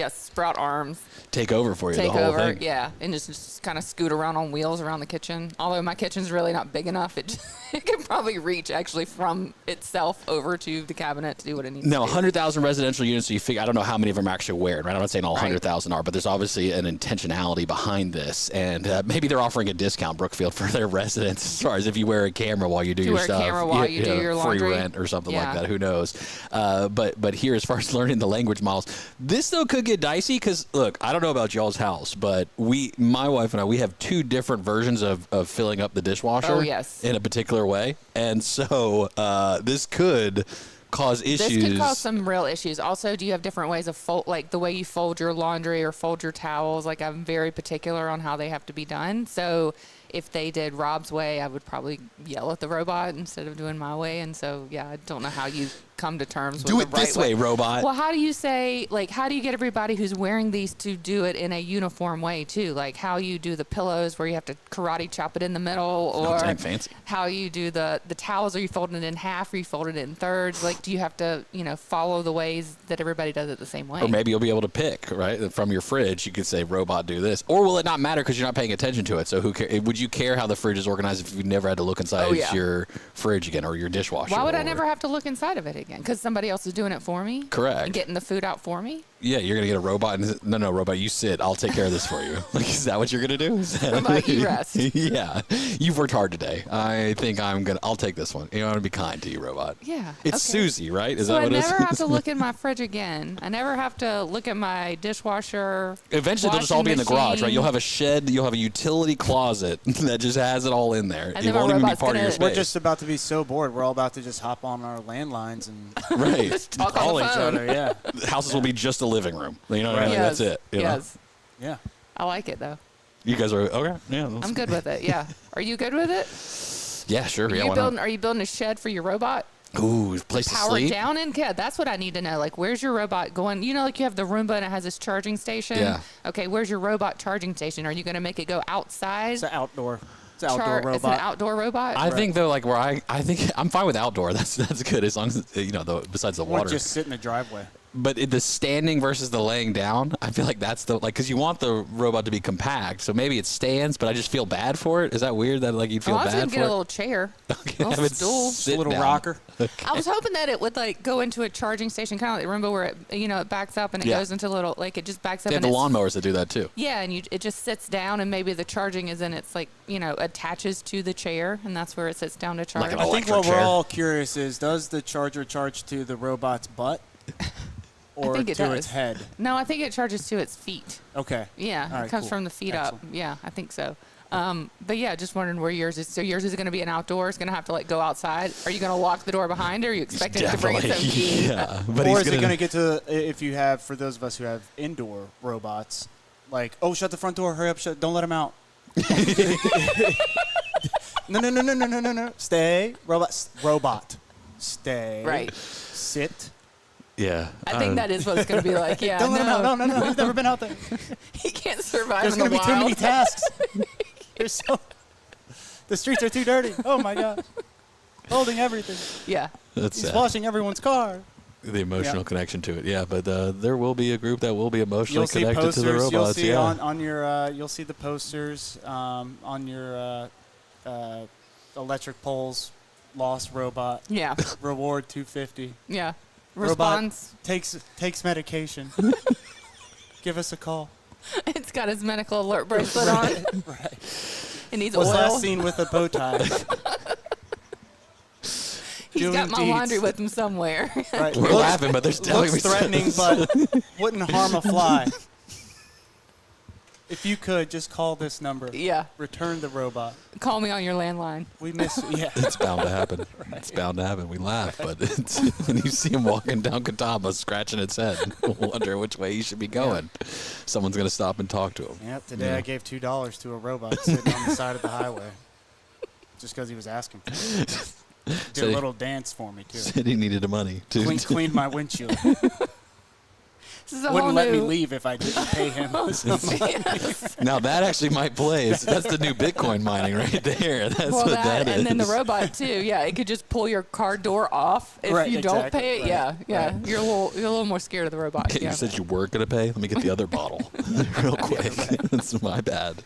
Speaker 2: sprout arms.
Speaker 1: Take over for you, the whole thing.
Speaker 2: Yeah, and just kind of scoot around on wheels around the kitchen. Although my kitchen's really not big enough, it can probably reach actually from itself over to the cabinet to do what it needs to do.
Speaker 1: 100,000 residential units, so you figure, I don't know how many of them are actually wearing, right? I'm not saying all 100,000 are, but there's obviously an intentionality behind this. And maybe they're offering a discount, Brookfield, for their residents as far as if you wear a camera while you do your stuff.
Speaker 2: You do your laundry.
Speaker 1: Free rent or something like that. Who knows? But here, as far as learning the language models, this, though, could get dicey because, look, I don't know about y'all's house, but my wife and I, we have two different versions of filling up the dishwasher in a particular way. And so this could cause issues.
Speaker 2: This could cause some real issues. Also, do you have different ways of like the way you fold your laundry or fold your towels? Like, I'm very particular on how they have to be done. So if they did Rob's way, I would probably yell at the robot instead of doing my way. And so, I don't know how you come to terms with
Speaker 1: do
Speaker 2: the
Speaker 1: it
Speaker 2: right
Speaker 1: this way, robot.
Speaker 2: Well, how do you say, like, how do you get everybody who's wearing these to do it in a uniform way too? Like how you do the pillows where you have to karate chop it in the middle, or
Speaker 1: fancy.
Speaker 2: How you do the towels, are you folding it in half, or you fold it in thirds? Like, do you have to, follow the ways that everybody does it the same way?
Speaker 1: Or maybe you'll be able to pick, right, from your fridge. You could say, robot, do this. Or will it not matter because you're not paying attention to it? So would you care how the fridge is organized if you never had to look inside your fridge again or your dishwasher?
Speaker 2: Why would I never have to look inside of it again? Because somebody else is doing it for me?
Speaker 1: Correct.
Speaker 2: And getting the food out for me?
Speaker 1: Yeah, you're going to get a robot. No, robot, you sit. I'll take care of this for you. Like, is that what you're going to do?
Speaker 2: Robot, you rest.
Speaker 1: Yeah. You've worked hard today. I think I'll take this one. I'm going to be kind to you, robot.
Speaker 2: Yeah.
Speaker 1: It's Susie, right? Is
Speaker 2: so
Speaker 1: that what it is?
Speaker 2: I never have to look in my fridge again. I never have to look at my dishwasher.
Speaker 1: Eventually, they'll just all be in the garage, right? You'll have a shed. You'll have a utility closet that just has it all in there. It won't even be part of your space.
Speaker 7: We're just about to be so bored. We're all about to just hop on our landlines and
Speaker 2: just talk
Speaker 7: call
Speaker 2: on the
Speaker 7: each
Speaker 2: phone.
Speaker 7: other. Yeah.
Speaker 1: Houses will be just a living room. You know what I mean?
Speaker 2: Yes.
Speaker 1: That's it.
Speaker 2: Yes.
Speaker 7: Yeah.
Speaker 2: I like it though.
Speaker 1: You guys are okay. Yeah.
Speaker 2: I'm good with it. Yeah. Are you good with it?
Speaker 1: Yeah, sure.
Speaker 2: Are you building a shed for your robot?
Speaker 1: Ooh, place to sleep.
Speaker 2: Power down in? Yeah, that's what I need to know. Like, where's your robot going? Like you have the Roomba and it has this charging station.
Speaker 1: Yeah.
Speaker 2: Okay, where's your robot charging station? Are you going to make it go outside?
Speaker 7: It's an outdoor. It's an outdoor robot.
Speaker 2: It's an outdoor robot.
Speaker 1: I think though, like I think I'm fine with outdoor. That's good as long as besides the water.
Speaker 7: Or just sit in the driveway.
Speaker 1: But the standing versus the laying down, I feel like that's because you want the robot to be compact. So maybe it stands, but I just feel bad for it. Is that weird that you'd feel bad for it?
Speaker 2: I was gonna get a little chair,
Speaker 1: okay,
Speaker 2: a little stool,
Speaker 7: a little rocker.
Speaker 2: I was hoping that it would go into a charging station, kind of like Roomba, where it backs up and it goes into it just backs up.
Speaker 1: They have the lawnmowers that do that too.
Speaker 2: Yeah, and it just sits down, and maybe the charging is in its attaches to the chair, and that's where it sits down to charge.
Speaker 7: I think what we're all curious is, does the charger charge to the robot's butt? or
Speaker 2: think it
Speaker 7: to
Speaker 2: does.
Speaker 7: its head?
Speaker 2: No, I think it charges to its feet.
Speaker 7: Okay.
Speaker 2: Yeah,
Speaker 7: All right,
Speaker 2: it comes
Speaker 7: cool.
Speaker 2: from the feet
Speaker 7: Excellent.
Speaker 2: up. Yeah, I think so. But yeah, just wondering where yours is. So yours is going to be an outdoor. It's going to have to like go outside. Are you going to lock the door behind her? Or are you expecting it to bring its own key?
Speaker 1: Yeah, but
Speaker 7: Or
Speaker 1: he's
Speaker 7: is it
Speaker 1: gonna
Speaker 7: going to get to, if you have, for those of us who have indoor robots, like, oh, shut the front door, hurry up, don't let him out. No. Stay. Robot. Stay.
Speaker 2: Right.
Speaker 7: Sit.
Speaker 1: Yeah.
Speaker 2: I think that is what it's going to be like. Yeah.
Speaker 7: Don't let him out. No. He's never been out there.
Speaker 2: He can't survive
Speaker 7: There's
Speaker 2: in the
Speaker 7: going to be too many
Speaker 2: wild.
Speaker 7: tasks. The streets are too dirty. Oh, my God. Holding everything.
Speaker 2: Yeah.
Speaker 1: That's
Speaker 7: He's
Speaker 1: sad.
Speaker 7: washing everyone's car.
Speaker 1: The emotional
Speaker 7: Yeah.
Speaker 1: connection to it. Yeah, but there will be a group that will be emotionally
Speaker 7: You'll see
Speaker 1: connected
Speaker 7: posters.
Speaker 1: to the robots.
Speaker 7: You'll see
Speaker 1: yeah.
Speaker 7: on your. You'll see the posters on your electric poles. Lost robot.
Speaker 2: Yeah.
Speaker 7: Reward $250.
Speaker 2: Yeah.
Speaker 7: Robot
Speaker 2: Response.
Speaker 7: takes medication. Give us a call.
Speaker 2: It's got his medical alert bracelet on.
Speaker 7: Right.
Speaker 2: It needs
Speaker 7: Was
Speaker 2: oil.
Speaker 7: last seen with a bow tie.
Speaker 2: He's
Speaker 7: doing
Speaker 2: got my
Speaker 7: deeds.
Speaker 2: laundry with him somewhere.
Speaker 7: Right.
Speaker 1: We're laughing, but there's telling me
Speaker 7: Looks threatening, but wouldn't harm a fly. If you could, just call this number.
Speaker 2: Yeah.
Speaker 7: Return the robot.
Speaker 2: Call me on your landline.
Speaker 7: We miss. Yeah.
Speaker 1: It's bound to happen. It's bound to happen. We laugh, but it's, when you see him walking down Ckezepis, scratching its head, wonder which way he should be going. Someone's going to stop and talk to him.
Speaker 7: Yep. Today I gave $2 to a robot sitting on the side of the highway, just because he was asking for it. Did a little dance for me too.
Speaker 1: Said he needed the money to
Speaker 7: Cleaned my windshield.
Speaker 2: This is a
Speaker 7: Wouldn't
Speaker 2: whole
Speaker 7: let me
Speaker 2: new-
Speaker 7: leave if I didn't pay him some money.
Speaker 1: Now that actually might play. That's the new Bitcoin mining right there. That's
Speaker 2: Well,
Speaker 1: what
Speaker 2: that,
Speaker 1: that is.
Speaker 2: and then the robot too. Yeah, it could just pull your car door off if
Speaker 7: Right,
Speaker 2: you don't
Speaker 7: exactly,
Speaker 2: pay it.
Speaker 7: right,
Speaker 2: Yeah, yeah.
Speaker 7: right.
Speaker 2: You're a little more scared of the robot.
Speaker 1: You
Speaker 2: Yeah.
Speaker 1: said you were going to pay? Let me get the other bottle real quick. That's my bad.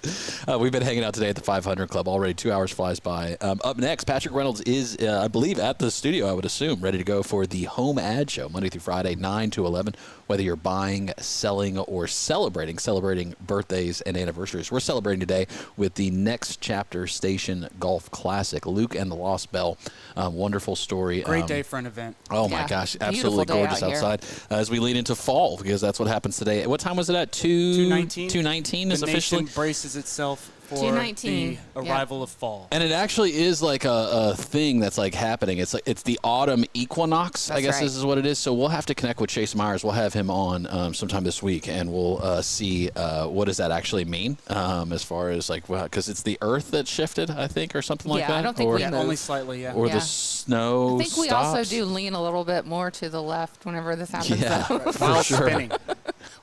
Speaker 1: We've been hanging out today at the 500 Club. Already 2 hours flies by. Up next, Patrick Reynolds is, I believe, at the studio, I would assume, ready to go for the Home Ad Show, Monday through Friday, 9 to 11. Whether you're buying, selling, or celebrating birthdays and anniversaries. We're celebrating today with the Next Chapter Station Golf Classic. Luke and the Lost Bell. Wonderful story.
Speaker 7: Great day for an event.
Speaker 1: Oh, my
Speaker 2: Yeah,
Speaker 1: gosh.
Speaker 2: beautiful
Speaker 1: Absolutely
Speaker 2: day
Speaker 1: gorgeous
Speaker 2: out here.
Speaker 1: outside. As we lead into fall, because that's what happens today. What time was it at?
Speaker 7: 2:19.
Speaker 1: 2:19 is
Speaker 7: The
Speaker 1: officially.
Speaker 7: nation braces itself for
Speaker 2: 2:19,
Speaker 7: the
Speaker 2: yeah.
Speaker 7: arrival of fall.
Speaker 1: And it actually is like a thing that's like happening. It's like it's the autumn equinox, I
Speaker 2: That's
Speaker 1: guess
Speaker 2: right.
Speaker 1: this is what it is. So we'll have to connect with Chase Myers. We'll have him on sometime this week, and we'll see what does that actually mean as far as like because it's the Earth that shifted, I think, or something like
Speaker 2: Yeah,
Speaker 1: that.
Speaker 2: I don't think
Speaker 1: or,
Speaker 2: we
Speaker 7: Yeah,
Speaker 2: move.
Speaker 7: only slightly, yeah.
Speaker 1: or
Speaker 2: Yeah.
Speaker 1: the snow.
Speaker 2: I think we
Speaker 1: stops.
Speaker 2: also do lean a little bit more to the left whenever this happens.
Speaker 1: Yeah,
Speaker 2: though.
Speaker 1: for
Speaker 7: While
Speaker 1: sure.
Speaker 7: spinning.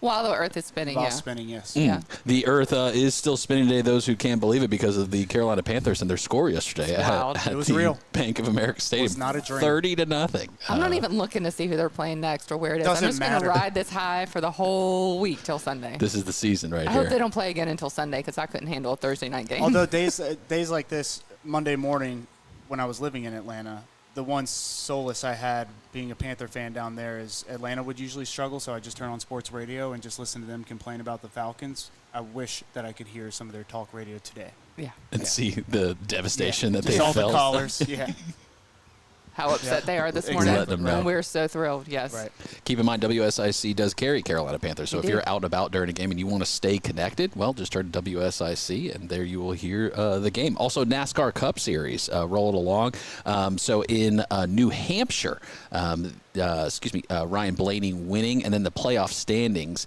Speaker 2: While the Earth is spinning.
Speaker 7: While
Speaker 2: Yeah.
Speaker 7: spinning, yes.
Speaker 2: Yeah.
Speaker 1: The Earth is still spinning today. Those who can't believe it because of the Carolina Panthers and their score yesterday
Speaker 2: It's wild.
Speaker 1: at
Speaker 7: It was
Speaker 1: the
Speaker 7: real.
Speaker 1: Bank of America Stadium.
Speaker 7: was not a dream.
Speaker 1: 30-0.
Speaker 2: I'm not even looking to see who they're playing next or where it is.
Speaker 7: Doesn't
Speaker 2: I'm just going to
Speaker 7: matter.
Speaker 2: ride this high for the whole week till Sunday.
Speaker 1: This is the season right
Speaker 2: I
Speaker 1: here.
Speaker 2: hope they don't play again until Sunday because I couldn't handle a Thursday night game.
Speaker 7: Although days like this, Monday morning, when I was living in Atlanta, the one solace I had being a Panther fan down there is Atlanta would usually struggle, so I just turn on sports radio and just listen to them complain about the Falcons. I wish that I could hear some of their talk radio today.
Speaker 2: yeah.
Speaker 1: and see the devastation that
Speaker 7: Just
Speaker 1: they
Speaker 7: all
Speaker 1: felt.
Speaker 7: the callers. Yeah.
Speaker 2: How upset they are this
Speaker 7: Exactly.
Speaker 2: morning.
Speaker 1: Let them know.
Speaker 2: And we're so thrilled. Yes.
Speaker 7: Right.
Speaker 1: Keep in mind, WSIC does carry Carolina Panthers. So
Speaker 2: They
Speaker 1: if
Speaker 2: do.
Speaker 1: you're out and about during a game and you want to stay connected, well, just turn to WSIC and there you will hear the game. Also, NASCAR Cup Series rolled along. So in New Hampshire, Ryan Blaney winning, and then the playoff standings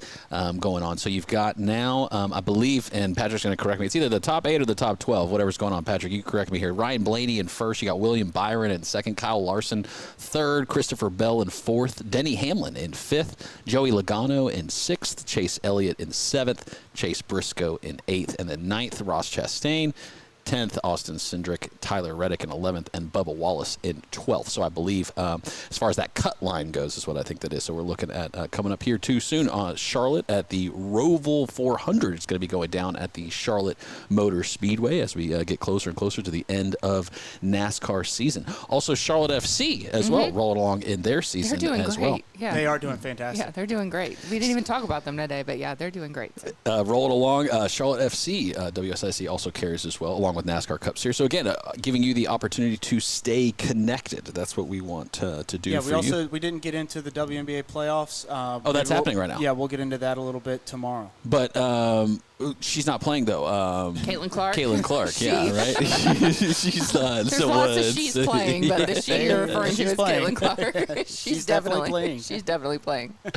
Speaker 1: going on. So you've got now, I believe, and Patrick's going to correct me, it's either the top 8 or the top 12, whatever's going on. Patrick, you correct me here. Ryan Blaney in first. You got William Byron in second. Kyle Larson third. Christopher Bell in fourth. Denny Hamlin in fifth. Joey Logano in sixth. Chase Elliott in seventh. Chase Briscoe in eighth. And then ninth, Ross Chastain. 10th, Austin Cindric, Tyler Reddick in 11th, and Bubba Wallace in 12th. So I believe as far as that cut line goes is what I think that is. So we're looking at coming up here too soon. Charlotte at the Roval 400 is going to be going down at the Charlotte Motor Speedway as we get closer and closer to the end of NASCAR season. Also, Charlotte FC as well rolling along in their season
Speaker 2: They're doing
Speaker 1: as
Speaker 2: great.
Speaker 1: well.
Speaker 2: Yeah.
Speaker 7: They are doing fantastic.
Speaker 2: Yeah, they're doing great. We didn't even talk about them today, but yeah, they're doing great. So.
Speaker 1: Rolling along, Charlotte FC, WSIC also carries as well, along along with NASCAR Cup Series. So again, giving you the opportunity to stay connected. That's what we want to do
Speaker 10: Yeah,
Speaker 1: for you.
Speaker 10: we didn't get into the WNBA playoffs.
Speaker 1: That's happening right now.
Speaker 10: Yeah, we'll get into that a little bit tomorrow.
Speaker 1: But she's not playing though.
Speaker 2: Caitlin Clark.
Speaker 1: Caitlin Clark, yeah, right. She's not.
Speaker 2: There's
Speaker 1: so
Speaker 2: lots of she's playing, but the she you're referring to is
Speaker 10: playing.
Speaker 2: Caitlin Clark. she's definitely
Speaker 10: playing.
Speaker 2: She's definitely playing.
Speaker 10: But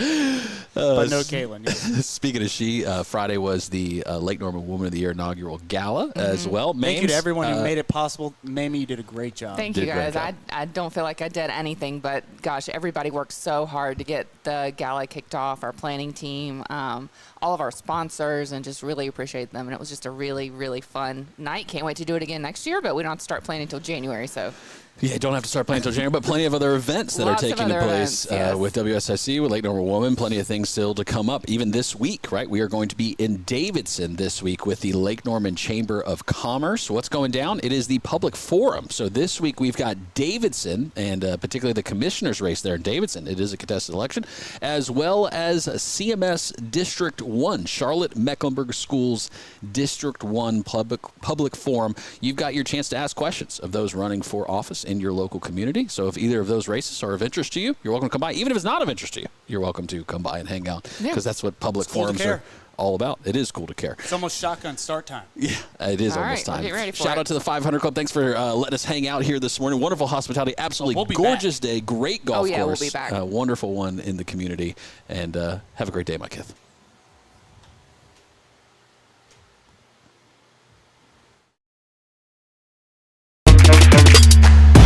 Speaker 10: no Caitlin. Yeah.
Speaker 1: Speaking of she, Friday was the Lake Norman Woman of the Year inaugural gala as well.
Speaker 10: Thank you to
Speaker 1: Mames,
Speaker 10: everyone who made it possible. Mamie, you did a great job.
Speaker 2: Thank you, guys. I don't feel like I did anything, but gosh, everybody worked so hard to get the gala kicked off, our planning team, all of our sponsors, and just really appreciate them. And it was just a really, really fun night. Can't wait to do it again next year, but we don't have to start planning until January, so.
Speaker 1: Yeah, don't have to start playing until January, but plenty of other events that
Speaker 2: Lots
Speaker 1: are
Speaker 2: of
Speaker 1: taking
Speaker 2: other
Speaker 1: place
Speaker 2: events, yes.
Speaker 1: with WSIC, with Lake Norman Woman. Plenty of things still to come up. Even this week, right? We are going to be in Davidson this week with the Lake Norman Chamber of Commerce. What's going down? It is the public forum. So this week we've got Davidson, and particularly the commissioner's race there in Davidson. It is a contested election, as well as CMS District 1, Charlotte Mecklenburg Schools District 1 public forum. You've got your chance to ask questions of those running for office in your local community. So if either of those races are of interest to you, you're welcome to come by. Even if it's not of interest to you, you're welcome to come by and hang out, because that's what public forums are all about. It is cool to care.
Speaker 10: It's almost shotgun start time.
Speaker 1: Yeah, it is
Speaker 2: All
Speaker 1: almost
Speaker 2: right,
Speaker 1: time.
Speaker 2: we'll get ready for
Speaker 1: Shout
Speaker 2: it.
Speaker 1: out to the 500 Club. Thanks for letting us hang out here this morning. Wonderful hospitality. Absolutely
Speaker 10: We'll be
Speaker 1: gorgeous day. Great golf
Speaker 2: Oh, yeah, we'll
Speaker 1: course.
Speaker 2: be back.
Speaker 1: Wonderful one in the community. And have a great day, my kid.